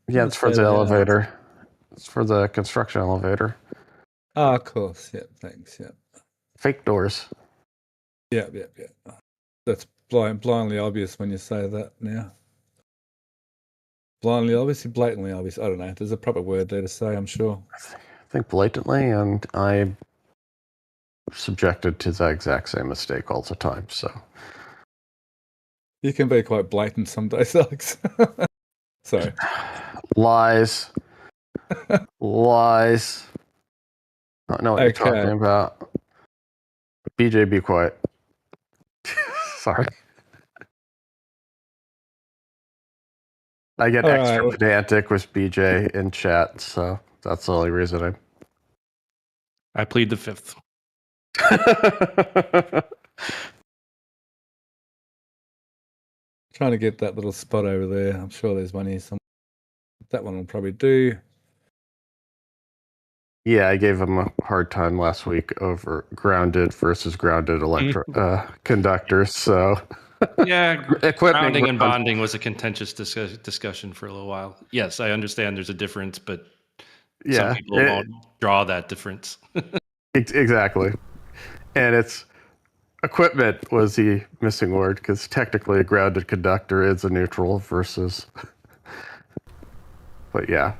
Yeah, it's for the elevator. It's for the construction elevator. Oh, of course. Yeah, thanks. Yeah. Fake doors. Yeah. That's blindly obvious when you say that now. Blindly obvious, blatantly obvious. I don't know. There's a proper word there to say, I'm sure. I think blatantly, and I'm subjected to the exact same mistake all the time, so. You can be quite blatant some days, Alex. Sorry. Lies. Lies. I don't know what you're talking about. BJ, be quiet. Sorry. I get extra pedantic with BJ in chat, so that's the only reason I plead the fifth. Trying to get that little spot over there. I'm sure there's one here somewhere. That one will probably do. Yeah, I gave him a hard time last week over grounded versus grounded conductors. So yeah, grounding and bonding was a contentious discussion for a little while. Yes, I understand there's a difference, but some people won't draw that difference. Exactly, and it's equipment was the missing word because technically a grounded conductor is a neutral versus. But yeah.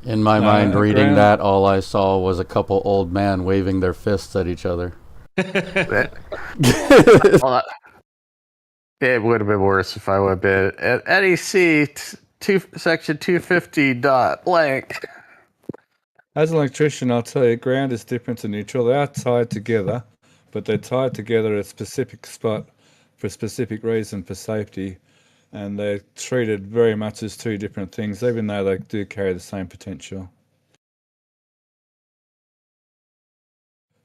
In my mind, reading that, all I saw was a couple old men waving their fists at each other. Well, it would have been worse if I would have been at NEC section 250 dot blank. As an electrician, I'll tell you, ground is different to neutral. They are tied together, but they're tied together at a specific spot for a specific reason for safety. And they're treated very much as two different things, even though they do carry the same potential.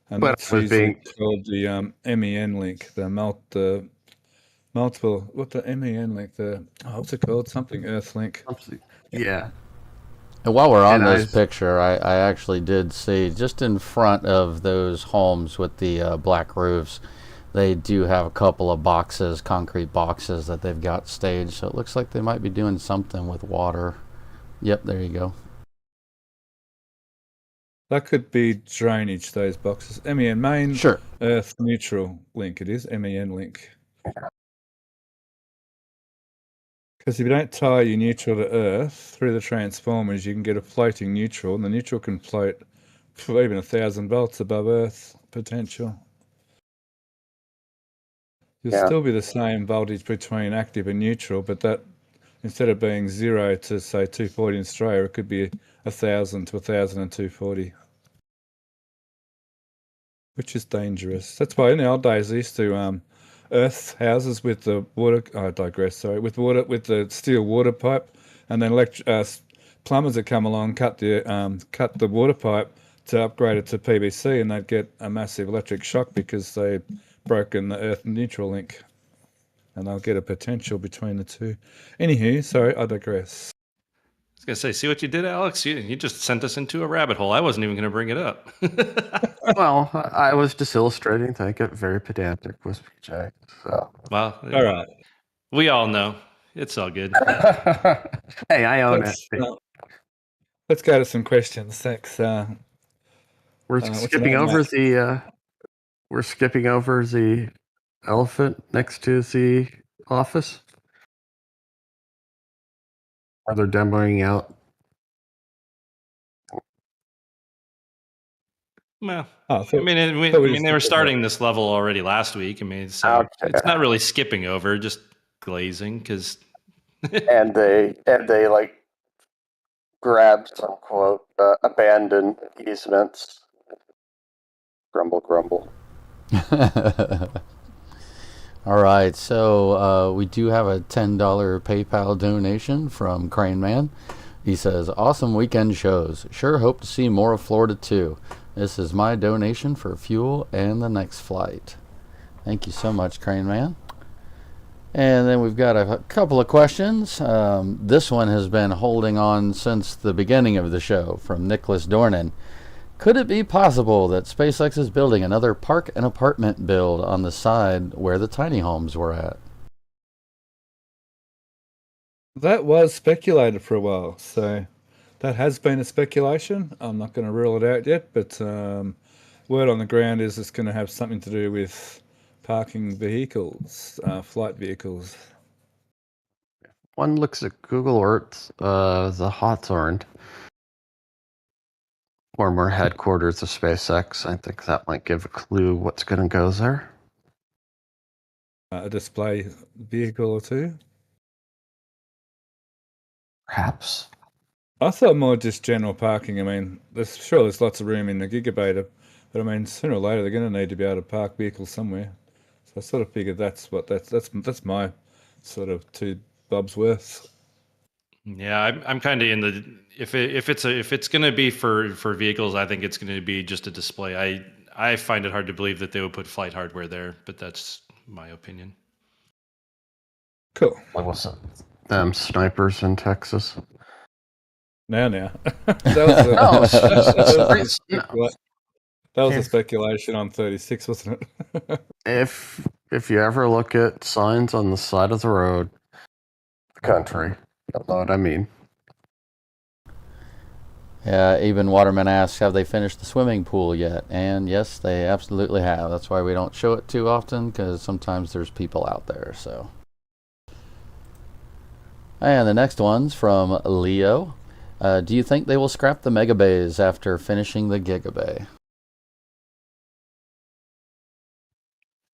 And but that's usually called the MEN link, the multiple. What the MEN link? What's it called? Something Earth link. Yeah. And while we're on And this picture, I actually did see just in front of those homes with the black roofs, they do have a couple of boxes, concrete boxes that they've got staged. So it looks like they might be doing something with water. Yep, there you go. That could be drainage, those boxes. MEN, main Sure. Earth neutral link, it is, MEN link. Because if you don't tie your neutral to Earth through the transformers, you can get a floating neutral, and the neutral can float for even 1,000 volts above Earth potential. You'll still be the same voltage between active and neutral, but that instead of being 0 to say 240 in Australia, it could be 1,000 to 1,240, which is dangerous. That's why in the old days they used to earth houses with the water. I digress. Sorry, with the steel water pipe, and then plumbers would come along, cut the water pipe to upgrade it to PVC, and they'd get a massive electric shock because they'd broken the earth neutral link, and they'll get a potential between the two. Anywho, sorry, I digress. I was going to say, see what you did, Alex? You just sent us into a rabbit hole. I wasn't even going to bring it up. Well, I was just illustrating to get very pedantic with PJ. So. Well, all right. We all know. It's all good. Hey, I own it. Let's go to some questions. Thanks. We're skipping over the elephant next to the office. Are they demoing out? Well, I mean, they were starting this level already last week. I mean, so it's not really skipping over, just glazing because. and they like grabbed some quote abandoned easements. Grumble, grumble. All right, so we do have a $10 PayPal donation from Crane Man. He says, awesome weekend shows. Sure hope to see more of Florida too. This is my donation for fuel and the next flight. Thank you so much, Crane Man. And then we've got a couple of questions. This one has been holding on since the beginning of the show from Nicholas Dornan. Could it be possible that SpaceX is building another park and apartment build on the side where the tiny homes were at? That was speculated for a while, so that has been a speculation. I'm not going to rule it out yet, but word on the ground is it's going to have something to do with parking vehicles, flight vehicles. One looks at Google Earth, the Hawthorne, former headquarters of SpaceX. I think that might give a clue what's going to go there. A display vehicle or two? Perhaps. I thought more just general parking. I mean, there's lots of room in the Gigabator, but I mean, sooner or later they're going to need to be able to park vehicles somewhere. So I sort of figured that's my sort of two bobs worth. Yeah, I'm kind of in the if it's going to be for vehicles, I think it's going to be just a display. I find it hard to believe that they would put flight hardware there, but that's my opinion. Cool. Like what's up? Snipers in Texas. Now. That was a speculation on 36, wasn't it? If you ever look at signs on the side of the road, the country, you know what I mean. Yeah, even Waterman asks, have they finished the swimming pool yet? And yes, they absolutely have. That's why we don't show it too often, because sometimes there's people out there. So, and the next one's from Leo. Do you think they will scrap the mega bays after finishing the gigabay?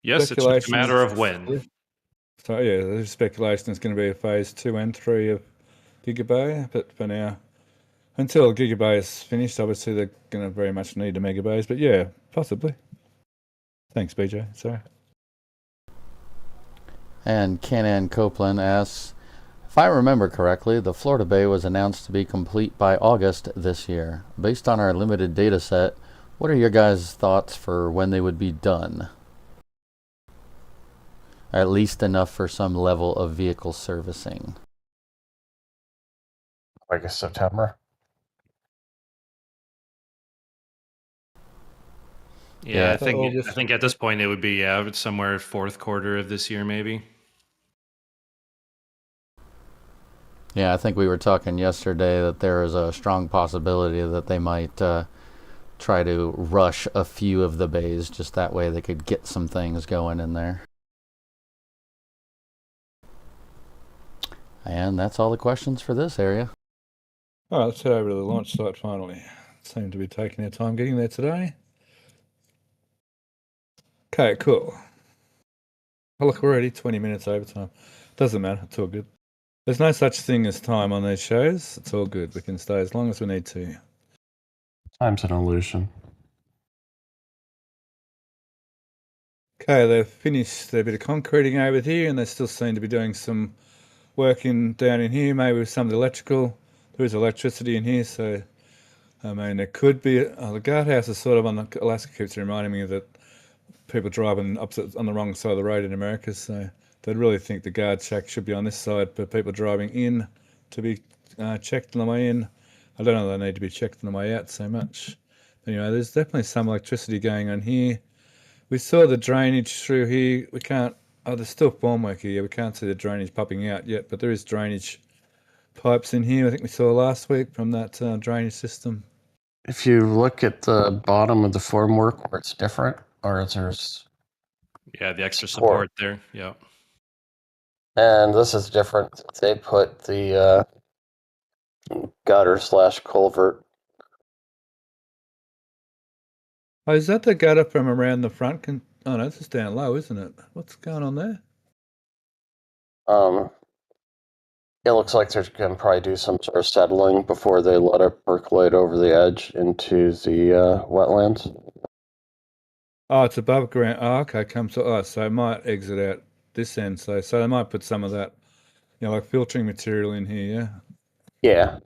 Yes, it's just a matter of when. So yeah, there's speculation it's going to be a phase 2 and 3 of Gigabay, but for now, until Gigabay is finished, obviously they're going to very much need the megabays. But yeah, possibly. Thanks, BJ. Sorry. And Ken Copeland asks, if I remember correctly, the Florida Bay was announced to be complete by August this year. Based on our limited data set, what are your guys' thoughts for when they would be done? At least enough for some level of vehicle servicing. August, September. Yeah, Yeah. I think August. at this point it would be somewhere fourth quarter of this year, maybe. Yeah, I think we were talking yesterday that there is a strong possibility that they might try to rush a few of the bays, just that way they could get some things going in there. And that's all the questions for this area. All right, let's head over to the launch site finally. Seem to be taking their time getting there today. Okay, cool. Oh, look, we're already 20 minutes overtime. Doesn't matter, it's all good. There's no such thing as time on these shows. It's all good. We can stay as long as we need to. Time's an illusion. Okay, they've finished their bit of concreting over here, and they still seem to be doing some work down in here, maybe with some of the electrical. There is electricity in here, so I mean, there could be. The guardhouse is sort of on the. Alaska keeps reminding me that people driving opposite on the wrong side of the road in America, so they'd really think the guard shack should be on this side, but people driving in to be checked on the way in. I don't know if they need to be checked on the way out so much. But, there's definitely some electricity going on here. We saw the drainage through here. We can't. Oh, there's still formwork here. We can't see the drainage popping out yet, but there is drainage pipes in here. I think we saw last week from that drainage system. If you look at the bottom of the formwork where it's different, or there's Yeah, the extra support there. Yeah. and this is different. They put the gutter/culvert. Oh, is that the gutter from around the front? Oh no, this is down low, isn't it? What's going on there? It looks like they're going to probably do some sort of settling before they let it percolate over the edge into the wetlands. Oh, it's above ground. Oh, okay, so it might exit out this end. So they might put some of that, like filtering material in here. Yeah.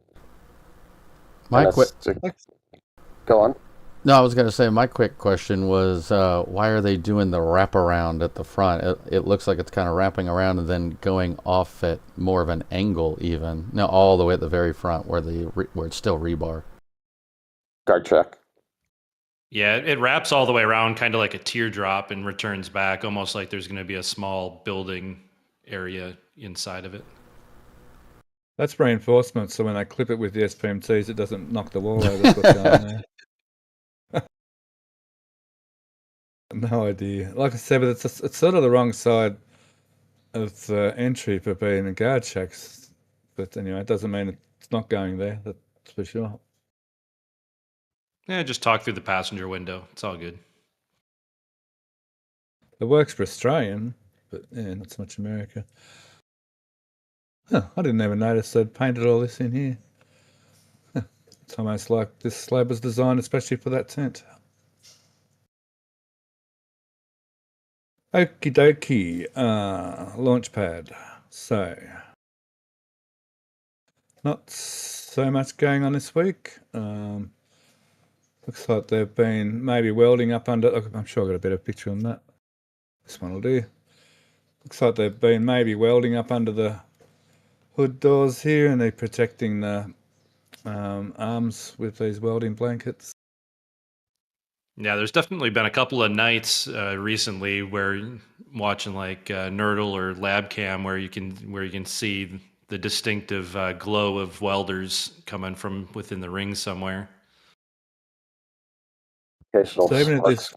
Go on. No, I was going to say my quick question was why are they doing the wraparound at the front? It looks like it's kind of wrapping around and then going off at more of an angle, even now all the way at the very front where it's still rebar. Guard check. Yeah, it wraps all the way around, kind of like a teardrop, and returns back, almost like there's going to be a small building area inside of it. That's reinforcement, so when they clip it with the SPMTs, it doesn't knock the wall over. That's what's going on there. No idea. Like I said, but it's sort of the wrong side of the entry for being a guard shacks. But anyway, it doesn't mean it's not going there, that's for sure. Yeah, just talk through the passenger window. It's all good. It works for Australian, but yeah, not so much America. Huh, I didn't even notice they'd painted all this in here. It's almost like this slab was designed especially for that tent. Okie dokie, launch pad. So, not so much going on this week. Looks like they've been maybe welding up under. I'm sure I've got a better picture on that. This one will do. Looks like they've been maybe welding up under the hood doors here, and they're protecting the arms with these welding blankets. Yeah, there's definitely been a couple of nights recently where watching like Nerdle or LabCam where you can see the distinctive glow of welders coming from within the ring somewhere. Occasional So even at this,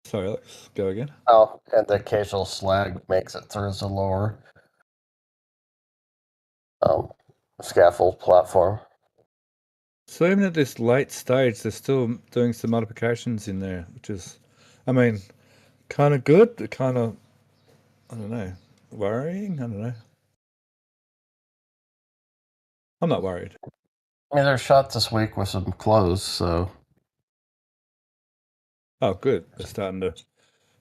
sorry, let's go again. Oh, and the occasional slag makes it through the lower scaffold platform. So even at this late stage, they're still doing some modifications in there, which is, I mean, kind of good, kind of, I don't know, worrying? I don't know. I'm not worried. I mean, they're shot this week with some clothes, so. Oh, good. They're starting to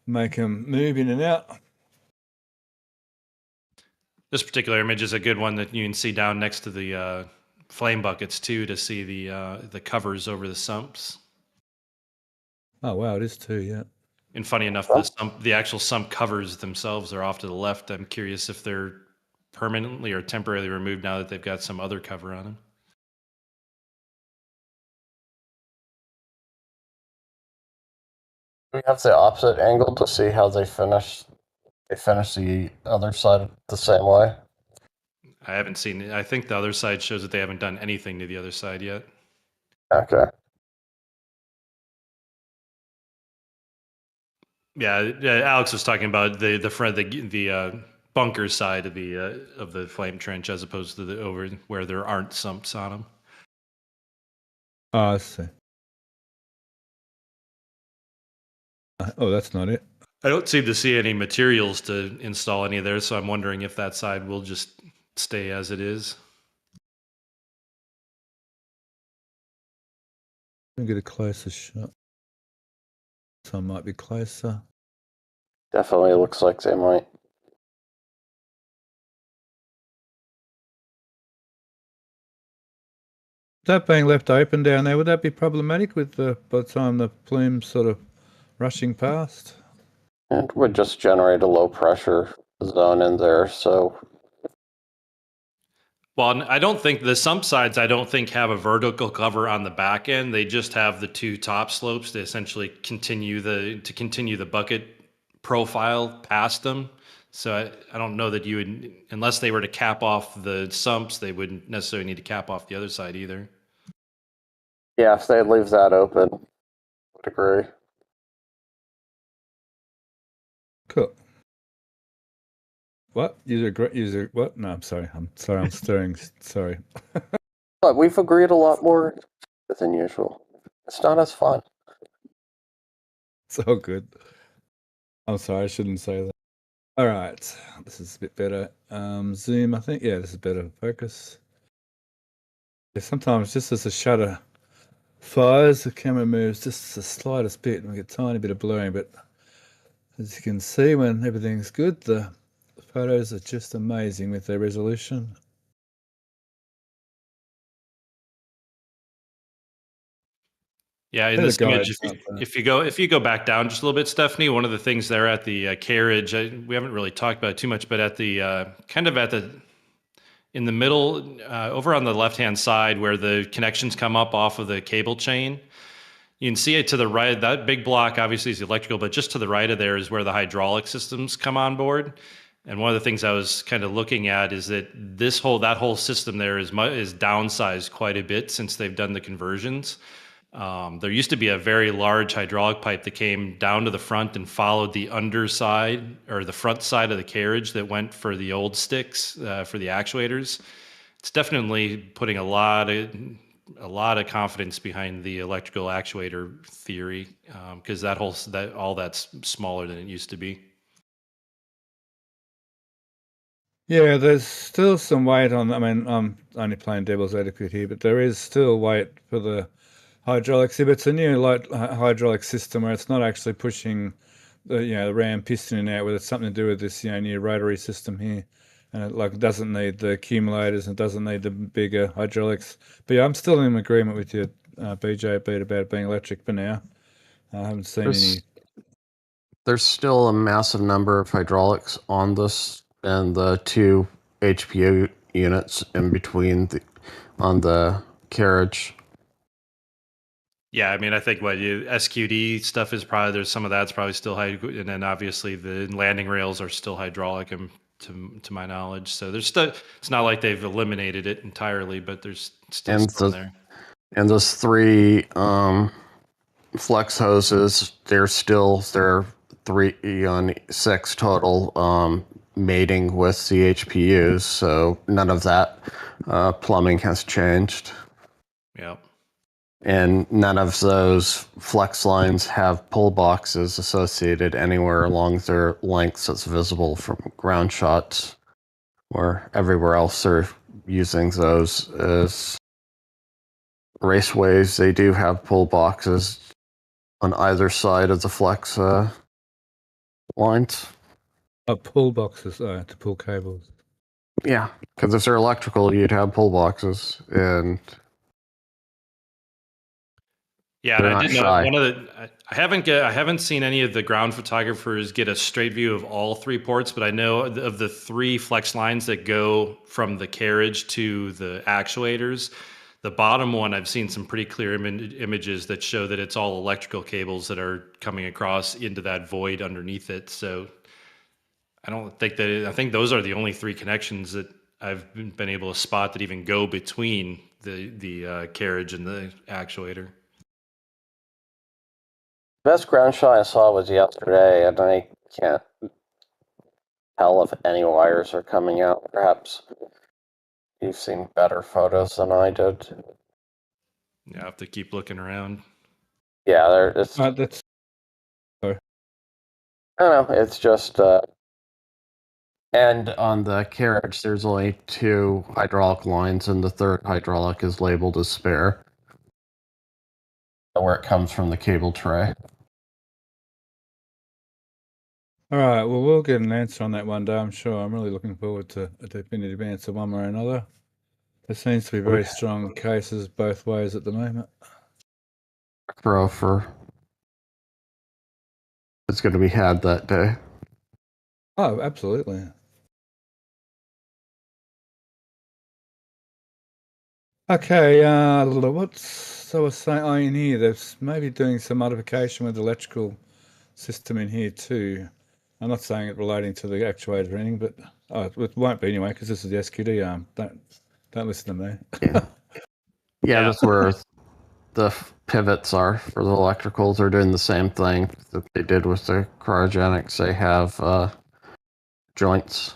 make them move in and out. This particular image is a good one that you can see down next to the flame buckets too, to see the covers over the sumps. Oh wow, it is too, yeah. And funny enough, the actual sump covers themselves are off to the left. I'm curious if they're permanently or temporarily removed now that they've got some other cover on them. we have the opposite angle to see how they finish. They finish the other side the same way. I haven't seen it. I think the other side shows that they haven't done anything to the other side yet. Okay. Yeah, Alex was talking about the front, the bunker side of the flame trench, as opposed to the over where there aren't sumps on them. Oh, I see. Oh, that's not it. I don't seem to see any materials to install any of there, so I'm wondering if that side will just stay as it is. Let me get a closer shot. Some might be closer. Definitely looks like they might. That being left open down there, would that be problematic with by the time the plume's sort of rushing past? It would just generate a low pressure zone in there, so. Well, I don't think the sump sides, I don't think, have a vertical cover on the back end. They just have the two top slopes to essentially continue the bucket profile past them. So I don't know that you would, unless they were to cap off the sumps, they wouldn't necessarily need to cap off the other side either. Yeah, if they leave that open, I would agree. Cool. What? User what? No, I'm sorry. I'm stirring. Sorry. But we've agreed a lot more than usual. It's not as fun. It's all good. I'm sorry, I shouldn't say that. All right. This is a bit better. Zoom, I think. Yeah, this is better. Focus. Yeah, sometimes just as the shutter fires, the camera moves just the slightest bit and we get a tiny bit of blurring, but as you can see, when everything's good, the photos are just amazing with their resolution. Yeah, in this image, if you go back down just a little bit, Stephanie, one of the things there at the carriage, we haven't really talked about it too much, but at the in the middle, over on the left-hand side where the connections come up off of the cable chain, you can see it to the right. That big block obviously is electrical, but just to the right of there is where the hydraulic systems come on board. And one of the things I was kind of looking at is that that whole system there is downsized quite a bit since they've done the conversions. There used to be a very large hydraulic pipe that came down to the front and followed the underside or the front side of the carriage that went for the old sticks for the actuators. It's definitely putting a lot of confidence behind the electrical actuator theory because all that's smaller than it used to be. Yeah, there's still some weight on. I mean, I'm only playing devil's advocate here, but there is still weight for the hydraulics. If it's a new light hydraulic system where it's not actually pushing the ram piston out, where it's something to do with this new rotary system here, and it doesn't need the accumulators and doesn't need the bigger hydraulics. But yeah, I'm still in agreement with you, BJ, beat about it being electric for now. I haven't seen any. There's still a massive number of hydraulics on this and the two HPU units in between on the carriage. Yeah, I mean, I think SQD stuff is probably, there's some of that's probably still high, and then obviously the landing rails are still hydraulic, to my knowledge. So there's still, it's not like they've eliminated it entirely, but there's still some there. And those three flex hoses, there are 3 on 6 total mating with CHPUs, so none of that plumbing has changed. Yeah. And none of those flex lines have pull boxes associated anywhere along their lengths that's visible from ground shots, where everywhere else they're using those as raceways. They do have pull boxes on either side of the flex lines. Pull boxes to pull cables. Yeah, because if they're electrical, you'd have pull boxes, and yeah, and I did know one of the. I haven't seen any of the ground photographers get a straight view of all 3 ports, but I know of the 3 flex lines that go from the carriage to the actuators. The bottom one, I've seen some pretty clear images that show that it's all electrical cables that are coming across into that void underneath it. So I think those are the only three connections that I've been able to spot that even go between the carriage and the actuator. Best ground shot I saw was yesterday, and I can't tell if any wires are coming out. Perhaps you've seen better photos than I did. Yeah, I have to keep looking around. Yeah, it's. That's. I don't know. It's just. And on the carriage, there's only 2 hydraulic lines, and the third hydraulic is labeled as spare, where it comes from the cable tray. All right, well, we'll get an answer on that one day, I'm sure. I'm really looking forward to a definitive answer one way or another. There seems to be very strong cases both ways at the moment. For it's going to be had that day. Oh, absolutely. Okay, so I was saying in here, there's maybe doing some modification with the electrical system in here too. I'm not saying it relating to the actuator or anything, but it won't be anyway because this is the SQD arm. Don't listen to me. Yeah, that's where the pivots are for the electricals. Are doing the same thing that they did with the cryogenics. They have joints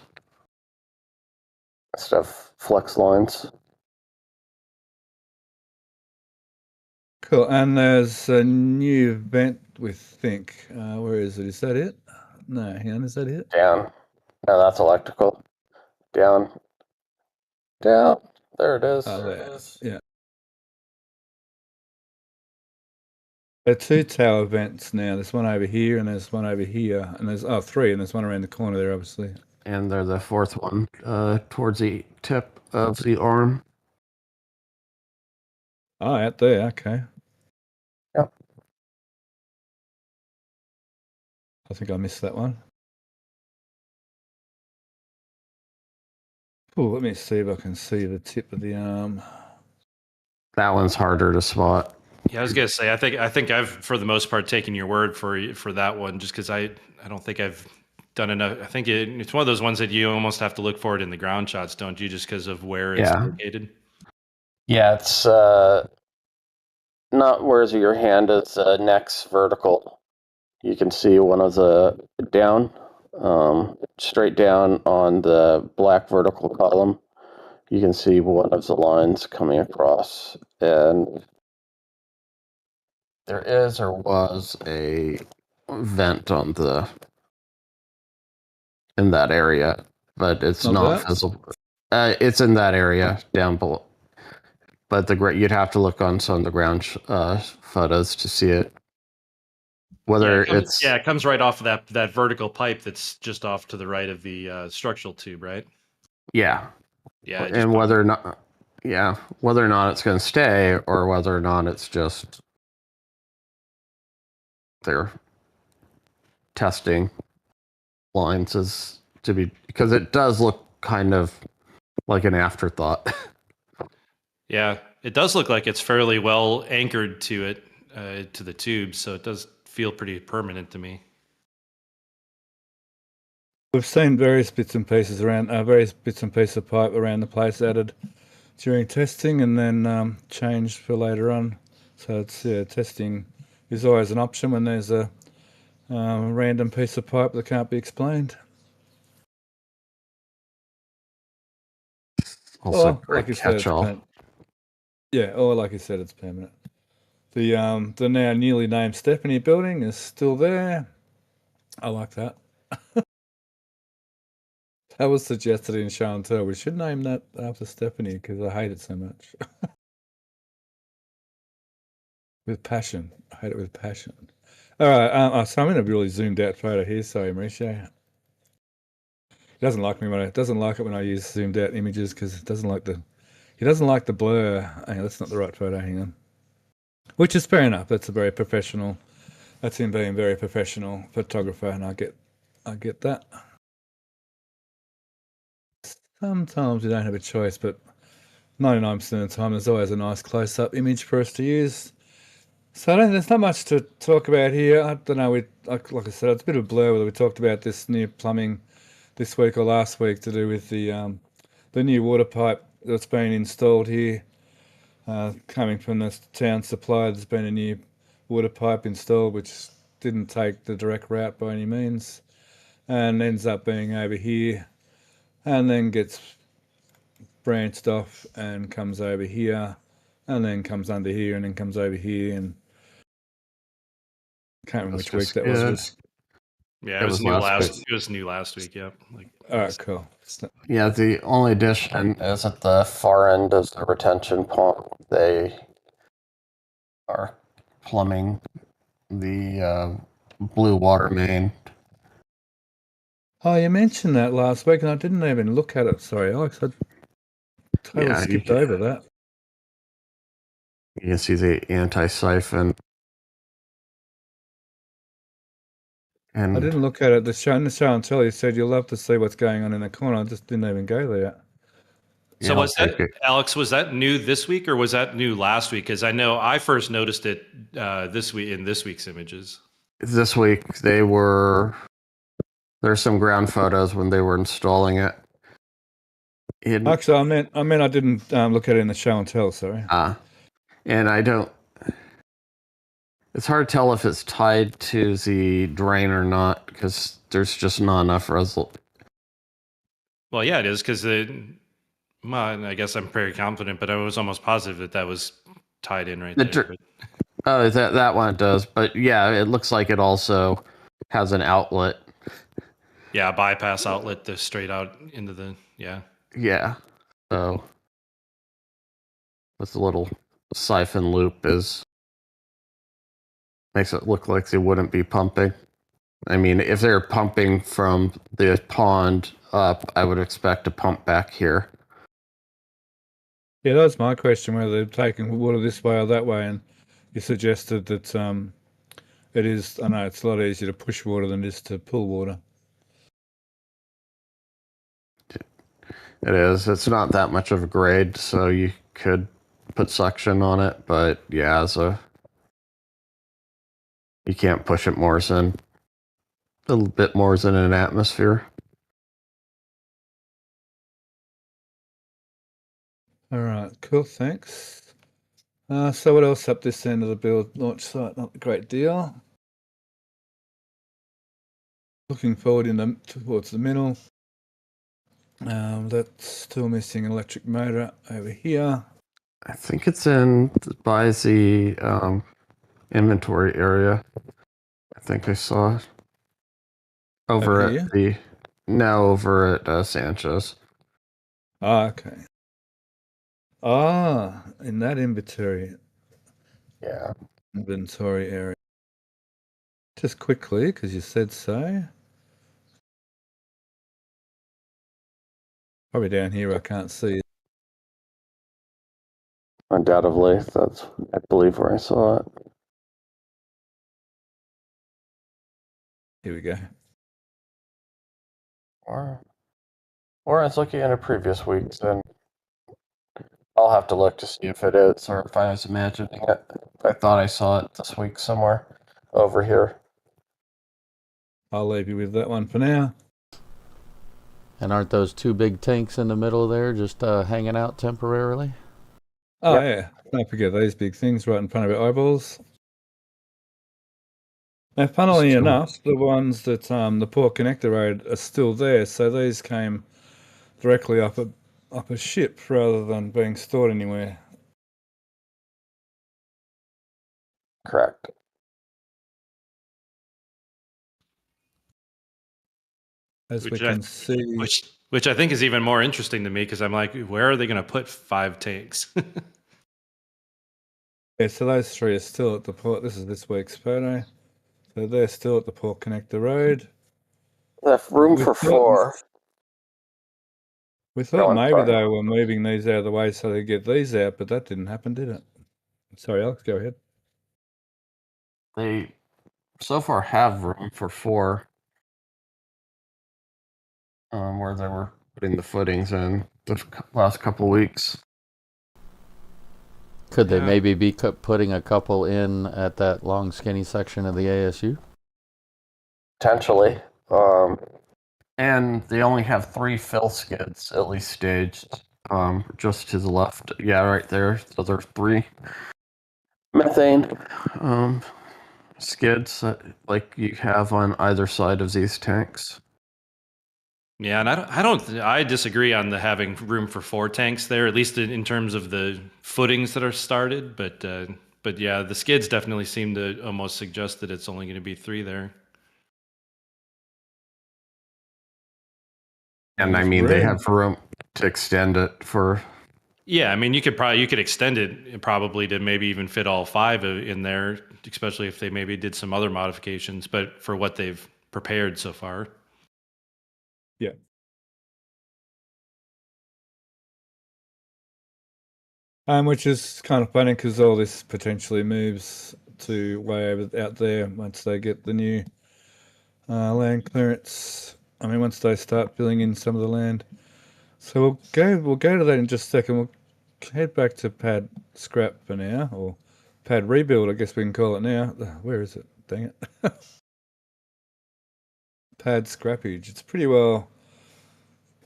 instead of flex lines. Cool, and there's a new vent we think. Where is it? Is that it? No, hang on, is that it? Down. No, that's electrical. Down. Down. There it is. Oh, there. Yeah. There are 2 tower vents now. There's one over here and there's one over here. And there's 3, and there's one around the corner there, obviously. And they're the 4th one towards the tip of the arm. Oh, out there, okay. Yep. I think I missed that one. Oh, let me see if I can see the tip of the arm. That one's harder to spot. Yeah, I was gonna say, I think I've for the most part taken your word for that one, just because I don't think I've done enough. I think it's one of those ones that you almost have to look for it in the ground shots, don't you? Just because of where it's located. Yeah, it's not where's your hand is next vertical. You can see one of the down, straight down on the black vertical column. You can see one of the lines coming across, and there is or was a vent on in that area, but it's not visible. It's in that area down below. But you'd have to look on some of the ground photos to see it. Whether it comes right off of that vertical pipe that's just off to the right of the structural tube, right? Yeah. Yeah. And whether or not it's going to stay or whether or not it's just they're testing lines is to be, because it does look kind of like an afterthought. Yeah, it does look like it's fairly well anchored to it, to the tube, so it does feel pretty permanent to me. We've seen various bits and pieces of pipe around the place added during testing and then changed for later on. So it's testing is always an option when there's a random piece of pipe that can't be explained. Also, like you said, or like you said, it's permanent. The now newly named Stephanie building is still there. I like that. That was suggested in Show and Tell. We should name that after Stephanie because I hate it so much. With passion. I hate it with passion. All right. So I'm in a really zoomed out photo here. Sorry, Mauricio. He doesn't like it when I use zoomed out images because he doesn't like the blur. Hang on, that's not the right photo. Hang on. Which is fair enough. That's him being very professional photographer, and I get that. Sometimes you don't have a choice, but 99% of the time, there's always a nice close-up image for us to use. So there's not much to talk about here. I don't know. Like I said, it's a bit of a blur whether we talked about this new plumbing this week or last week to do with the new water pipe that's been installed here. Coming from the town supply, there's been a new water pipe installed which didn't take the direct route by any means, and ends up being over here, and then gets branched off and comes over here, and then comes under here, and then comes over here, and can't remember which week that was. Yeah, it was new last. It was new last week. Yep. All right, cool. Yeah, the only addition is at the far end of the retention pond. They are plumbing the blue water main. Oh, you mentioned that last week, and I didn't even look at it. Sorry, Alex. I totally skipped over that. You can see the anti-siphon. And I didn't look at it. The show and tell you said you'll love to see what's going on in the corner. I just didn't even go there. So was that, Alex, was that new this week or was that new last week? Because I know I first noticed it this week in this week's images. This week there's some ground photos when they were installing it. Actually, I meant I didn't look at it in the show and tell. Sorry. And I don't. It's hard to tell if it's tied to the drain or not because there's just not enough result. Well, yeah, it is because I guess I'm very confident, but I was almost positive that was tied in right there. Oh, that one it does, but yeah, it looks like it also has an outlet. Yeah, a bypass outlet to straight out into the Yeah. So this little siphon loop makes it look like they wouldn't be pumping. I mean, if they're pumping from the pond up, I would expect to pump back here. Yeah, that was my question, whether they're taking water this way or that way, and you suggested that it is. I know it's a lot easier to push water than it is to pull water. It is. It's not that much of a grade, so you could put suction on it, but yeah, you can't push it more than a little bit more than an atmosphere. All right, cool, thanks. So what else up this end of the build launch site? Not a great deal. Looking forward towards the middle. That's still missing an electric motor over here. I think it's by the inventory area. I think I saw it over at Sanchez. Okay. In that inventory. Yeah. Inventory area. Just quickly, because you said so. Probably down here I can't see it. Undoubtedly, that's, I believe, where I saw it. Here we go. Or I was looking at a previous week's, and I'll have to look to see if it is or if I was imagining it. I thought I saw it this week somewhere over here. I'll leave you with that one for now. And aren't those two big tanks in the middle there just hanging out temporarily? Oh, yeah. Don't forget these big things right in front of our eyeballs. Now, funnily enough, the ones that the Port Connector Road are still there, so these came directly up a ship rather than being stored anywhere. Correct. As we can see. Which I think is even more interesting to me because I'm like, where are they going to put 5 tanks? Yeah, so those 3 are still at the port. This is this week's photo. So they're still at the Port Connector Road. There's room for 4. We thought maybe they were moving these out of the way so they get these out, but that didn't happen, did it? Sorry, Alex, go ahead. They so far have room for 4. Where they were putting the footings in the last couple of weeks. Could they Yeah. maybe be putting a couple in at that long, skinny section of the ASU? Potentially. And they only have 3 fill skids, at least staged. Just to the left. Yeah, right there. So there's 3 methane skids like you have on either side of these tanks. Yeah, and I disagree on the having room for 4 tanks there, at least in terms of the footings that are started. But yeah, the skids definitely seem to almost suggest that it's only going to be 3 there. And I mean, they have room to extend it for. Yeah, I mean, you could extend it probably to maybe even fit all 5 in there, especially if they maybe did some other modifications. But for what they've prepared so far. Yeah. Which is kind of funny because all this potentially moves to way over out there once they get the new land clearance. I mean, once they start filling in some of the land. So we'll go to that in just a second. We'll head back to pad scrap for now, or pad rebuild, I guess we can call it now. Where is it? Dang it. Pad scrappage. It's pretty well.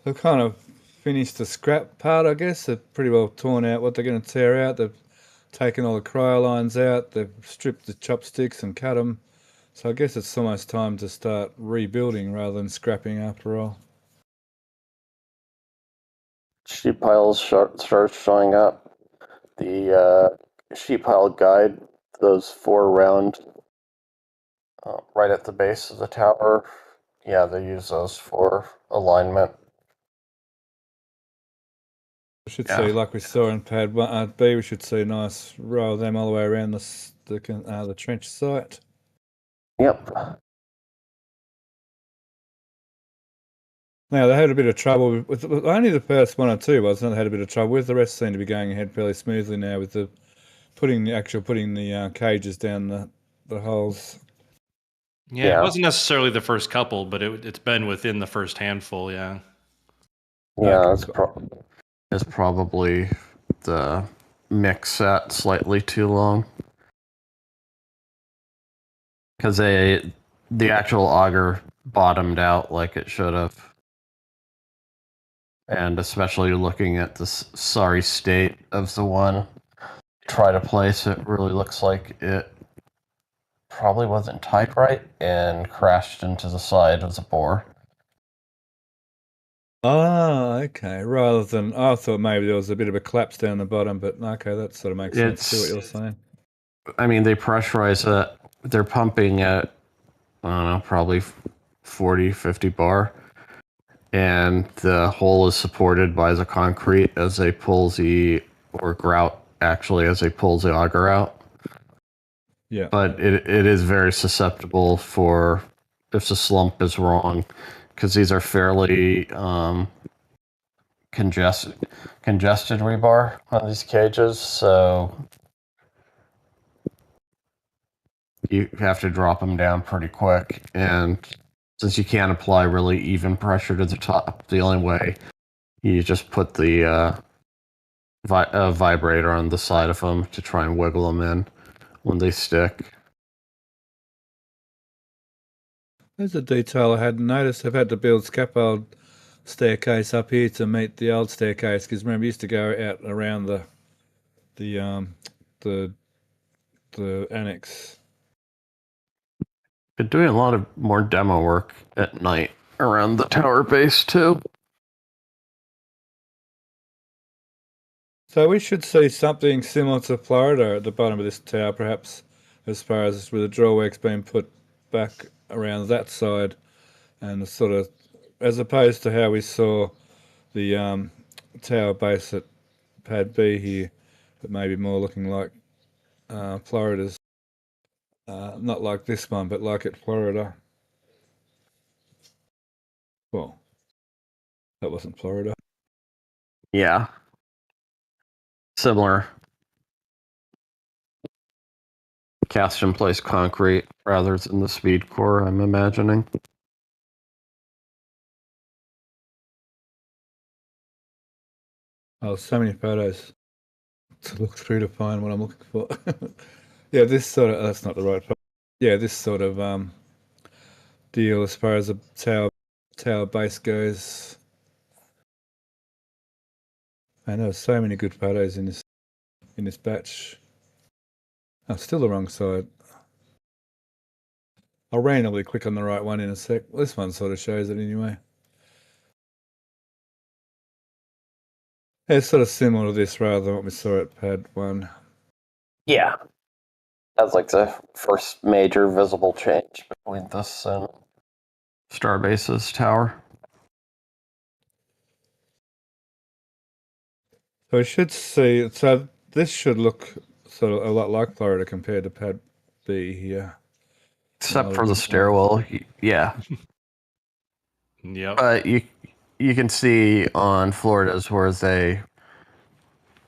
They've kind of finished the scrap part, I guess. They're pretty well torn out what they're going to tear out. They've taken all the cryo lines out. They've stripped the chopsticks and cut them. So I guess it's almost time to start rebuilding rather than scrapping after all. Sheet piles start showing up. The sheet pile guide, those 4 round right at the base of the tower. Yeah, they use those for alignment. We should see, like we saw in pad B, we should see a nice row of them all the way around the trench site. Yep. Now, they had a bit of trouble with only the first 1 or 2 was, and they had a bit of trouble with. The rest seem to be going ahead fairly smoothly now with the putting the cages down the holes. Yeah, it wasn't necessarily the first couple, but it's been within the first handful, yeah. Yeah, it's probably the mix set slightly too long. Because the actual auger bottomed out like it should have. And especially looking at the sorry state of the one try to place, it really looks like it probably wasn't tied right and crashed into the side of the bore. Ah, okay. Rather than, I thought maybe there was a bit of a collapse down the bottom, but okay, that sort of makes sense to what you're saying. I mean, they pressurize it. They're pumping at, I don't know, probably 40, 50 bar. And the hole is supported by the concrete as they pull or grout, actually, as they pull the auger out. Yeah. But it is very susceptible for if the slump is wrong, because these are fairly congested rebar on these cages, so you have to drop them down pretty quick. And since you can't apply really even pressure to the top, the only way you just put the vibrator on the side of them to try and wiggle them in when they stick. There's a detail I hadn't noticed. I've had to build scaffold staircase up here to meet the old staircase, because remember, we used to go out around the annex. Been doing a lot of more demo work at night around the tower base too. So we should see something similar to Florida at the bottom of this tower, perhaps, as far as with the drawworks being put back around that side, and the sort of, as opposed to how we saw the tower base at pad B here, but maybe more looking like Florida's. Not like this one, but like at Florida. Well, that wasn't Florida. Yeah. Similar. Cast in place concrete rather than the speed core, I'm imagining. Oh, so many photos. to look through to find what I'm looking for. Yeah, this sort of that's not the right. Yeah, this sort of deal as far as the tower base goes. I know so many good photos in this batch. Oh, still the wrong side. I'll randomly click on the right one in a sec. This one sort of shows it anyway. It's sort of similar to this rather than what we saw at pad 1. Yeah. That's like the first major visible change between this and Starbase's tower. So we should see, so this should look sort of a lot like Florida compared to pad B here. Except for the stairwell, yeah. Yep. But you can see on Florida's where they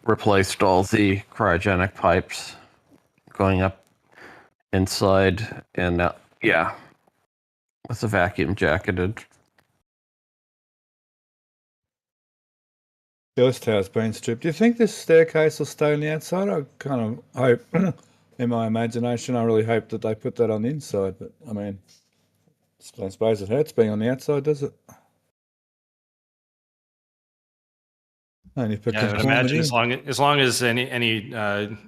replaced all the cryogenic pipes going up inside, and yeah, with the vacuum jacketed. The other tower's been stripped. Do you think this staircase will stay on the outside? I kind of hope, in my imagination, I really hope that they put that on the inside. But I mean, I suppose it hurts being on the outside, does it? Only for Yeah, I would imagine as long as any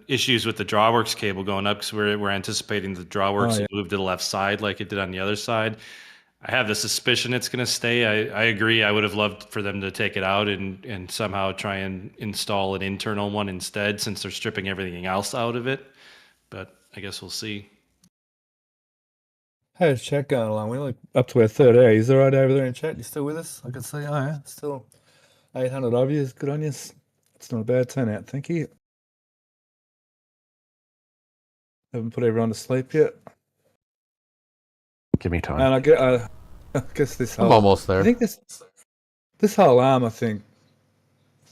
issues with the drawworks cable going up, because we're anticipating the drawworks will move to the left side like it did on the other side. I have the suspicion it's going to stay. I agree. I would have loved for them to take it out and somehow try and install an internal one instead, since they're stripping everything else out of it. But I guess we'll see. How's chat going along? We're like up to our third hour. Is all right over there in chat? You still with us? I can see. Oh, yeah, still 800 of you. Good on you. It's not a bad turnout. Thank you. Haven't put everyone to sleep yet. Give me time. And I guess this whole... I'm almost there. I think this whole arm, I think...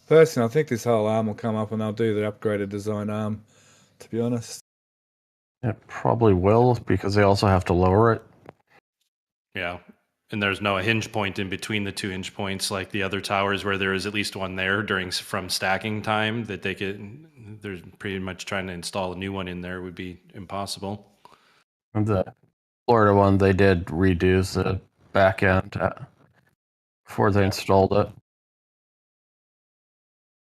Personally, I think this whole arm will come up and they'll do the upgraded design arm, to be honest. It probably will, because they also have to lower it. Yeah. And there's no hinge point in between the 2 hinge points like the other towers, where there is at least one there from stacking time that they could... They're pretty much trying to install a new one in there would be impossible. And the Florida one, they did redo the back end before they installed it.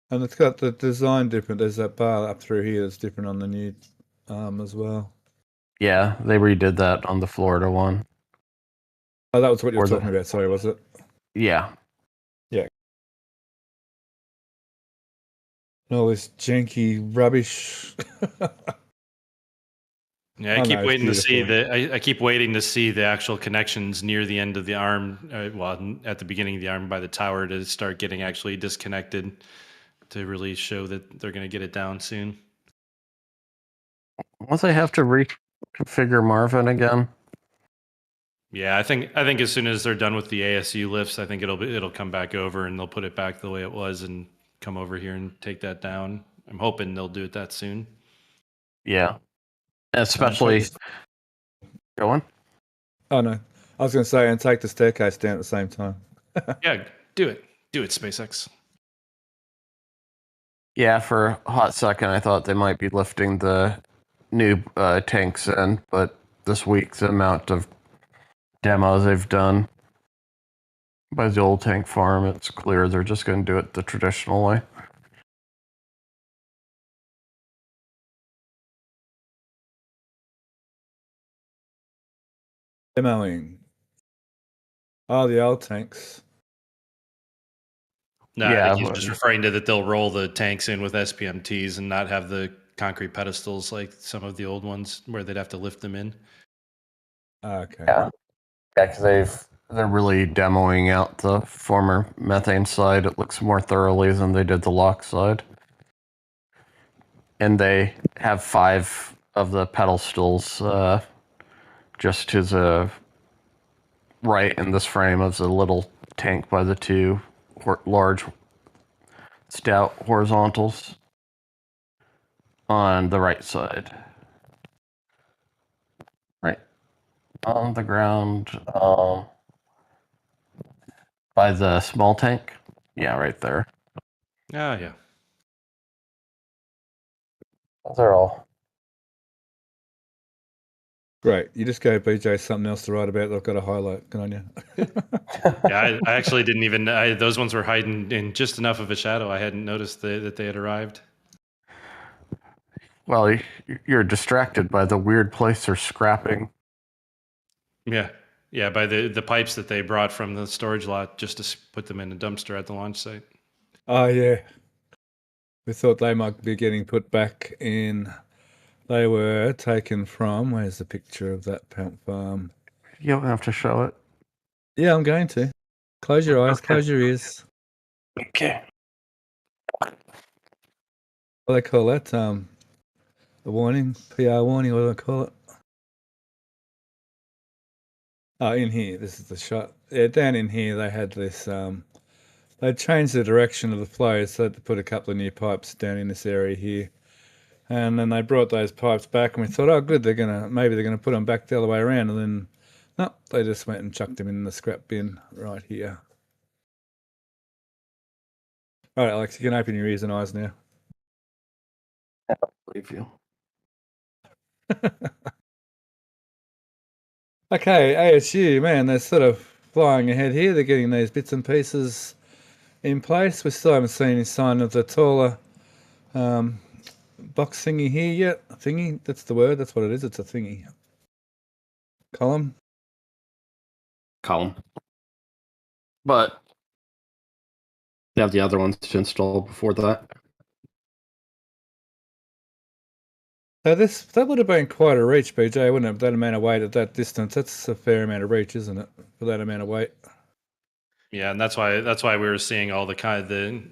And it's got the design different. There's that bar up through here that's different on the new arm as well. Yeah, they redid that on the Florida one. Oh, that was what you were talking about, sorry, was it? Yeah. Yeah. And all this janky rubbish. Yeah, I keep waiting to see I keep waiting to see the actual connections near the end of the arm. At the beginning of the arm by the tower to start getting actually disconnected to really show that they're going to get it down soon. Once they have to reconfigure Marvin again. Yeah, I think as soon as they're done with the ASU lifts, I think it'll come back over and they'll put it back the way it was and come over here and take that down. I'm hoping they'll do it that soon. Yeah. Especially... Go on? Oh, no. I was going to say, and take the staircase down at the same time. Yeah, do it. Do it, SpaceX. Yeah, for a hot second, I thought they might be lifting the new tanks in, but this week, the amount of demos they've done by the old tank farm, it's clear they're just going to do it the traditional way. Demoing. Oh, the old tanks. No, yeah, I think he's just referring to that they'll roll the tanks in with SPMTs and not have the concrete pedestals like some of the old ones where they'd have to lift them in. Okay. Yeah, because they're really demoing out the former methane side. It looks more thoroughly than they did the lock side. And they have 5 of the pedestals just to the right in this frame of the little tank by the 2 large stout horizontals on the right side. Right on the ground by the small tank. Yeah, right there. Oh, yeah. They're all. Great. You just gave BJ something else to write about. I've got a highlight. Good on you. Yeah, I actually didn't even. Those ones were hiding in just enough of a shadow. I hadn't noticed that they had arrived. Well, you're distracted by the weird place they're scrapping. Yeah, yeah, by the pipes that they brought from the storage lot just to put them in a dumpster at the launch site. Oh, yeah. We thought they might be getting put back in. They were taken from. Where's the picture of that pump farm? You don't have to show it. Yeah, I'm going to. Close your eyes, Okay. close your ears. Okay. What do they call that? A warning, PR warning. What do they call it? Oh, in here. This is the shot. Yeah, down in here they had this. They changed the direction of the flow, so they had to put a couple of new pipes down in this area here. And then they brought those pipes back, and we thought, oh, good, maybe they're gonna put them back the other way around. And then, no, they just went and chucked them in the scrap bin right here. All right, Alex, you can open your ears and eyes now. I believe you. Okay, ASU, man, they're sort of flying ahead here. They're getting these bits and pieces in place. We still haven't seen any sign of the taller box thingy here yet. Thingy, that's the word. That's what it is. It's a thingy. Column. But they have the other ones to install before that. So that would have been quite a reach, BJ, wouldn't it? That amount of weight at that distance. That's a fair amount of reach, isn't it? For that amount of weight. Yeah, and that's why we were seeing all the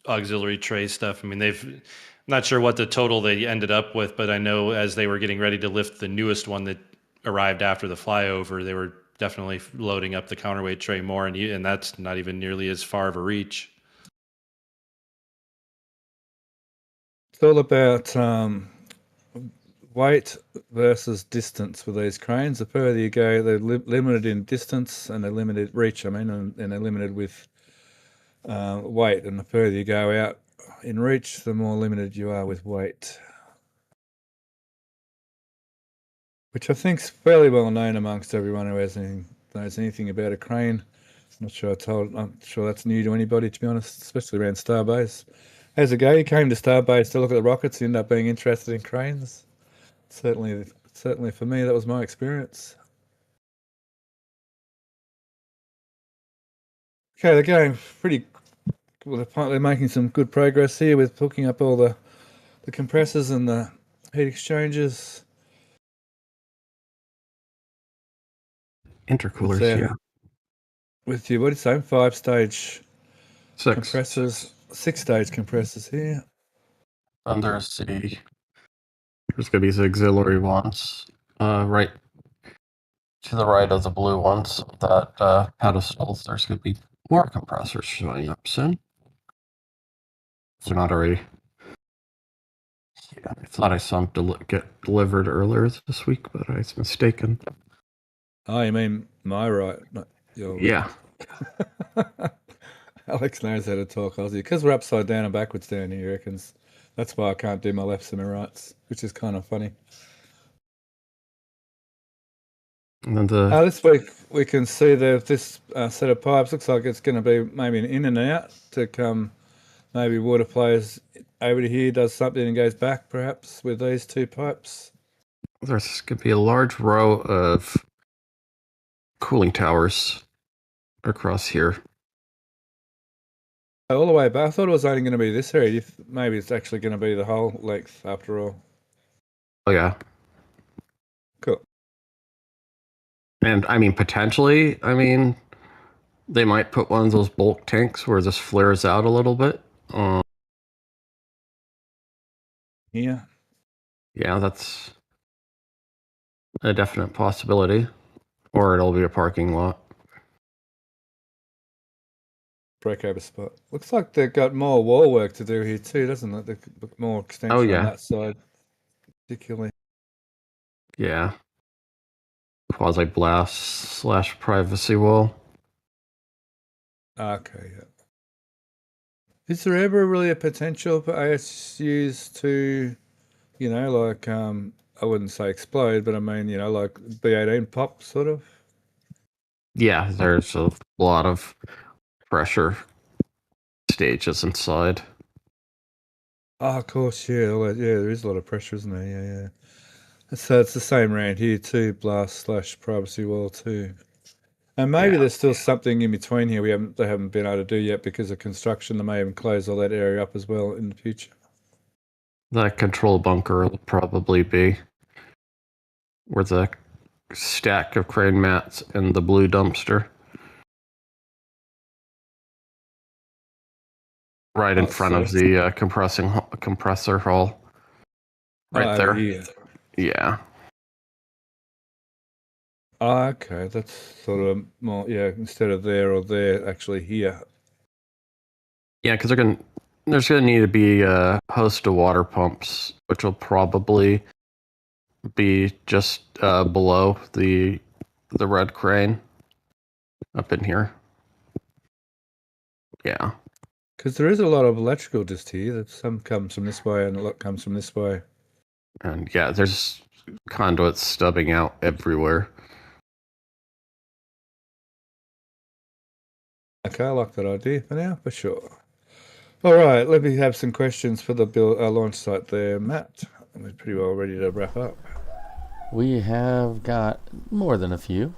auxiliary tray stuff. I mean, I'm not sure what the total they ended up with, but I know as they were getting ready to lift the newest one that arrived after the flyover, they were definitely loading up the counterweight tray more, and that's not even nearly as far of a reach. It's all about weight versus distance with these cranes. The further you go, they're limited in distance and they're limited reach. I mean, and they're limited with weight. And the further you go out in reach, the more limited you are with weight. Which I think is fairly well known amongst everyone who knows anything about a crane. I'm sure that's new to anybody, to be honest, especially around Starbase. How's it go? You came to Starbase to look at the rockets, you end up being interested in cranes. Certainly for me, that was my experience. Okay, they're going pretty. Well, they're making some good progress here with hooking up all the compressors and the heat exchangers. Intercoolers, yeah. With your, what do you say, 5-stage 6 compressors, 6-stage compressors here. And there's going to be the auxiliary ones, right to the right of the blue ones. That pedestals. There's going to be more compressors showing up soon. They're not already. Yeah, I thought I saw them get delivered earlier this week, but I was mistaken. Oh, you mean my right, not your right. Yeah. Alex knows how to talk Aussie. Because we're upside down and backwards down here, he reckons. That's why I can't do my lefts and my rights, which is kind of funny. And then this week we can see that this set of pipes looks like it's going to be maybe an in and out to come. Maybe water flows over to here, does something and goes back perhaps with these two pipes. There's going to be a large row of cooling towers across here. All the way back. I thought it was only going to be this area. Maybe it's actually going to be the whole length after all. Oh, yeah. Cool. And, I mean, potentially, they might put one of those bulk tanks where this flares out a little bit. Yeah. Yeah, that's a definite possibility. Or it'll be a parking lot. Breakover spot. Looks like they've got more wall work to do here too, doesn't it? They've got more extension on that side, particularly. Yeah. Quasi-blast / privacy wall. Okay, yeah. Is there ever really a potential for ASUs to You know, like I wouldn't say explode, but I mean, you know, like B-18 pop sort of. Yeah, there's a lot of pressure stages inside. Oh, of course, yeah, there is a lot of pressure, isn't there? Yeah, yeah. So it's the same around here too, blast/privacy wall too. And maybe Yeah. there's still something in between here they haven't been able to do yet because of construction. They may even close all that area up as well in the future. The control bunker will probably be where the stack of crane mats and the blue dumpster. Right in front of the compressor hall. Right over there. here. Yeah. Oh, okay, that's sort of more, yeah, instead of there or there, actually here. Yeah, because there's going to need to be a host of water pumps, which will probably be just below the red crane up in here. Yeah. Because there is a lot of electrical just here. That some comes from this way and a lot comes from this way. And yeah, there's conduits stubbing out everywhere. Okay, I like that idea for now, for sure. All right, let me have some questions for the launch site there, Matt. We're pretty well ready to wrap up. We have got more than a few.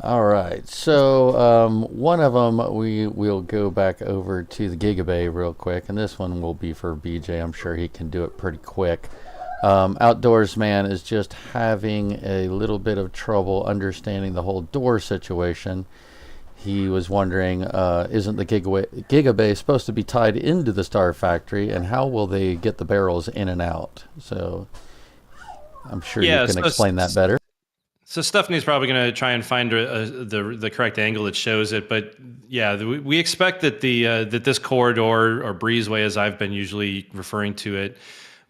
All right, so one of them we'll go back over to the Gigabay real quick, and this one will be for BJ. I'm sure he can do it pretty quick. Outdoors Man is just having a little bit of trouble understanding the whole door situation. He was wondering, isn't the Gigabay supposed to be tied into the Star Factory, and how will they get the barrels in and out? So I'm sure you can explain that better. So Stephanie's probably going to try and find the correct angle that shows it, but yeah, we expect that that this corridor or breezeway, as I've been usually referring to it,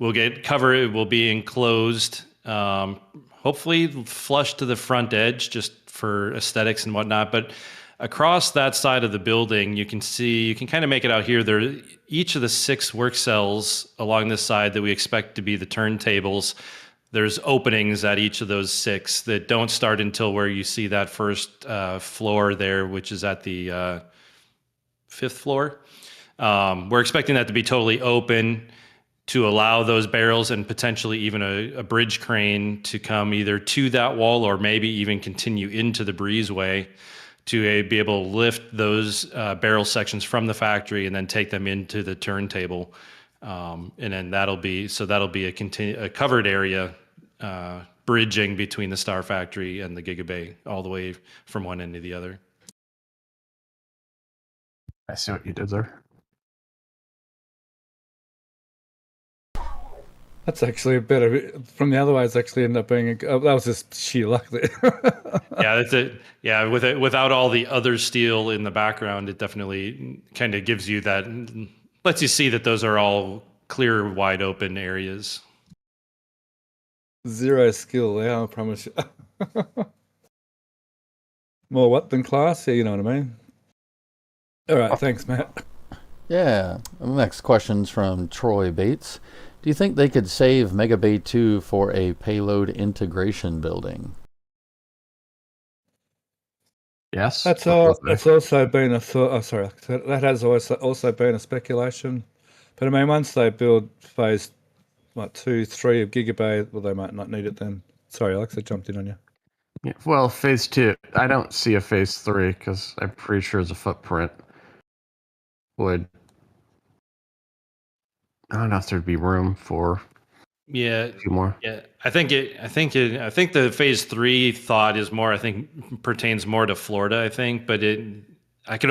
will get covered. It will be enclosed, hopefully flush to the front edge, just for aesthetics and whatnot. But across that side of the building, you can kind of make it out here. There, each of the 6 work cells along this side that we expect to be the turntables. There's openings at each of those 6 that don't start until where you see that first floor there, which is at the 5th floor. We're expecting that to be totally open to allow those barrels and potentially even a bridge crane to come either to that wall or maybe even continue into the breezeway to be able to lift those barrel sections from the factory and then take them into the turntable. And then that'll be a covered area bridging between the Star Factory and the Gigabay all the way from one end to the other. I see what you did there. That's actually better. From the other way, it's actually ended up being that was just sheer luck there. Yeah, that's it. Yeah, without all the other steel in the background, it definitely kind of gives you that, lets you see that those are all clear, wide open areas. Zero skill there, I promise you. More what than class? Yeah, you know what I mean. All right, thanks, Matt. Yeah. The next question's from Troy Bates. Do you think they could save Mega Bay 2 for a payload integration building? Yes. That's also been a thought. Oh, sorry. That has also been a speculation. But I mean, once they build phase 2, 3 of Gigabay, well, they might not need it then. Sorry, Alex, I jumped in on you. Yeah, well, phase 2. I don't see a phase 3 because I'm pretty sure the footprint would. I don't know if there'd be room for a few more. Yeah. I think the phase 3 thought is more. I think pertains more to Florida. I think, but the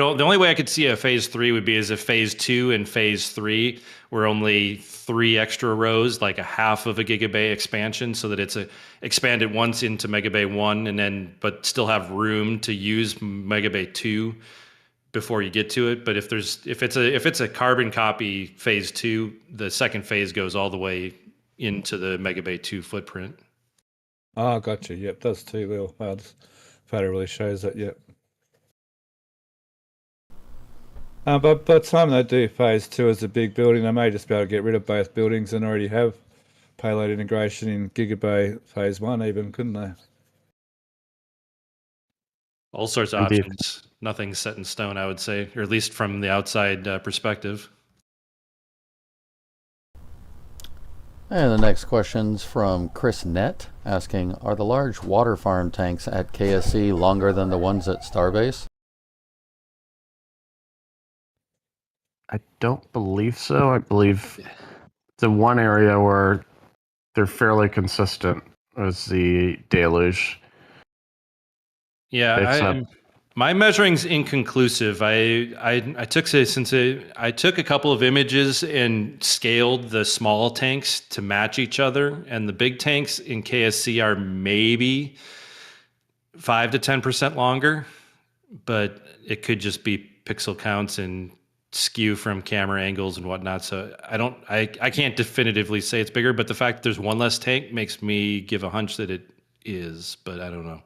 only way I could see a phase 3 would be as if phase 2 and phase 3 were only 3 extra rows, like a half of a Gigabay expansion, so that it's expanded once into Megabay 1, and then but still have room to use Megabay 2 before you get to it. But if it's a carbon copy phase 2, the second phase goes all the way into the Megabay 2 footprint. Oh, gotcha. Yep, does too. Well, this photo really shows that. Yep. But by the time they do phase 2 as a big building, they may just be able to get rid of both buildings and already have payload integration in Gigabay Phase 1 even, couldn't they? All sorts of Indeed. options. Nothing set in stone, I would say, or at least from the outside perspective. And the next question's from Chris Nett, asking, are the large water farm tanks at KSC longer than the ones at Starbase? I don't believe so. I believe the one area where they're fairly consistent is the deluge. Yeah, my measuring's inconclusive. I took a couple of images and scaled the small tanks to match each other, and the big tanks in KSC are maybe 5 to 10% longer, but it could just be pixel counts and skew from camera angles and whatnot. So I can't definitively say it's bigger, but the fact that there's one less tank makes me give a hunch that it is, but I don't know.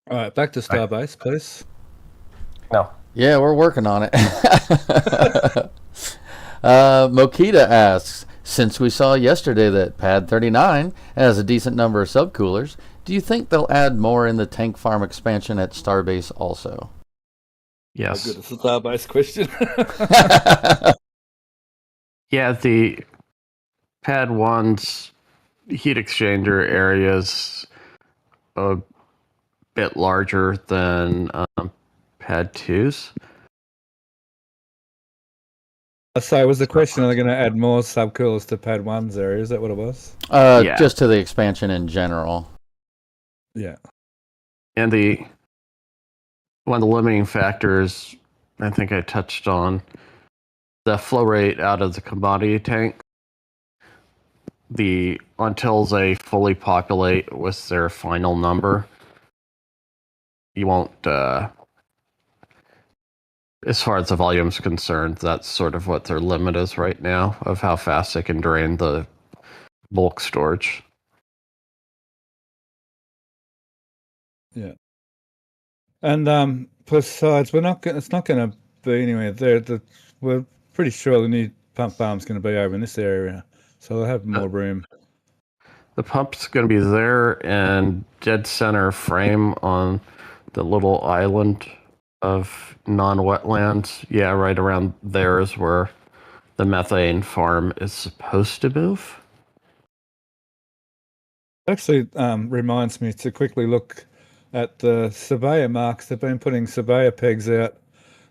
All right, back to Starbase, please. No. Yeah, we're working on it. Mokita asks, since we saw yesterday that Pad 39 has a decent number of subcoolers, do you think they'll add more in the tank farm expansion at Starbase also? Yes. Good, it's a Starbase question. Yeah, the Pad 1's heat exchanger areas a bit larger than Pad 2's. So was the question, are they going to add more subcoolers to Pad 1's area? Is that what it was? Yeah. Just to the expansion in general. Yeah. And one of the limiting factors I think I touched on, the flow rate out of the commodity tank. Until they fully populate with their final number, you won't, as far as the volume is concerned, that's sort of what their limit is right now of how fast they can drain the bulk storage. Yeah. And besides, it's not going to be anywhere there. We're pretty sure the new pump farm's going to be over in this area, so they'll have more room. The pump's going to be there and dead center frame on the little island of non-wetlands. Yeah, right around there is where the methane farm is supposed to move. Actually, reminds me to quickly look at the surveyor marks. They've been putting surveyor pegs out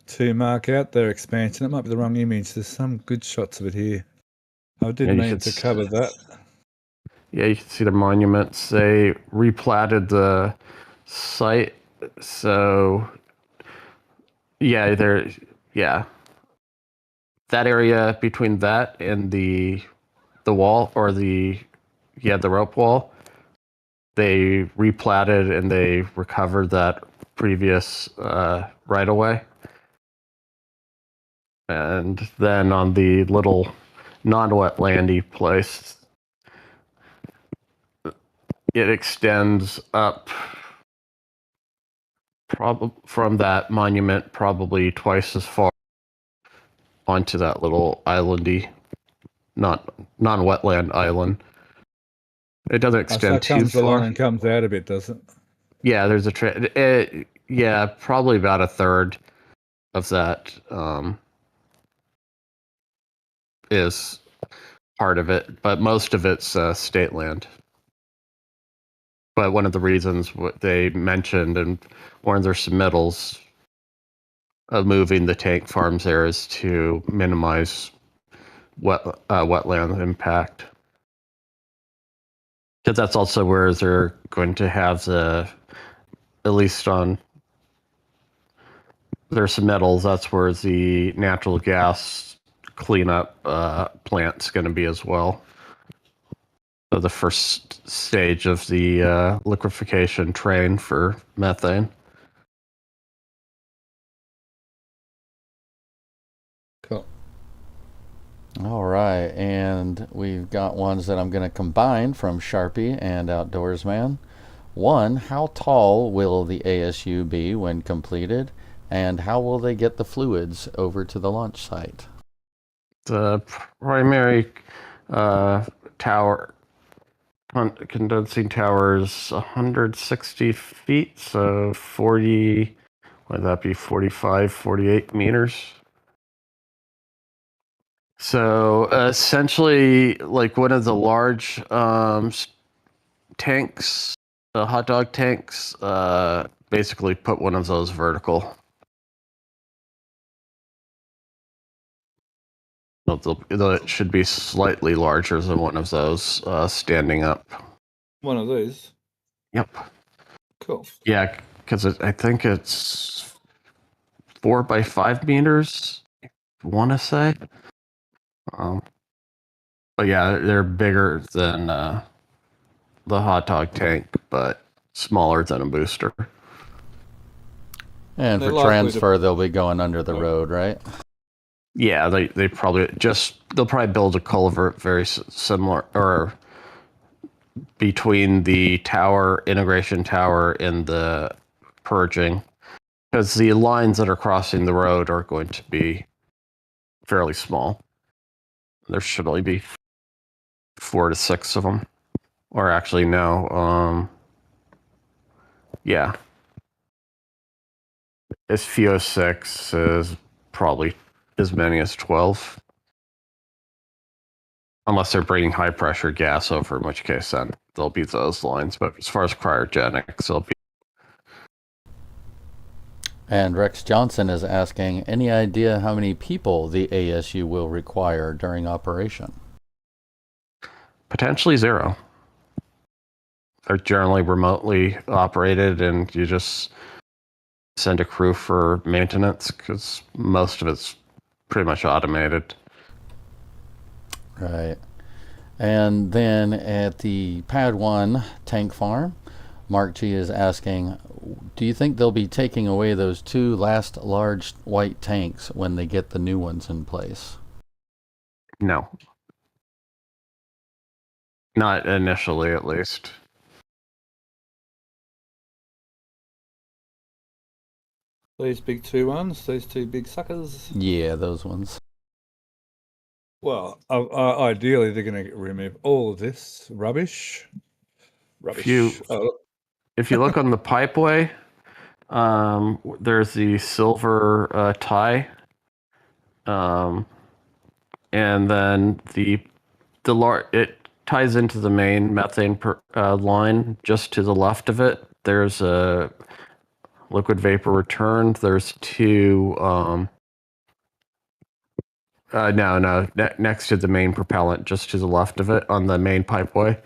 to mark out their expansion. It might be the wrong image. There's some good shots of it here. I did mean to cover that. Yeah, you can see the monuments. They replatted the site, so yeah, that area between that and the wall, or the rope wall, they replatted and they recovered that previous right of way. And then on the little non-wetlandy place, it extends up from that monument probably twice as far onto that little islandy, non-wetland island. It doesn't extend too comes along far. and comes out a bit, does it? Yeah, there's yeah, probably about a third of that is part of it, but most of it's state land. But one of the reasons what they mentioned in one of their submittals of moving the tank farms there is to minimize wetland impact. Because that's also where they're going to have at least on their submittals, that's where the natural gas cleanup plant's going to be as well. So the first stage of the liquefaction train for methane. Cool. All right, and we've got ones that I'm going to combine from Sharpie and Outdoorsman. One, how tall will the ASU be when completed, and how will they get the fluids over to the launch site? The primary tower, condensing tower, is 160 feet, so 40, would that be 45, 48 meters? So essentially, like one of the large tanks, the hot dog tanks, basically put one of those vertical. It should be slightly larger than one of those standing up. One of these? Yep. Cool. Yeah, because I think it's 4 by 5 meters, I want to say. But yeah, they're bigger than the hot dog tank, but smaller than a booster. And for transfer, they'll be going under the road, right? Yeah, they'll probably build a culvert very similar, or between the tower, integration tower, and the purging, because the lines that are crossing the road are going to be fairly small. There should only be 4 to 6 of them, or actually no. Yeah, as few as 6 is probably as many as 12. Unless they're bringing high pressure gas over, in which case then there'll be those lines. But as far as cryogenics, they'll be. And Rex Johnson is asking, any idea how many people the ASU will require during operation? Potentially 0. They're generally remotely operated, and you just send a crew for maintenance because most of it's pretty much automated. Right. And then at the Pad 1 tank farm, Mark G is asking, do you think they'll be taking away those 2 last large white tanks when they get the new ones in place? No. Not initially, at least. These big 2 ones, these 2 big suckers? Yeah, those ones. Well, ideally, they're going to remove all of this rubbish. If you look on the pipeway, there's the silver tie, and then it ties into the main methane line. Just to the left of it, there's a liquid vapor return. There's 2. Next to the main propellant, just to the left of it on the main pipeway.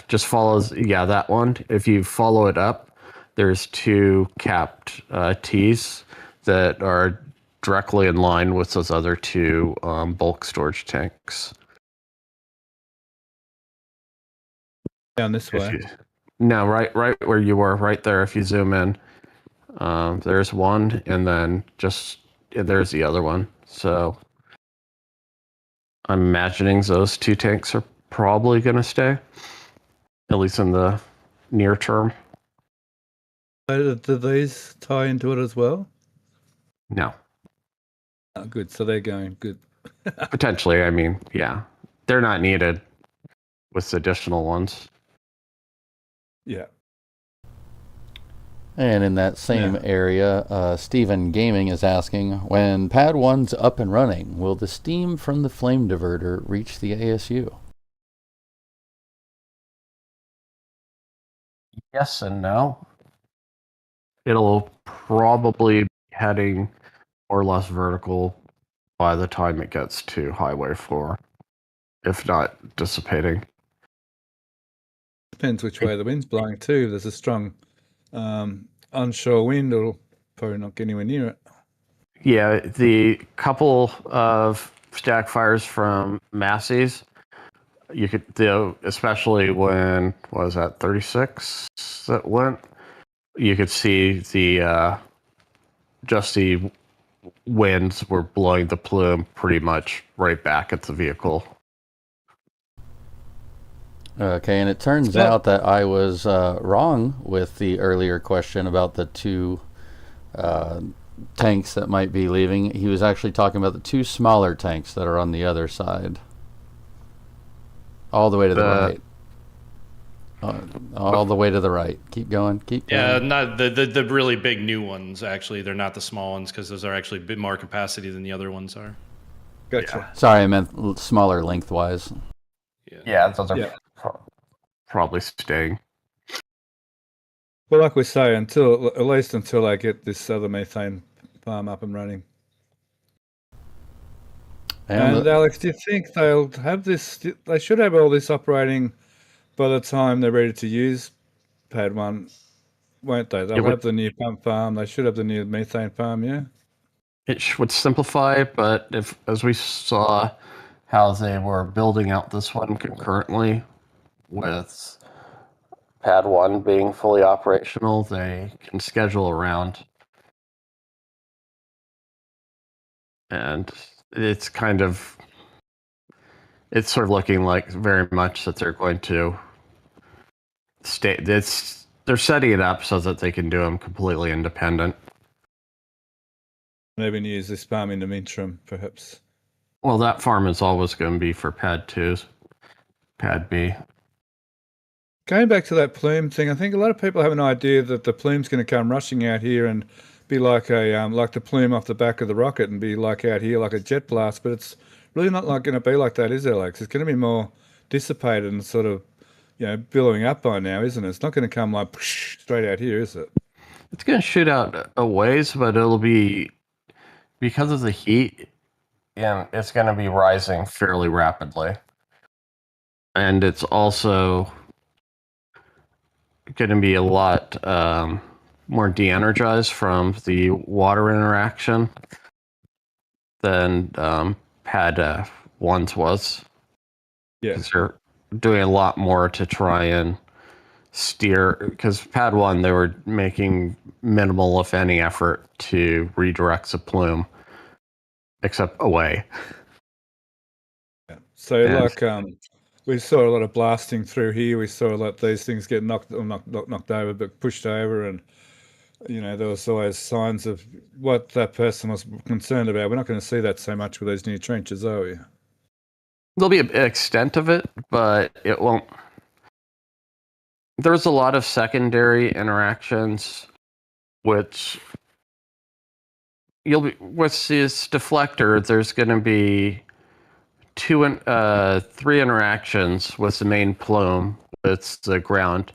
Just follows. Yeah, that one. If you follow it up, there's 2 capped T's that are directly in line with those other 2 bulk storage tanks. Down this way. Right where you were, right there. If you zoom in. There's one, and then there's the other one. So I'm imagining those 2 tanks are probably going to stay, at least in the near term. Do these tie into it as well? No. Oh, good. So they're going good. Potentially. I mean, yeah, they're not needed with additional ones. Yeah. And in that same area, Stephen Gaming is asking, when Pad 1's up and running, will the steam from the flame diverter reach the ASU? Yes and no. It'll probably be heading more or less vertical by the time it gets to Highway 4, if not dissipating. Depends which way the wind's blowing too. If there's a strong onshore wind, it'll probably not get anywhere near it. Yeah, the couple of stack fires from Massey's, you could do, especially when, what was that, 36 that went? You could see the winds were blowing the plume pretty much right back at the vehicle. Okay, and it turns out that I was wrong with the earlier question about the 2 tanks that might be leaving. He was actually talking about the 2 smaller tanks that are on the other side, all the way to the right. All the way to the right. Keep going. Keep going. Yeah, not the really big new ones. Actually, they're not the small ones because those are actually a bit more capacity than the other ones are. Gotcha. Yeah. Sorry, I meant smaller lengthwise. Yeah, those are probably staying. Well, like we say, at least until I get this other methane farm up and running. And Alex, do you think they'll have this? They should have all this operating by the time they're ready to use Pad 1, won't they? They'll have the new pump farm. They should have the new methane farm, yeah? It would simplify, but as we saw how they were building out this one concurrently with Pad 1 being fully operational, they can schedule around. And it's sort of looking like very much that they're going to they're setting it up so that they can do them completely independent. And even use this farm in the interim, perhaps. Well, that farm is always going to be for Pad 2's, Pad B. Going back to that plume thing, I think a lot of people have an idea that the plume's going to come rushing out here and be like like the plume off the back of the rocket and be like out here like a jet blast, but it's really not going to be like that, is it, Alex? It's going to be more dissipated and sort of, billowing up by now, isn't it? It's not going to come like straight out here, is it? It's going to shoot out a ways, but it'll be, because of the heat, and it's going to be rising fairly rapidly. And it's also going to be a lot more de-energized from the water interaction than Pad 1's was. Yeah. Because they're doing a lot more to try and steer, because Pad 1, they were making minimal, if any, effort to redirect the plume, except away. Yeah. So, we saw a lot of blasting through here. We saw a lot of these things get knocked over, but pushed over, and there was always signs of what that person was concerned about. We're not going to see that so much with these new trenches, are we? There'll be an extent of it, but it won't. There's a lot of secondary interactions, which with this deflector, there's going to be 3 interactions with the main plume. It's the ground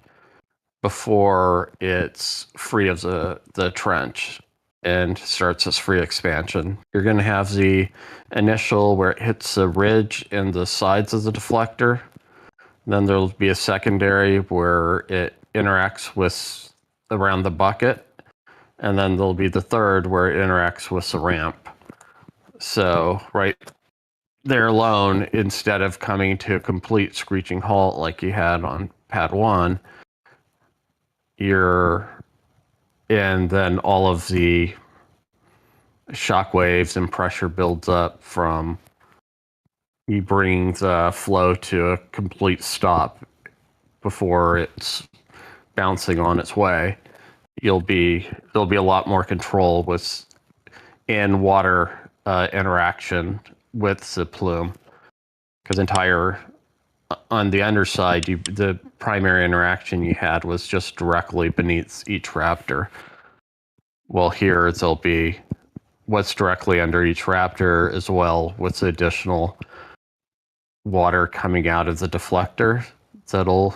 before it's free of the trench and starts its free expansion. You're going to have the initial where it hits the ridge and the sides of the deflector. Then there'll be a secondary where it interacts with around the bucket. And then there'll be the third where it interacts with the ramp. So right there alone, instead of coming to a complete screeching halt like you had on Pad 1, and then all of the shock waves and pressure builds up from you bring the flow to a complete stop before it's bouncing on its way. There'll be a lot more control with in water interaction with the plume, because on the underside, the primary interaction you had was just directly beneath each Raptor. Well, here there'll be what's directly under each Raptor as well, with the additional water coming out of the deflector that'll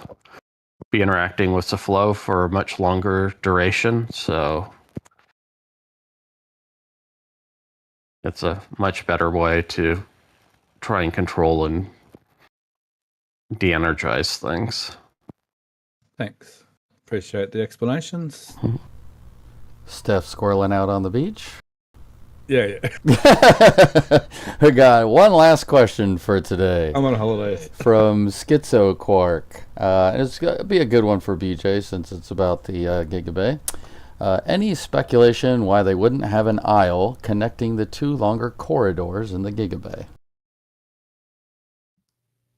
be interacting with the flow for a much longer duration. So it's a much better way to try and control and de-energize things. Thanks. Appreciate the explanations. Steph squirreling out on the beach. Yeah. We got one last question for today. I'm on holidays. From Schizo Quark. It's going to be a good one for BJ since it's about the Gigabay. Any speculation why they wouldn't have an aisle connecting the 2 longer corridors in the Gigabay?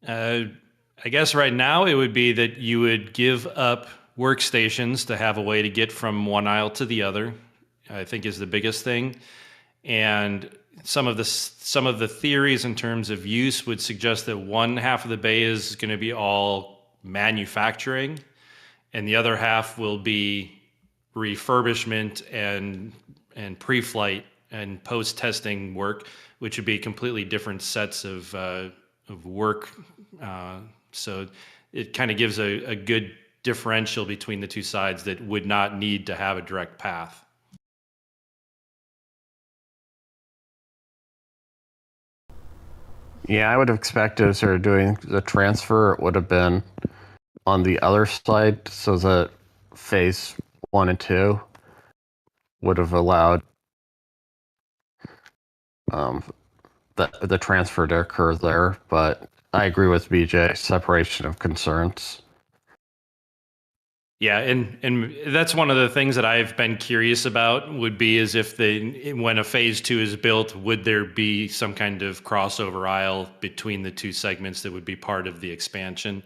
I guess right now it would be that you would give up workstations to have a way to get from one aisle to the other. I think is the biggest thing. And some of the theories in terms of use would suggest that one half of the bay is going to be all manufacturing, and the other half will be refurbishment and pre-flight and post-testing work, which would be completely different sets of work. So it kind of gives a good differential between the two sides that would not need to have a direct path. Yeah, I would have expected if they were doing the transfer, it would have been on the other side, so that phase 1 and 2 would have allowed the transfer to occur there. But I agree with BJ, separation of concerns. Yeah, and that's one of the things that I've been curious about would be is if when a phase 2 is built, would there be some kind of crossover aisle between the two segments that would be part of the expansion?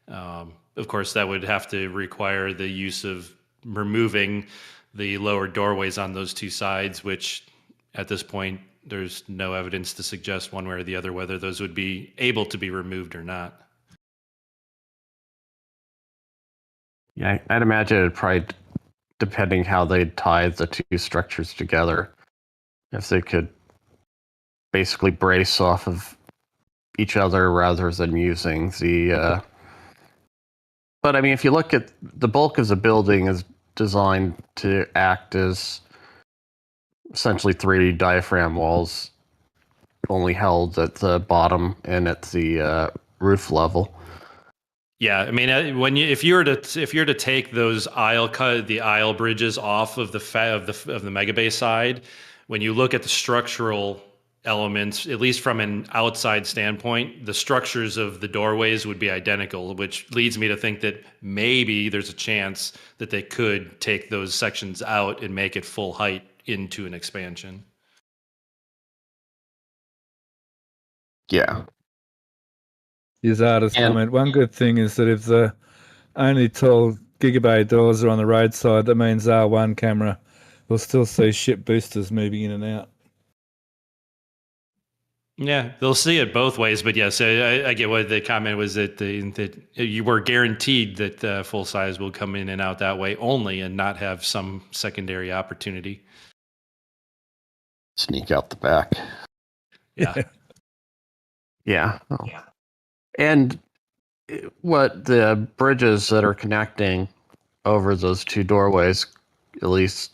Of course, that would have to require the use of removing the lower doorways on those two sides, which at this point, there's no evidence to suggest one way or the other whether those would be able to be removed or not. Yeah, I'd imagine it'd probably, depending how they tie the two structures together, if they could basically brace off of each other rather than using the. But I mean, if you look at the bulk of the building is designed to act as essentially 3 diaphragm walls, only held at the bottom and at the roof level. Yeah, I mean, if you were to take those the aisle bridges off of the mega bay side, when you look at the structural elements, at least from an outside standpoint, the structures of the doorways would be identical, which leads me to think that maybe there's a chance that they could take those sections out and make it full height into an expansion. Yeah. His artist comment. One good thing is that if the only tall gigabay doors are on the roadside, that means R1 camera will still see ship boosters moving in and out. Yeah, they'll see it both ways, but yes, I get what the comment was that you were guaranteed that full size will come in and out that way only, and not have some secondary opportunity. Sneak out the back. Yeah. Yeah. Oh. Yeah. And what the bridges that are connecting over those two doorways, at least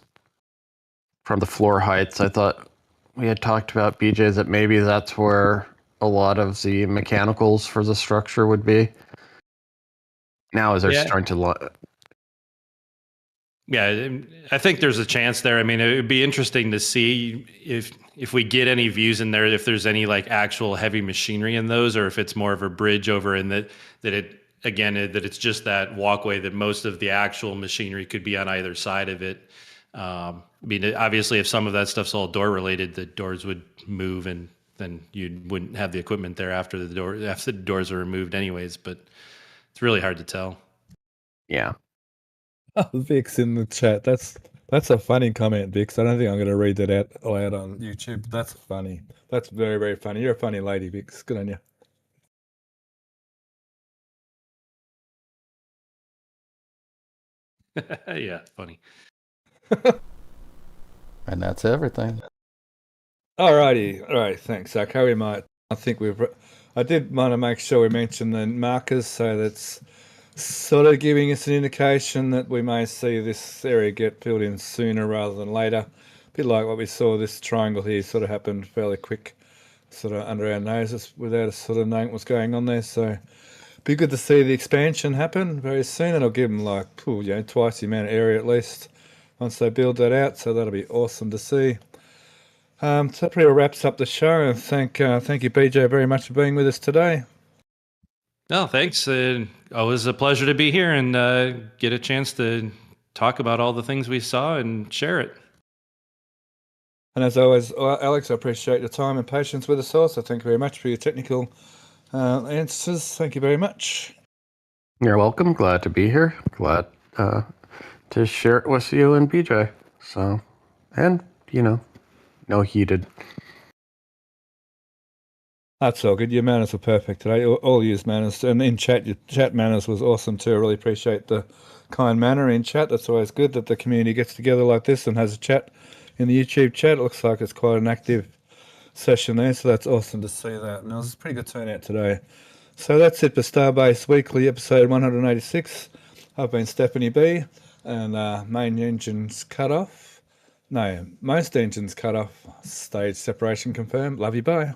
from the floor heights, I thought we had talked about, BJ, that maybe that's where a lot of the mechanicals for the structure would be. Now, as they're starting to. Yeah, I think there's a chance there. I mean, it would be interesting to see if we get any views in there, if there's any like actual heavy machinery in those, or if it's more of a bridge over, and that it's just that walkway that most of the actual machinery could be on either side of it. I mean, obviously, if some of that stuff's all door related, the doors would move, and then you wouldn't have the equipment there after the doors are removed, anyways. But it's really hard to tell. Yeah. Oh, Vix in the chat. That's a funny comment, Vix. I don't think I'm going to read that out loud on YouTube. That's funny. That's very, very funny. You're a funny lady, Vix. Good on you. Yeah, funny. And that's everything. Alrighty. All right. Thanks, Zach. I did want to make sure we mention the markers, so that's sort of giving us an indication that we may see this area get filled in sooner rather than later. A bit like what we saw, this triangle here sort of happened fairly quick, sort of under our noses without us sort of knowing what's going on there. So be good to see the expansion happen very soon. It'll give them like, twice the amount of area at least once they build that out. So that'll be awesome to see. So that pretty well wraps up the show. And thank you, BJ, very much for being with us today. No, thanks. Always a pleasure to be here and get a chance to talk about all the things we saw and share it. And as always, Alex, I appreciate your time and patience with us all. So thank you very much for your technical answers. Thank you very much. You're welcome. Glad to be here. Glad to share it with you and BJ. So And, no heated. That's all good. Your manners were perfect today. All used manners. And in chat, your chat manners was awesome too. I really appreciate the kind manner in chat. That's always good that the community gets together like this and has a chat in the YouTube chat. It looks like it's quite an active session there, so that's awesome to see that. And it was a pretty good turnout today. So that's it for Starbase Weekly, episode 186. I've been Stephanie B, and main engines cut off. No, most engines cut off. Stage separation confirmed. Love you, bye.